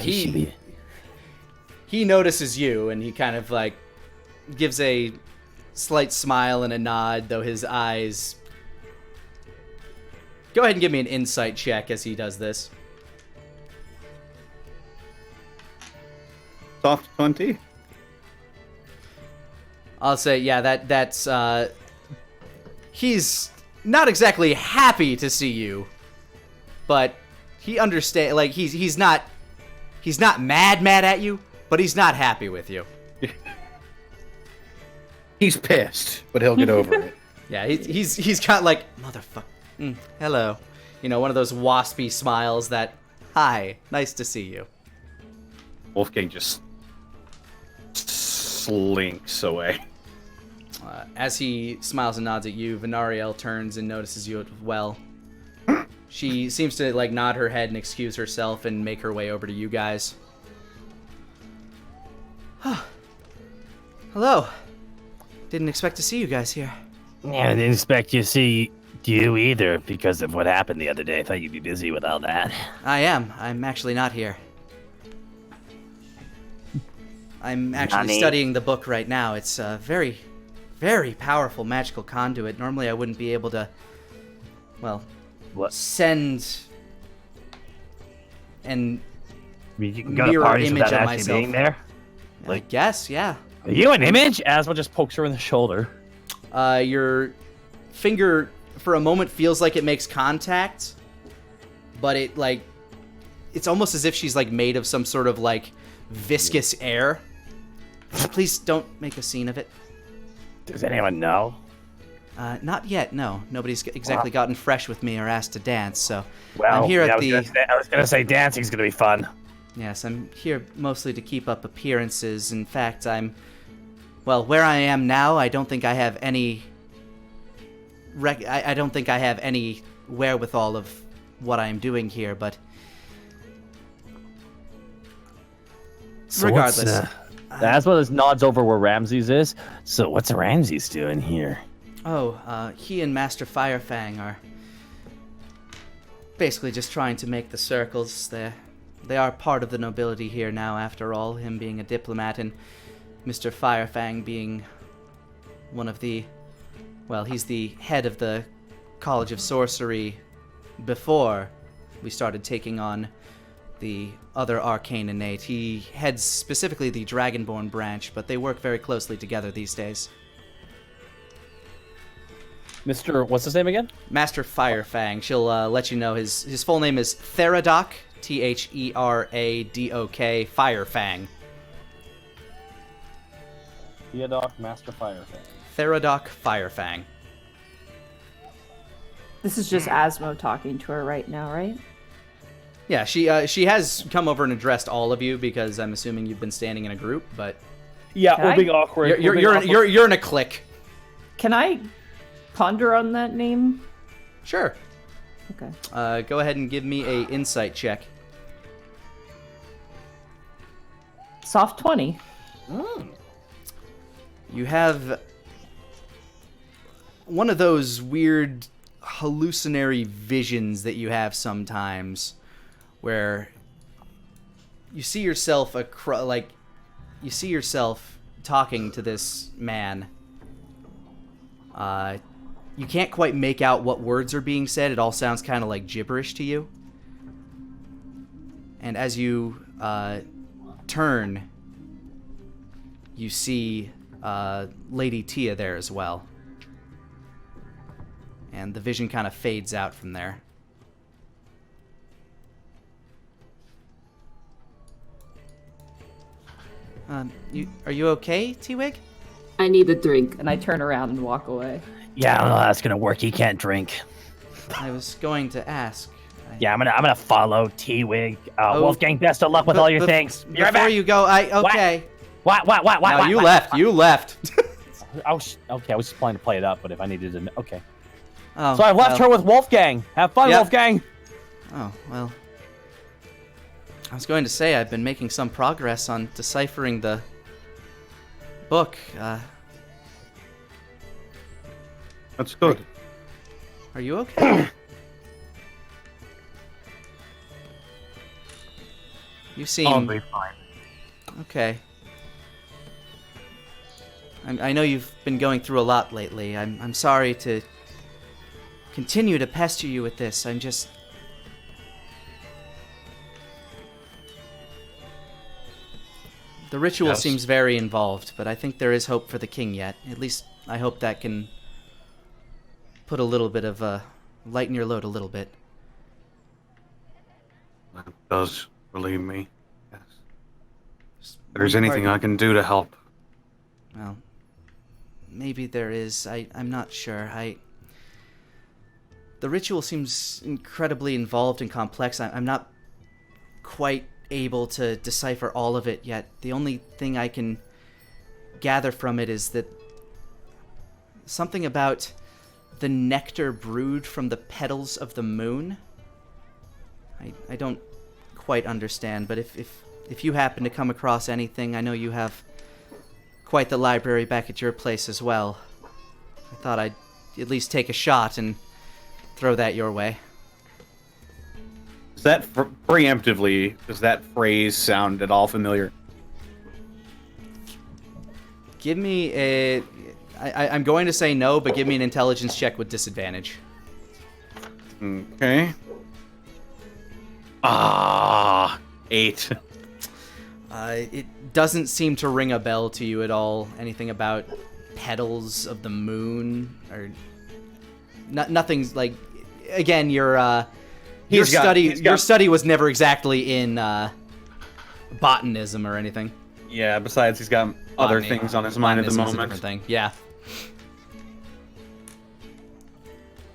He notices you, and he kind of like gives a slight smile and a nod, though his eyes. Go ahead and give me an insight check as he does this. Soft 20. I'll say, yeah, that's he's not exactly happy to see you, but he understands. Like he's not mad at you, but he's not happy with you. He's pissed, but he'll get over it. Yeah, he's got like motherfucker. Hello, one of those waspy smiles that, hi, nice to see you. Wolfgang just slinks away. As he smiles and nods at you, Venariel turns and notices you as well. She seems to like nod her head and excuse herself and make her way over to you guys. Hello. Didn't expect to see you guys here. Yeah, I didn't expect to see you either because of what happened the other day. I thought you'd be busy with all that. I am. I'm actually not here. I'm actually Nani? studying the book right now. It's a very, very powerful magical conduit. Normally I wouldn't be able to, send and You can go to mirror parties image without of actually myself. being there? I guess, yeah. Are you an image? Asmo just pokes her in the shoulder. Your finger, for a moment, feels like it makes contact, but it's almost as if she's like made of some sort of like viscous air. Please don't make a scene of it. Does anyone know? Not yet, no. Nobody's exactly gotten fresh with me or asked to dance, so Well, I'm here at I was gonna say dancing's gonna be fun. Yes, I'm here mostly to keep up appearances. In fact, where I am now, I don't think I have any I don't think I have any wherewithal of what I am doing here, but So regardless. Asmo just nods over where Ramses is. So what's Ramses doing here? He and Master Firefang are basically just trying to make the circles. They are part of the nobility here now, after all, him being a diplomat and Mr. Firefang being one of the... Well, he's the head of the College of Sorcery before we started taking on the other arcane innate. He heads specifically the Dragonborn branch, but they work very closely together these days. Mr. What's his name again? Master Firefang. She'll let you know his full name is Theradok, Theradok, Firefang. Theodok Master Firefang. Theradok Firefang. This is just Asmo talking to her right now, right? Yeah, she has come over and addressed all of you because I'm assuming you've been standing in a group, but Yeah, Can we're I- being awkward. you're in a clique. Can I ponder on that name? Sure. Okay. Go ahead and give me a insight check. Soft 20. You have one of those weird hallucinatory visions that you have sometimes, where you see yourself you see yourself talking to this man. You can't quite make out what words are being said. It all sounds kind of like gibberish to you. And as you turn, you see Lady Tia there as well. And the vision kind of fades out from there. Are you okay, T-Wig? I need a drink. And I turn around and walk away. Yeah, I don't know how that's gonna work. He can't drink. I was going to ask. Yeah, I'm gonna follow T-Wig. Wolfgang, best of luck with all your things. You're Before back. you go, okay. What? No, you left. You left. I was just planning to play it up, but if I needed to, okay. Oh, So I've left her with Wolfgang. Have fun, Yep. Wolfgang. Oh, well. I was going to say I've been making some progress on deciphering the book. That's good. Are you okay? You seem... I'll be fine. Okay. I know you've been going through a lot lately. I'm sorry to continue to pester you with this. I'm just... The ritual Yes. seems very involved, but I think there is hope for the king yet. At least I hope that can put a little bit of lighten your load a little bit. That does relieve me. Yes. Just If there's one anything part- I can do to help. Well, maybe there is. I'm not sure. The ritual seems incredibly involved and complex. I'm not quite able to decipher all of it yet. The only thing I can gather from it is that something about the nectar brewed from the petals of the moon. I don't quite understand, but if you happen to come across anything, I know you have quite the library back at your place as well. I thought I'd at least take a shot and throw that your way. Is that preemptively, does that phrase sound at all familiar? Give me a... I'm going to say no, but give me an intelligence check with disadvantage. Okay. 8. It doesn't seem to ring a bell to you at all. Anything about petals of the moon or nothing's like. Again, your study was never exactly in botanism or anything. Yeah. Besides, he's got other Botany. things on his mind at the Botanism's a moment. different thing. Yeah.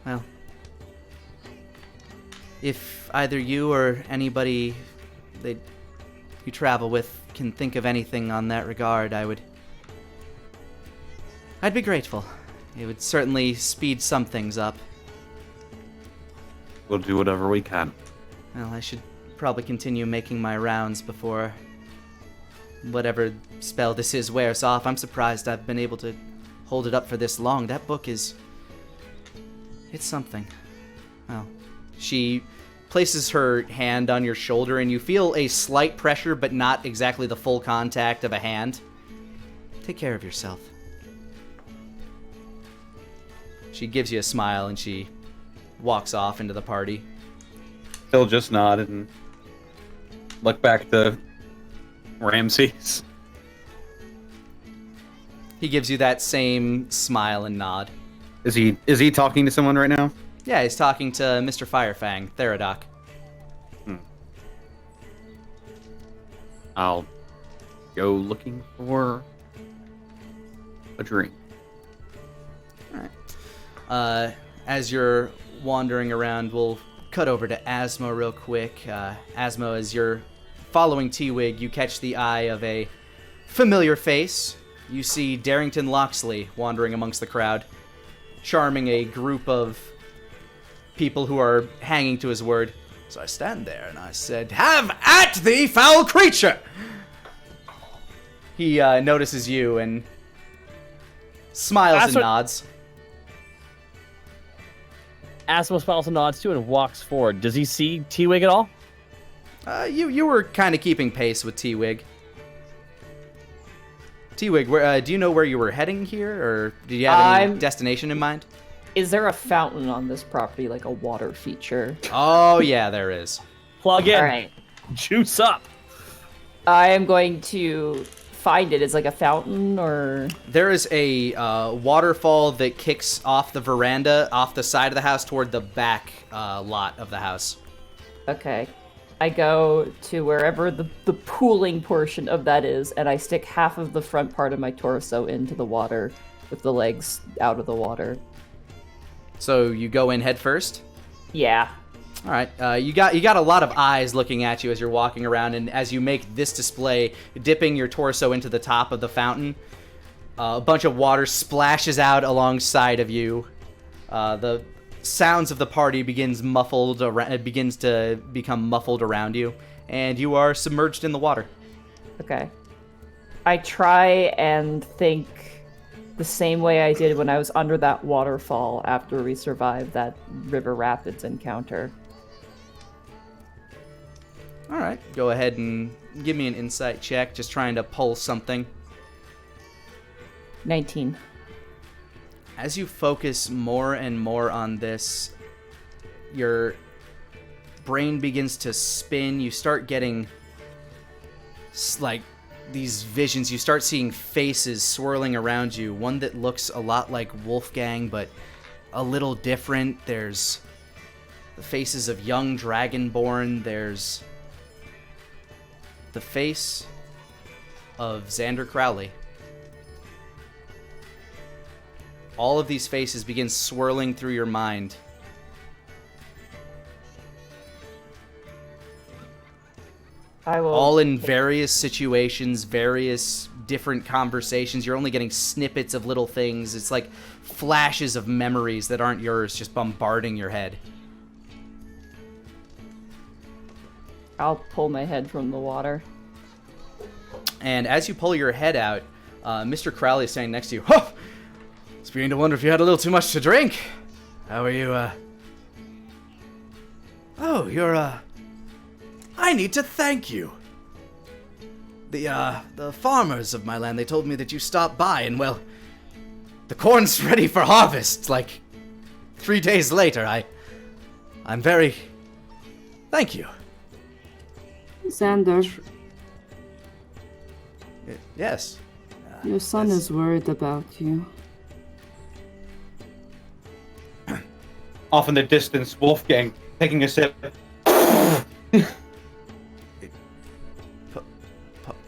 Well, if either you or anybody that you travel with can think of anything on that regard, I'd be grateful. It would certainly speed some things up. We'll do whatever we can. Well, I should probably continue making my rounds before whatever spell this is wears off. I'm surprised I've been able to hold it up for this long. That book is... it's something. Well, she places her hand on your shoulder and you feel a slight pressure, but not exactly the full contact of a hand. Take care of yourself. She gives you a smile and she walks off into the party. He'll just nod and look back to Ramses. He gives you that same smile and nod. Is he talking to someone right now? Yeah, he's talking to Mr. Firefang, Theradoc. I'll go looking for a drink. Alright. As you're wandering around, we'll cut over to Asmo real quick. Asmo, as you're following T-Wig, you catch the eye of a familiar face. You see Darrington Loxley wandering amongst the crowd, charming a group of people who are hanging to his word. So I stand there and I said, "Have at thee, foul creature!" He notices you and smiles and nods. Asmo smiles and nods too and walks forward. Does he see T-Wig at all? You were kind of keeping pace with T-Wig. T-Wig, do you know where you were heading here, or did you have any destination in mind? Is there a fountain on this property, like a water feature? Oh, yeah, there is. Plug in. All right. Juice up. I am going to find it. Is like a fountain or... There is a waterfall that kicks off the veranda, off the side of the house, toward the back lot of the house. Okay. I go to wherever the pooling portion of that is, and I stick half of the front part of my torso into the water with the legs out of the water. So you go in head first? Yeah. All right. You got a lot of eyes looking at you as you're walking around, and as you make this display, dipping your torso into the top of the fountain, a bunch of water splashes out alongside of you. The sounds of the party begins to become muffled around you, and you are submerged in the water. Okay. I try and think the same way I did when I was under that waterfall after we survived that river rapids encounter. All right. Go ahead and give me an insight check, just trying to pull something. 19. As you focus more and more on this, your brain begins to spin. You start getting like these visions. You start seeing faces swirling around you. One that looks a lot like Wolfgang, but a little different. There's the faces of young Dragonborn. There's the face of Xander Crowley. All of these faces begin swirling through your mind. All in various situations, various different conversations. You're only getting snippets of little things. It's like flashes of memories that aren't yours just bombarding your head. I'll pull my head from the water. And as you pull your head out, Mr. Crowley is standing next to you. Oh! It's beginning to wonder if you had a little too much to drink. How are you, Oh, you're, I need to thank you. The farmers of my land, they told me that you stopped by, and, well, the corn's ready for harvest, like, 3 days later. I'm very... Thank you. Xander, Yes. your son is worried about you. Off in the distance, Wolfgang taking a sip.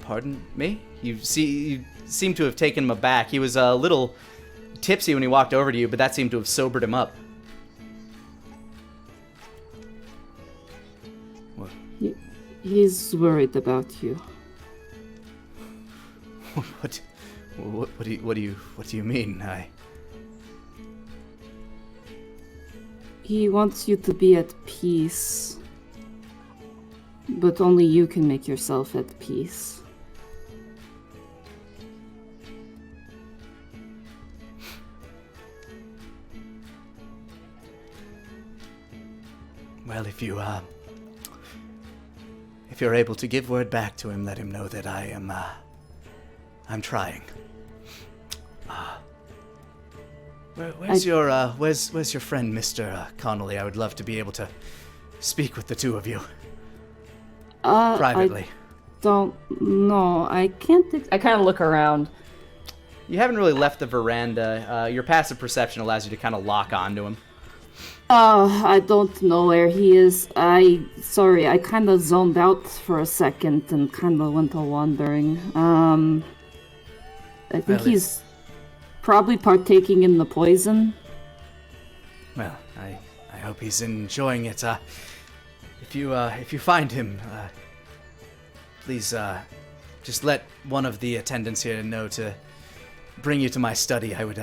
Pardon me? You seem to have taken him aback. He was a little tipsy when he walked over to you, but that seemed to have sobered him up. What? He's worried about you. What do you mean? He wants you to be at peace. But only you can make yourself at peace. Well, if you're able to give word back to him, let him know that I'm trying. Where's your friend, Mr. Connolly? I would love to be able to speak with the two of you. Privately. I don't know. I can't... I kind of look around. You haven't really left the veranda. Your passive perception allows you to kind of lock onto him. I don't know where he is. Sorry, I kind of zoned out for a second and kind of went all wandering. I think he's probably partaking in the poison. Well, I hope he's enjoying it. If you find him, please just let one of the attendants here know to bring you to my study. I would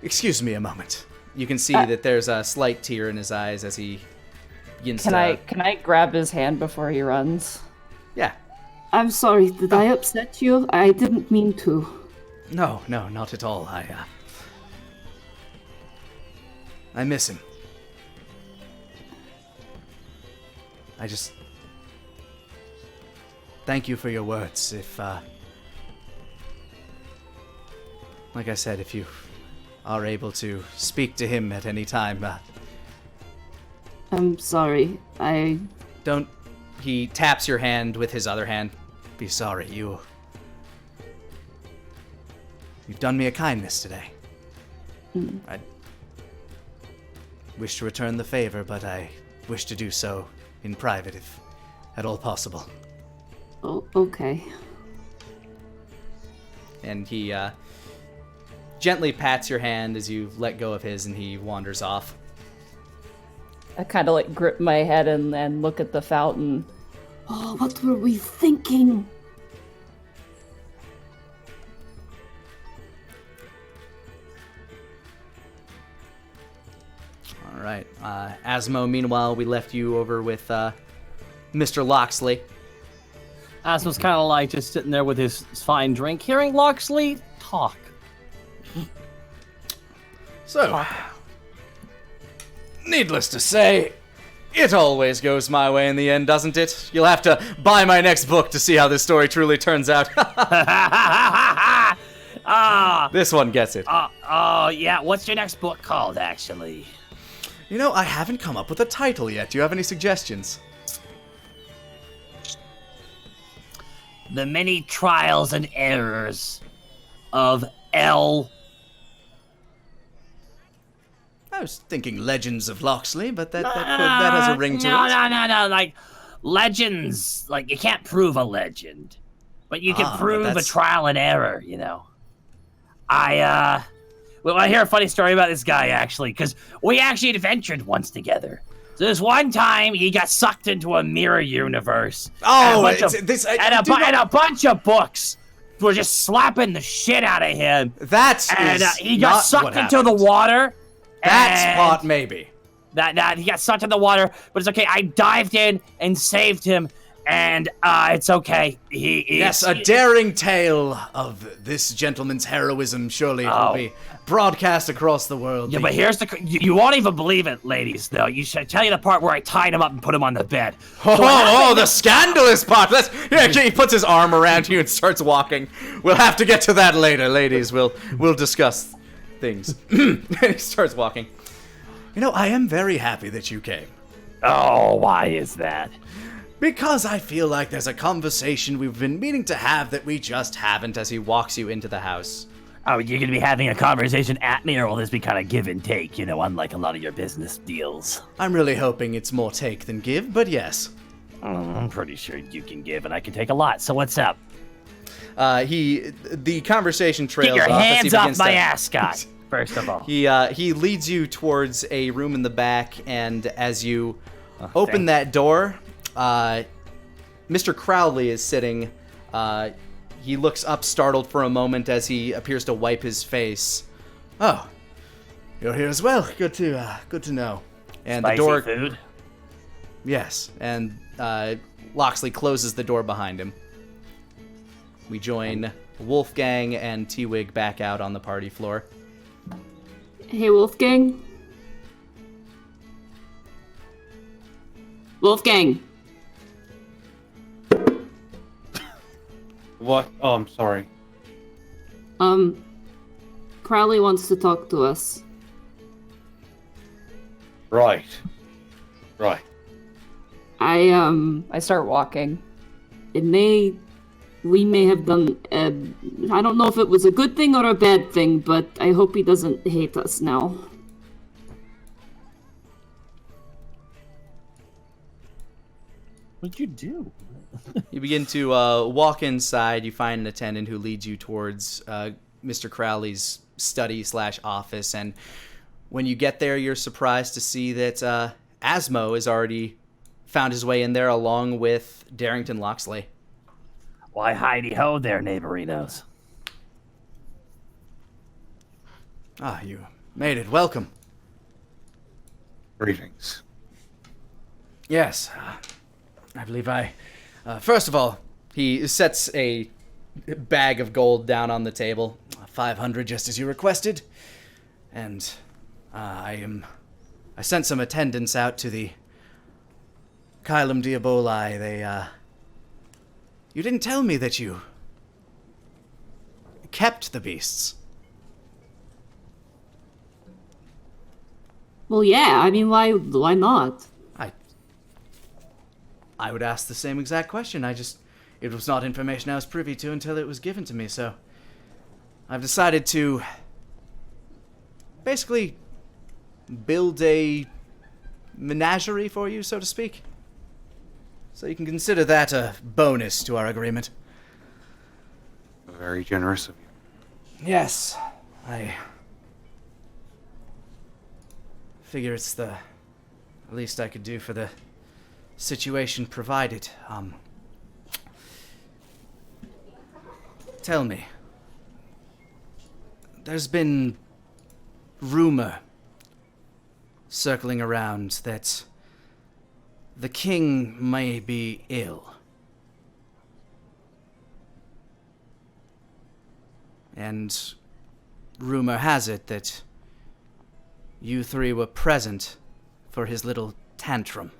Excuse me a moment. You can see that there's a slight tear in his eyes as he begins Can I grab his hand before he runs? Yeah. I'm sorry, did I upset you? I didn't mean to. No, not at all. I miss him. I just... Thank you for your words. If, like I said, if you are able to speak to him at any time, I'm sorry, Don't... He taps your hand with his other hand. Be sorry, you've done me a kindness today. I wish to return the favor, but I wish to do so in private if at all possible. Oh, okay. And he gently pats your hand as you let go of his, and he wanders off. I kind of like grip my head and look at the fountain. Oh, what were we thinking? All right. Asmo, meanwhile, we left you over with Mr. Loxley. Asmo's kind of like just sitting there with his fine drink, hearing Loxley talk. So, needless to say, it always goes my way in the end, doesn't it? You'll have to buy my next book to see how this story truly turns out. This one gets it. Yeah. What's your next book called, actually? You know, I haven't come up with a title yet. Do you have any suggestions? The Many Trials and Errors of L. I was thinking Legends of Loxley, but that has a ring to it. No. Like, legends, like, you can't prove a legend. But you can prove a trial and error, you know. Well, I hear a funny story about this guy, actually, because we actually adventured once together. So this one time, he got sucked into a mirror universe. Oh, and a bunch of books were just slapping the shit out of him. He got sucked into the water. That spot, maybe. That he got sucked in the water, but it's okay. I dived in and saved him, and it's okay. Yes, a daring tale of this gentleman's heroism. Surely it will be broadcast across the world. Yeah, but here's you won't even believe it, ladies. Though you should tell you the part where I tied him up and put him on the bed. The scandalous part. He puts his arm around you and starts walking. We'll have to get to that later, ladies. We'll discuss things. He starts walking. You know, I am very happy that you came. Oh, why is that? Because I feel like there's a conversation we've been meaning to have that we just haven't, as he walks you into the house. Oh, you're gonna be having a conversation at me, or will this be kind of give and take, you know, unlike a lot of your business deals? I'm really hoping it's more take than give, but yes. I'm pretty sure you can give and I can take a lot, so what's up? The conversation trails off. Get your hands off my ascot, first of all. He leads you towards a room in the back, and as you open that door, Mr. Crowley is sitting. He looks up startled for a moment as he appears to wipe his face. Oh, you're here as well. Good to know. And Spicy the door. Food? Yes, and Loxley closes the door behind him. We join Wolfgang and T-Wig back out on the party floor. Hey, Wolfgang. Wolfgang. What? Oh, I'm sorry. Crowley wants to talk to us. Right. I start walking. We may have done, I don't know if it was a good thing or a bad thing, but I hope he doesn't hate us now. What'd you do? You begin to walk inside. You find an attendant who leads you towards Mr. Crowley's study/office, and when you get there, you're surprised to see that Asmo has already found his way in there along with Darrington Loxley. Why, hidey-ho there, neighborinos. Ah, you made it. Welcome. Greetings. Yes, I believe I... first of all, he sets a bag of gold down on the table. 500, just as you requested. And I sent some attendants out to the Kylum Diaboli. They, you didn't tell me that you kept the beasts. Well, yeah. I mean, why not? I would ask the same exact question. It was not information I was privy to until it was given to me, so I've decided to basically build a menagerie for you, so to speak. So you can consider that a bonus to our agreement. Very generous of you. Yes, I figure it's the least I could do for the situation provided. Tell me, there's been rumor circling around that the king may be ill. And rumor has it that you three were present for his little tantrum.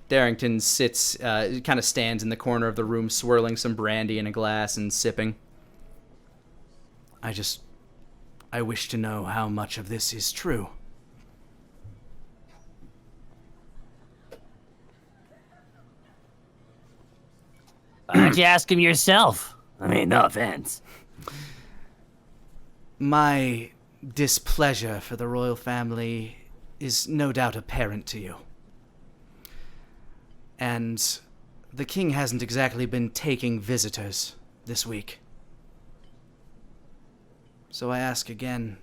Darrington sits, kind of stands in the corner of the room, swirling some brandy in a glass and sipping. I wish to know how much of this is true. Why don't you ask him yourself? I mean, no offense. My displeasure for the royal family is no doubt apparent to you. And the king hasn't exactly been taking visitors this week. So I ask again,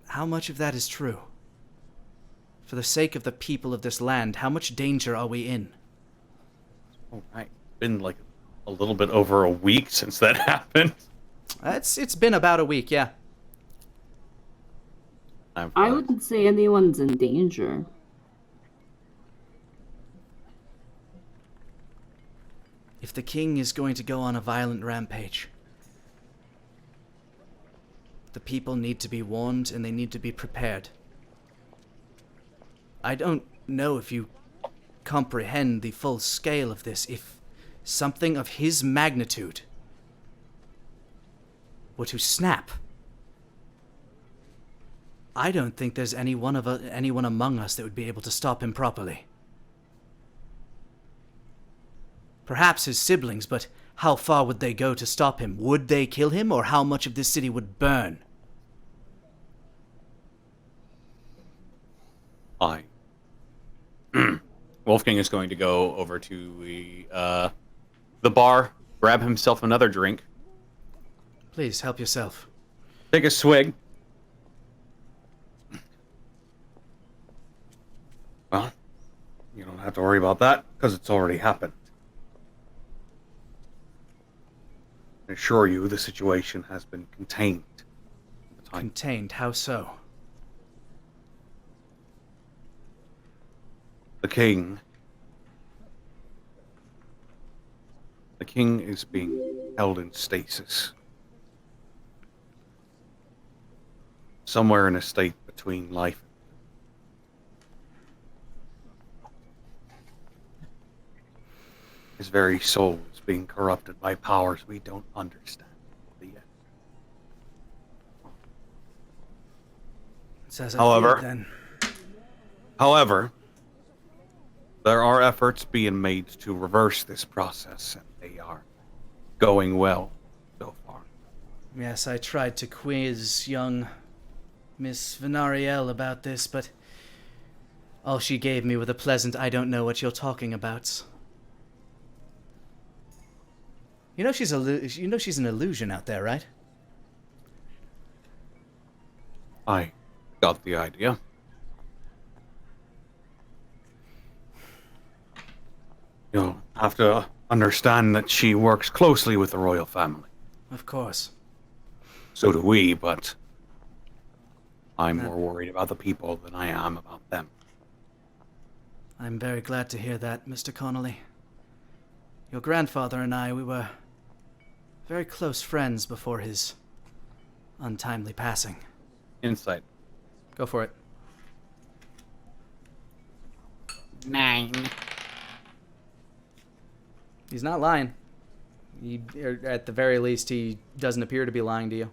how much of that is true? For the sake of the people of this land, how much danger are we in? Oh, right. Been like a little bit over a week since that happened. It's been about a week, yeah. I wouldn't say anyone's in danger. If the king is going to go on a violent rampage, the people need to be warned and they need to be prepared. I don't know if you comprehend the full scale of this. If something of his magnitude were to snap, I don't think there's anyone among us that would be able to stop him properly. Perhaps his siblings, but how far would they go to stop him? Would they kill him, or how much of this city would burn? Wolfgang is going to go over to the bar, grab himself another drink. Please, help yourself. Take a swig. Well, you don't have to worry about that, because it's already happened. I assure you, the situation has been contained. Contained? How so? The king is being held in stasis. Somewhere in a state between life. His very soul is being corrupted by powers we don't understand yet. However, there are efforts being made to reverse this process, and they are going well so far. Yes, I tried to quiz young Miss Venariel about this, but all she gave me was a pleasant, I don't know what you're talking about. You know she's an illusion out there, right? I got the idea. You'll have to understand that she works closely with the royal family. Of course. So do we, but I'm more worried about the people than I am about them. I'm very glad to hear that, Mr. Connolly. Your grandfather and I, we were very close friends before his untimely passing. Insight. Go for it. 9. He's not lying. Or at the very least, he doesn't appear to be lying to you.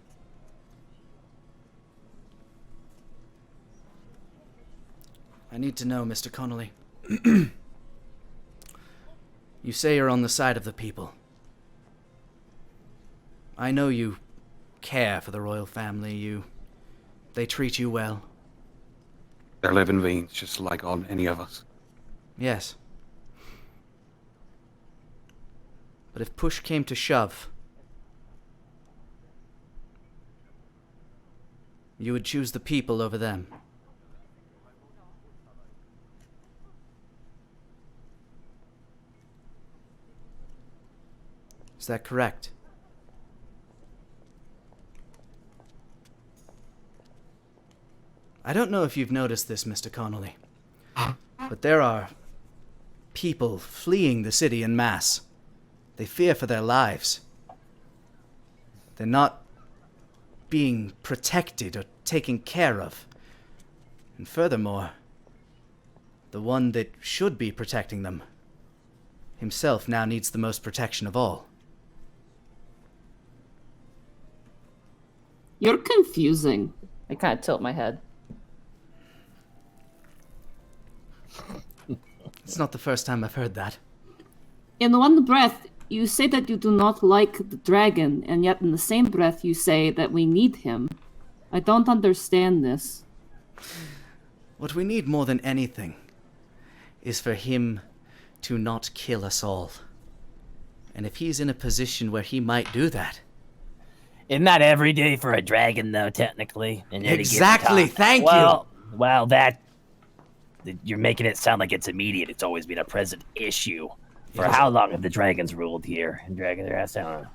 I need to know, Mr. Connolly. You say you're on the side of the people. I know you care for the royal family. They treat you well. They're living beings, just like any of us. Yes. But if push came to shove, you would choose the people over them. Is that correct? I don't know if you've noticed this, Mr. Connolly, but there are people fleeing the city en masse. They fear for their lives. They're not being protected or taken care of. And furthermore, the one that should be protecting them himself now needs the most protection of all. You're confusing. I kind of tilt my head. It's not the first time I've heard that. In one breath, you say that you do not like the dragon, and yet in the same breath you say that we need him. I don't understand this. What we need more than anything is for him to not kill us all. And if he's in a position where he might do that... Isn't that every day for a dragon, though, technically? And yet he gets Exactly, caught. thank Well, you're making it sound like it's immediate. It's always been a present issue. For how long have the dragons ruled here? And dragging their ass down.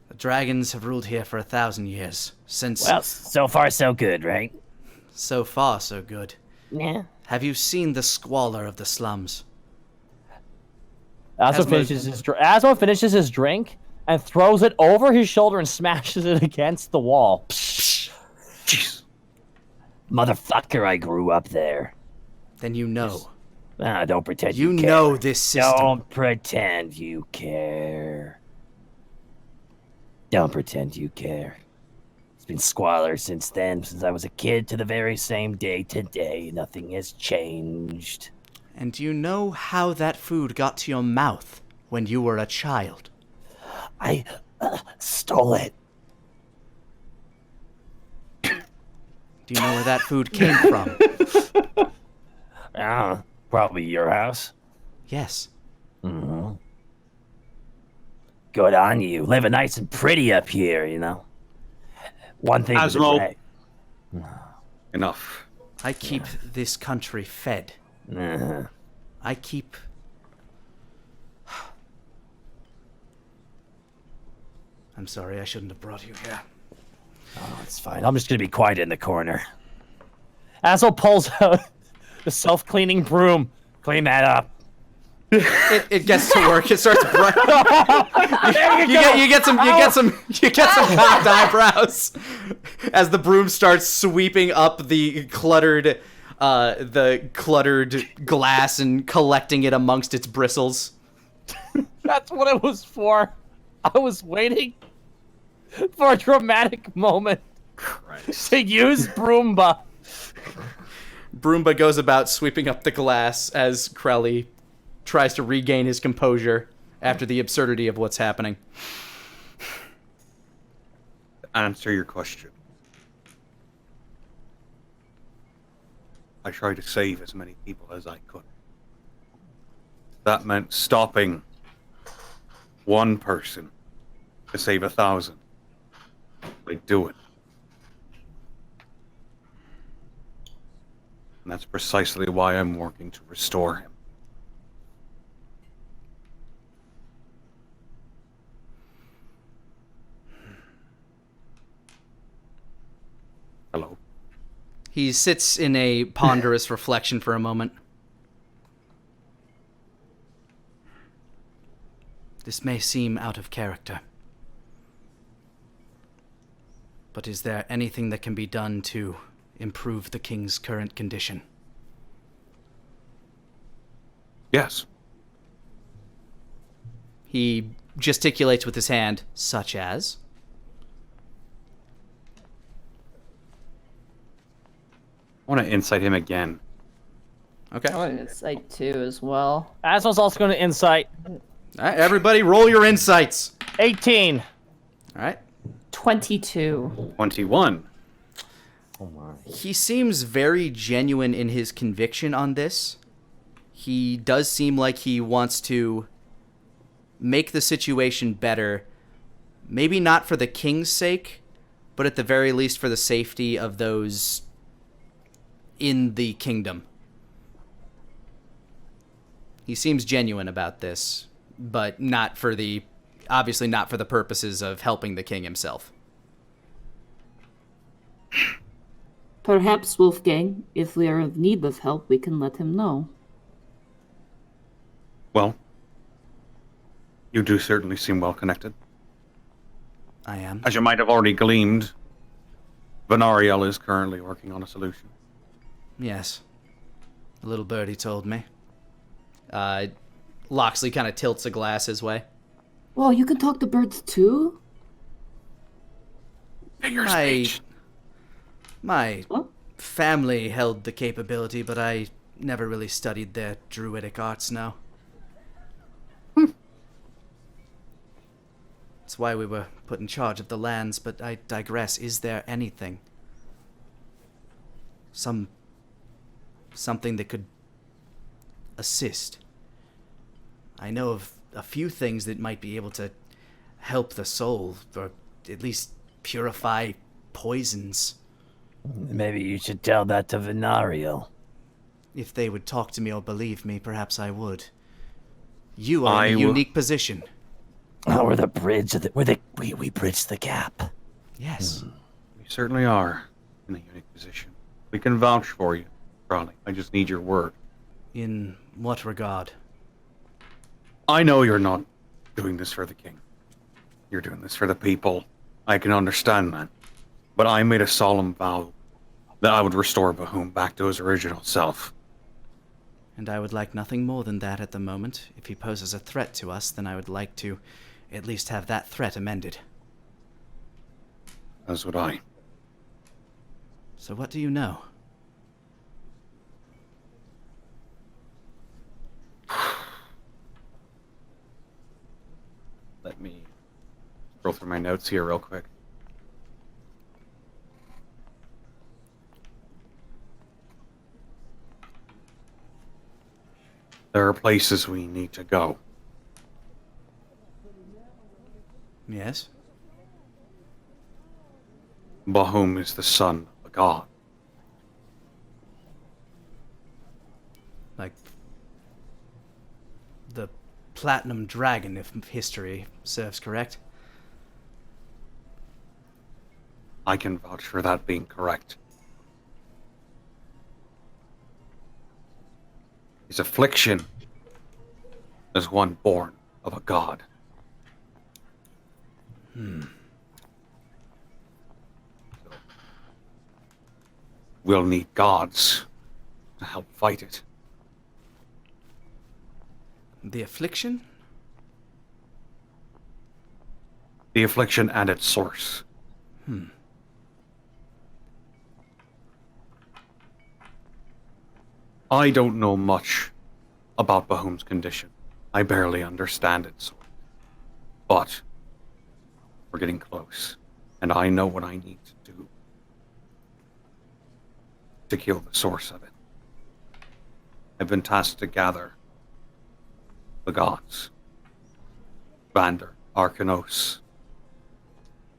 The dragons have ruled here for 1,000 years. Since... Well, so far so good, right? So far, so good. Yeah. Have you seen the squalor of the slums? Asmo finishes his drink and throws it over his shoulder and smashes it against the wall. Jeez. Motherfucker, I grew up there. Then you know. Don't pretend you care. You know this system. Don't pretend you care. Don't pretend you care. It's been squalor since then, since I was a kid to the very same day today. Nothing has changed. And do you know how that food got to your mouth when you were a child? I stole it. Do you know where that food came from? Probably your house. Yes. Mm-hmm. Good on you. Living nice and pretty up here, you know. One thing. Asmo. Enough. I keep this country fed. Uh-huh. I keep... I'm sorry, I shouldn't have brought you here. Oh, it's fine. I'm just gonna be quiet in the corner. Asmo pulls out the self-cleaning broom. Clean that up. It gets to work. It starts bright. you get some cocked eyebrows as the broom starts sweeping up the cluttered glass and collecting it amongst its bristles. That's what it was for. I was waiting for a dramatic moment to use Broomba. Broomba goes about sweeping up the glass as Crowley tries to regain his composure after the absurdity of what's happening. To answer your question, I tried to save as many people as I could. That meant stopping one person to save 1,000. I'd do it. And that's precisely why I'm working to restore him. He sits in a ponderous reflection for a moment. This may seem out of character. But is there anything that can be done to improve the king's current condition? Yes. He gesticulates with his hand, such as? I want to insight him again. Okay. I want insight too as well. Asmo's also going to insight. All right, everybody roll your insights. 18. All right. 22. 21. He seems very genuine in his conviction on this. He does seem like he wants to make the situation better. Maybe not for the king's sake, but at the very least for the safety of those in the kingdom. He seems genuine about this, but not for the, obviously not for the purposes of helping the king himself. Perhaps, Wolfgang, if we are in need of help, we can let him know. Well, you do certainly seem well connected. I am. As you might have already gleaned, Venariel is currently working on a solution. Yes. A little birdie told me. Loxley kind of tilts a glass his way. Well, you can talk to birds too? Figure speech. My What? family held the capability, but I never really studied their druidic arts, no. That's why we were put in charge of the lands, but I digress. Is there anything? Something that could assist? I know of a few things that might be able to help the soul, or at least purify poisons. Maybe you should tell that to Venariel. If they would talk to me or believe me, perhaps I would. You are in a unique position. Oh, we're the bridge. We bridge the gap. Yes. We certainly are in a unique position. We can vouch for you, Crowley. I just need your word. In what regard? I know you're not doing this for the king. You're doing this for the people. I can understand that. But I made a solemn vow that I would restore Bahum back to his original self. And I would like nothing more than that at the moment. If he poses a threat to us, then I would like to at least have that threat amended. As would I. So what do you know? Let me scroll through my notes here real quick. There are places we need to go. Yes? Bahum is the son of a god. Like the Platinum Dragon, if history serves correct. I can vouch for that being correct. His affliction is one born of a god. We'll need gods to help fight it. The affliction? The affliction and its source. I don't know much about Bahum's condition. I barely understand it, but we're getting close, and I know what I need to do to kill the source of it. I've been tasked to gather the gods. Xander, Arcanos,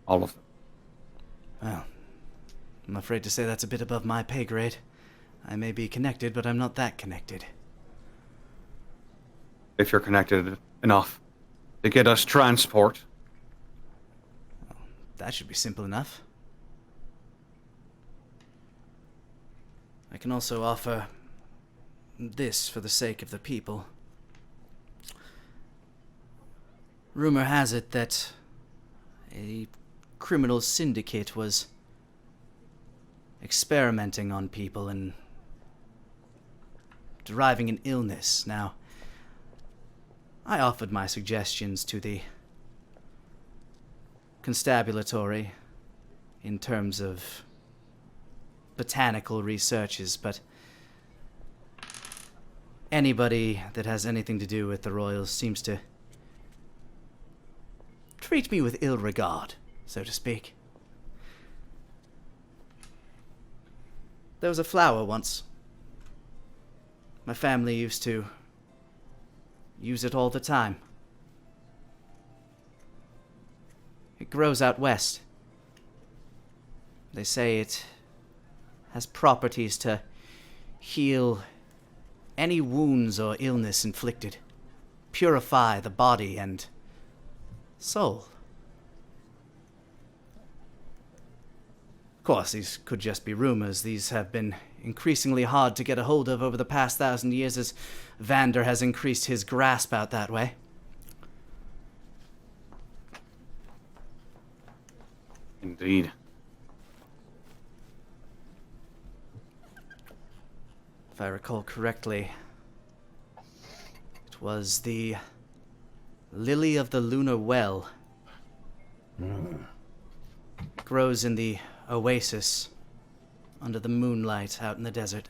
all of them. Well, I'm afraid to say that's a bit above my pay grade. I may be connected, but I'm not that connected. If you're connected enough to get us transport, That should be simple enough. I can also offer this for the sake of the people. Rumor has it that a criminal syndicate was experimenting on people and deriving an illness. Now, I offered my suggestions to the constabulary in terms of botanical researches, but anybody that has anything to do with the royals seems to treat me with ill regard, so to speak. There was a flower once. My family used to use it all the time. It grows out west. They say it has properties to heal any wounds or illness inflicted, purify the body and soul. Of course, these could just be rumors. These have been increasingly hard to get a hold of over the past 1,000 years as Xander has increased his grasp out that way. Indeed. If I recall correctly, it was the Lily of the Lunar Well. It grows in the oasis under the moonlight out in the desert.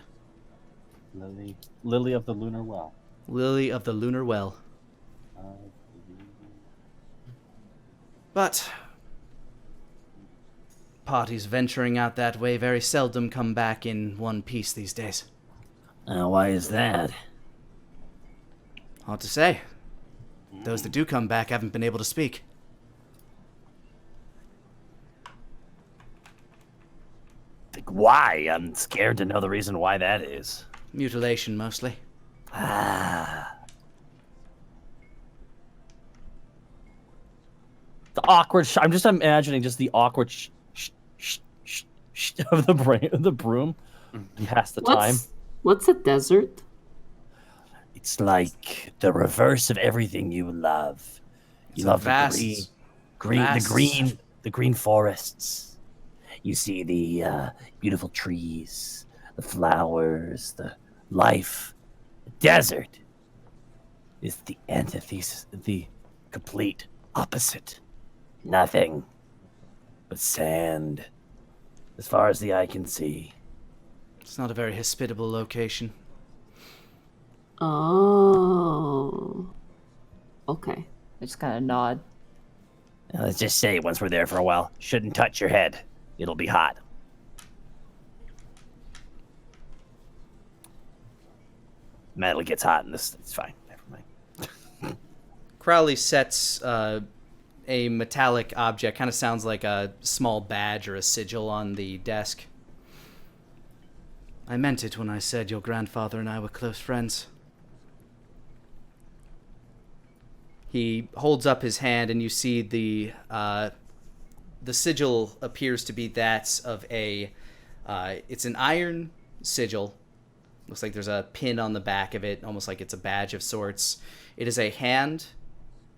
Lily of the Lunar Well. Lily of the Lunar Well. But parties venturing out that way very seldom come back in one piece these days. Why is that? Hard to say. Those that do come back haven't been able to speak. Like, why? I'm scared to know the reason why that is. Mutilation, mostly. Ah. The awkward. I'm just imagining just the awkward of the broom. Past the time. What's a desert? It's like the reverse of everything you love. You love the green forests. You see the beautiful trees, the flowers, the life. The desert is the antithesis, the complete opposite. Nothing but sand, as far as the eye can see. It's not a very hospitable location. Oh. Okay. I just kind of nod. Now, let's just say, once we're there for a while, shouldn't touch your head. It'll be hot. Metal gets hot in this. It's fine. Never mind. Crowley sets a metallic object, kind of sounds like a small badge or a sigil on the desk. I meant it when I said your grandfather and I were close friends. He holds up his hand, and you see the sigil appears to be that of a. It's an iron sigil. Looks like there's a pin on the back of it, almost like it's a badge of sorts. It is a hand,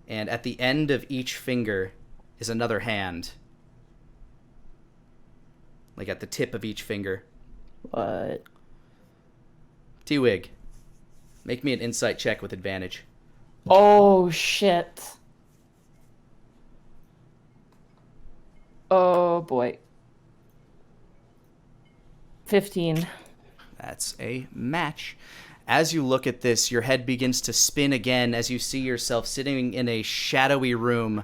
and at the end of each finger is another hand. Like at the tip of each finger. What? T-Wig, make me an insight check with advantage. Oh, shit. Oh, boy. 15. That's a match. As you look at this, your head begins to spin again as you see yourself sitting in a shadowy room.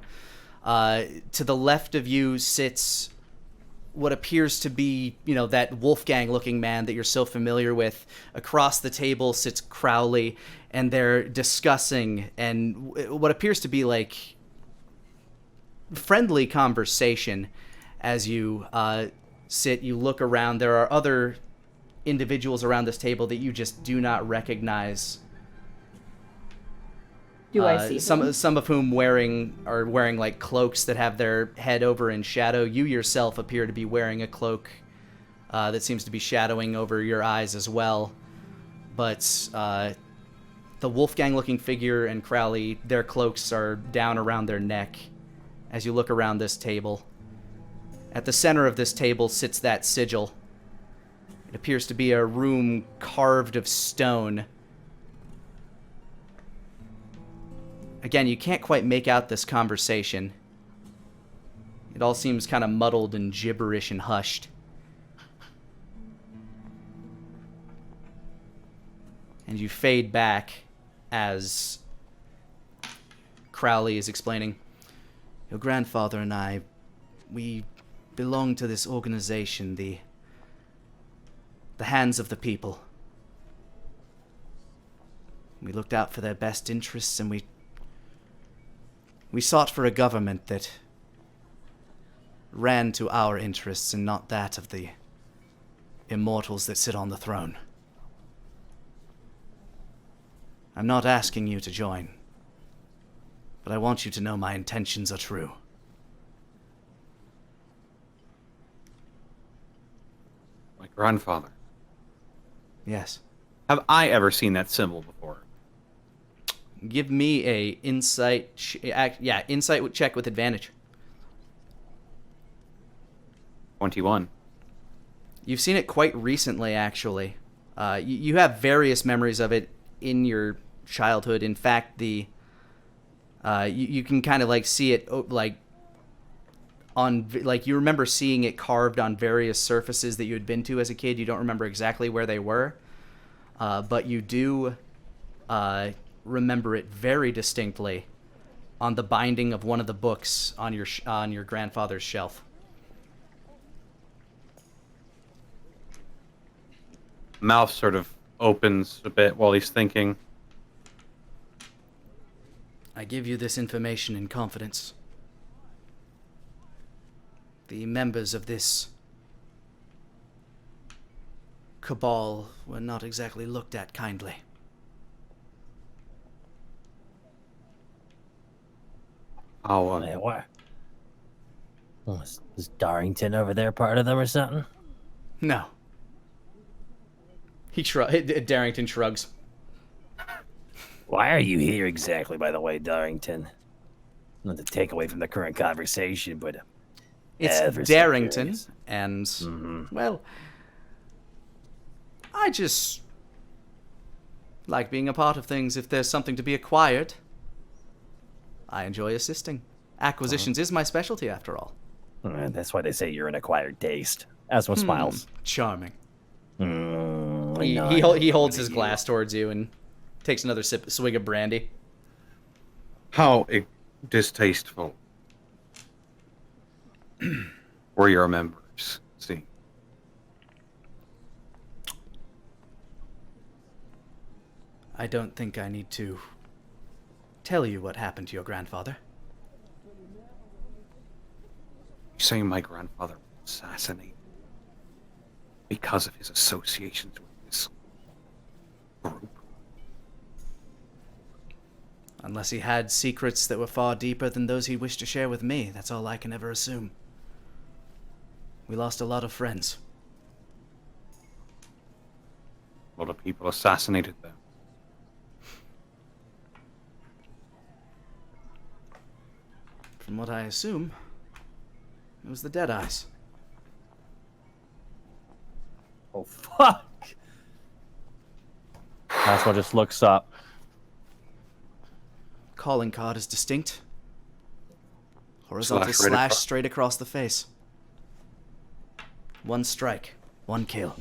To the left of you sits what appears to be, that Wolfgang-looking man that you're so familiar with. Across the table sits Crowley, and they're discussing and what appears to be like friendly conversation. As you sit, you look around. There are other individuals around this table that you just do not recognize. Do I see some of whom are wearing like cloaks that have their head over in shadow. You yourself appear to be wearing a cloak that seems to be shadowing over your eyes as well. But the Wolfgang-looking figure and Crowley, their cloaks are down around their neck as you look around this table. At the center of this table sits that sigil. It appears to be a room carved of stone. Again, you can't quite make out this conversation. It all seems kind of muddled and gibberish and hushed. And you fade back as Crowley is explaining. Your grandfather and I, we belong to this organization, the Hands of the People. We looked out for their best interests, and we sought for a government that ran to our interests and not that of the immortals that sit on the throne. I'm not asking you to join, but I want you to know my intentions are true. My grandfather. Yes. Have I ever seen that symbol before? Give me a insight. Insight check with advantage. 21. You've seen it quite recently, actually. You have various memories of it in your childhood. In fact, you can kind of like see it you remember seeing it carved on various surfaces that you had been to as a kid. You don't remember exactly where they were, but you do remember it very distinctly on the binding of one of the books on your grandfather's shelf. Mouth sort of opens a bit while he's thinking. I give you this information in confidence. The members of this cabal were not exactly looked at kindly. Oh, Man, what? Is Darrington over there part of them or something? No. Darrington shrugs. Why are you here exactly, by the way, Darrington? Not to take away from the current conversation, but It's ever so Darrington, curious. and, well, I just like being a part of things. If there's something to be acquired, I enjoy assisting. Acquisitions is my specialty, after all. That's why they say you're an acquired taste. Asmo smiles. Charming. I know, He holds his glass towards you and takes another swig of brandy. how distasteful were your members? See, I don't think I need to tell you what happened to your grandfather. you saying my grandfather was assassinated because of his associations with this group? Unless he had secrets that were far deeper than those he wished to share with me, that's all I can ever assume. We lost a lot of friends. A lot of people assassinated them. From what I assume, it was the Deadeyes. Oh, fuck. Asmo just looks up. Calling card is distinct. Horizontal Slash right slash across. straight across the face. One strike, one kill.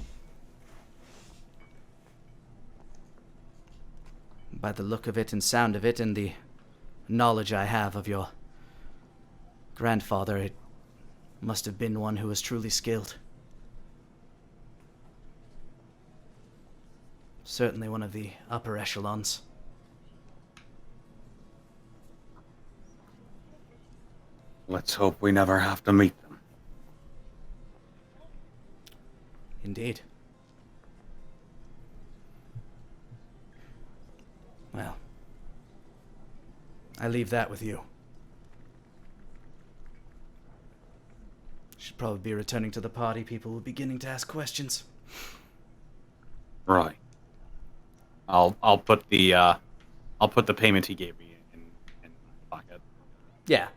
By the look of it and sound of it and the knowledge I have of your grandfather, it must have been one who was truly skilled. Certainly one of the upper echelons. Let's hope we never have to meet them. Indeed. Well, I leave that with you. Should probably be returning to the party. People will be beginning to ask questions. Right. I'll put the payment he gave me in my pocket. Yeah.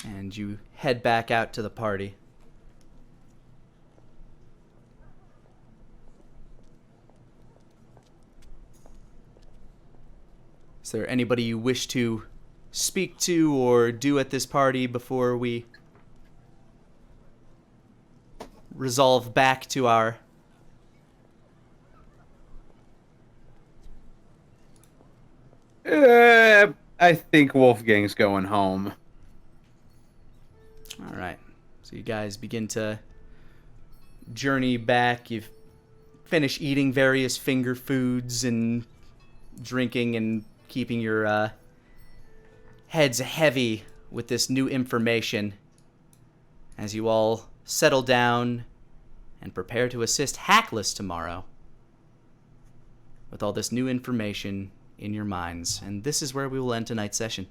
And you head back out to the party. Is there anybody you wish to speak to or do at this party before we resolve back to our... I think Wolfgang's going home. All right. So you guys begin to journey back. You've finished eating various finger foods and drinking and keeping your heads heavy with this new information as you all settle down and prepare to assist Hackless tomorrow with all this new information in your minds. And this is where we will end tonight's session.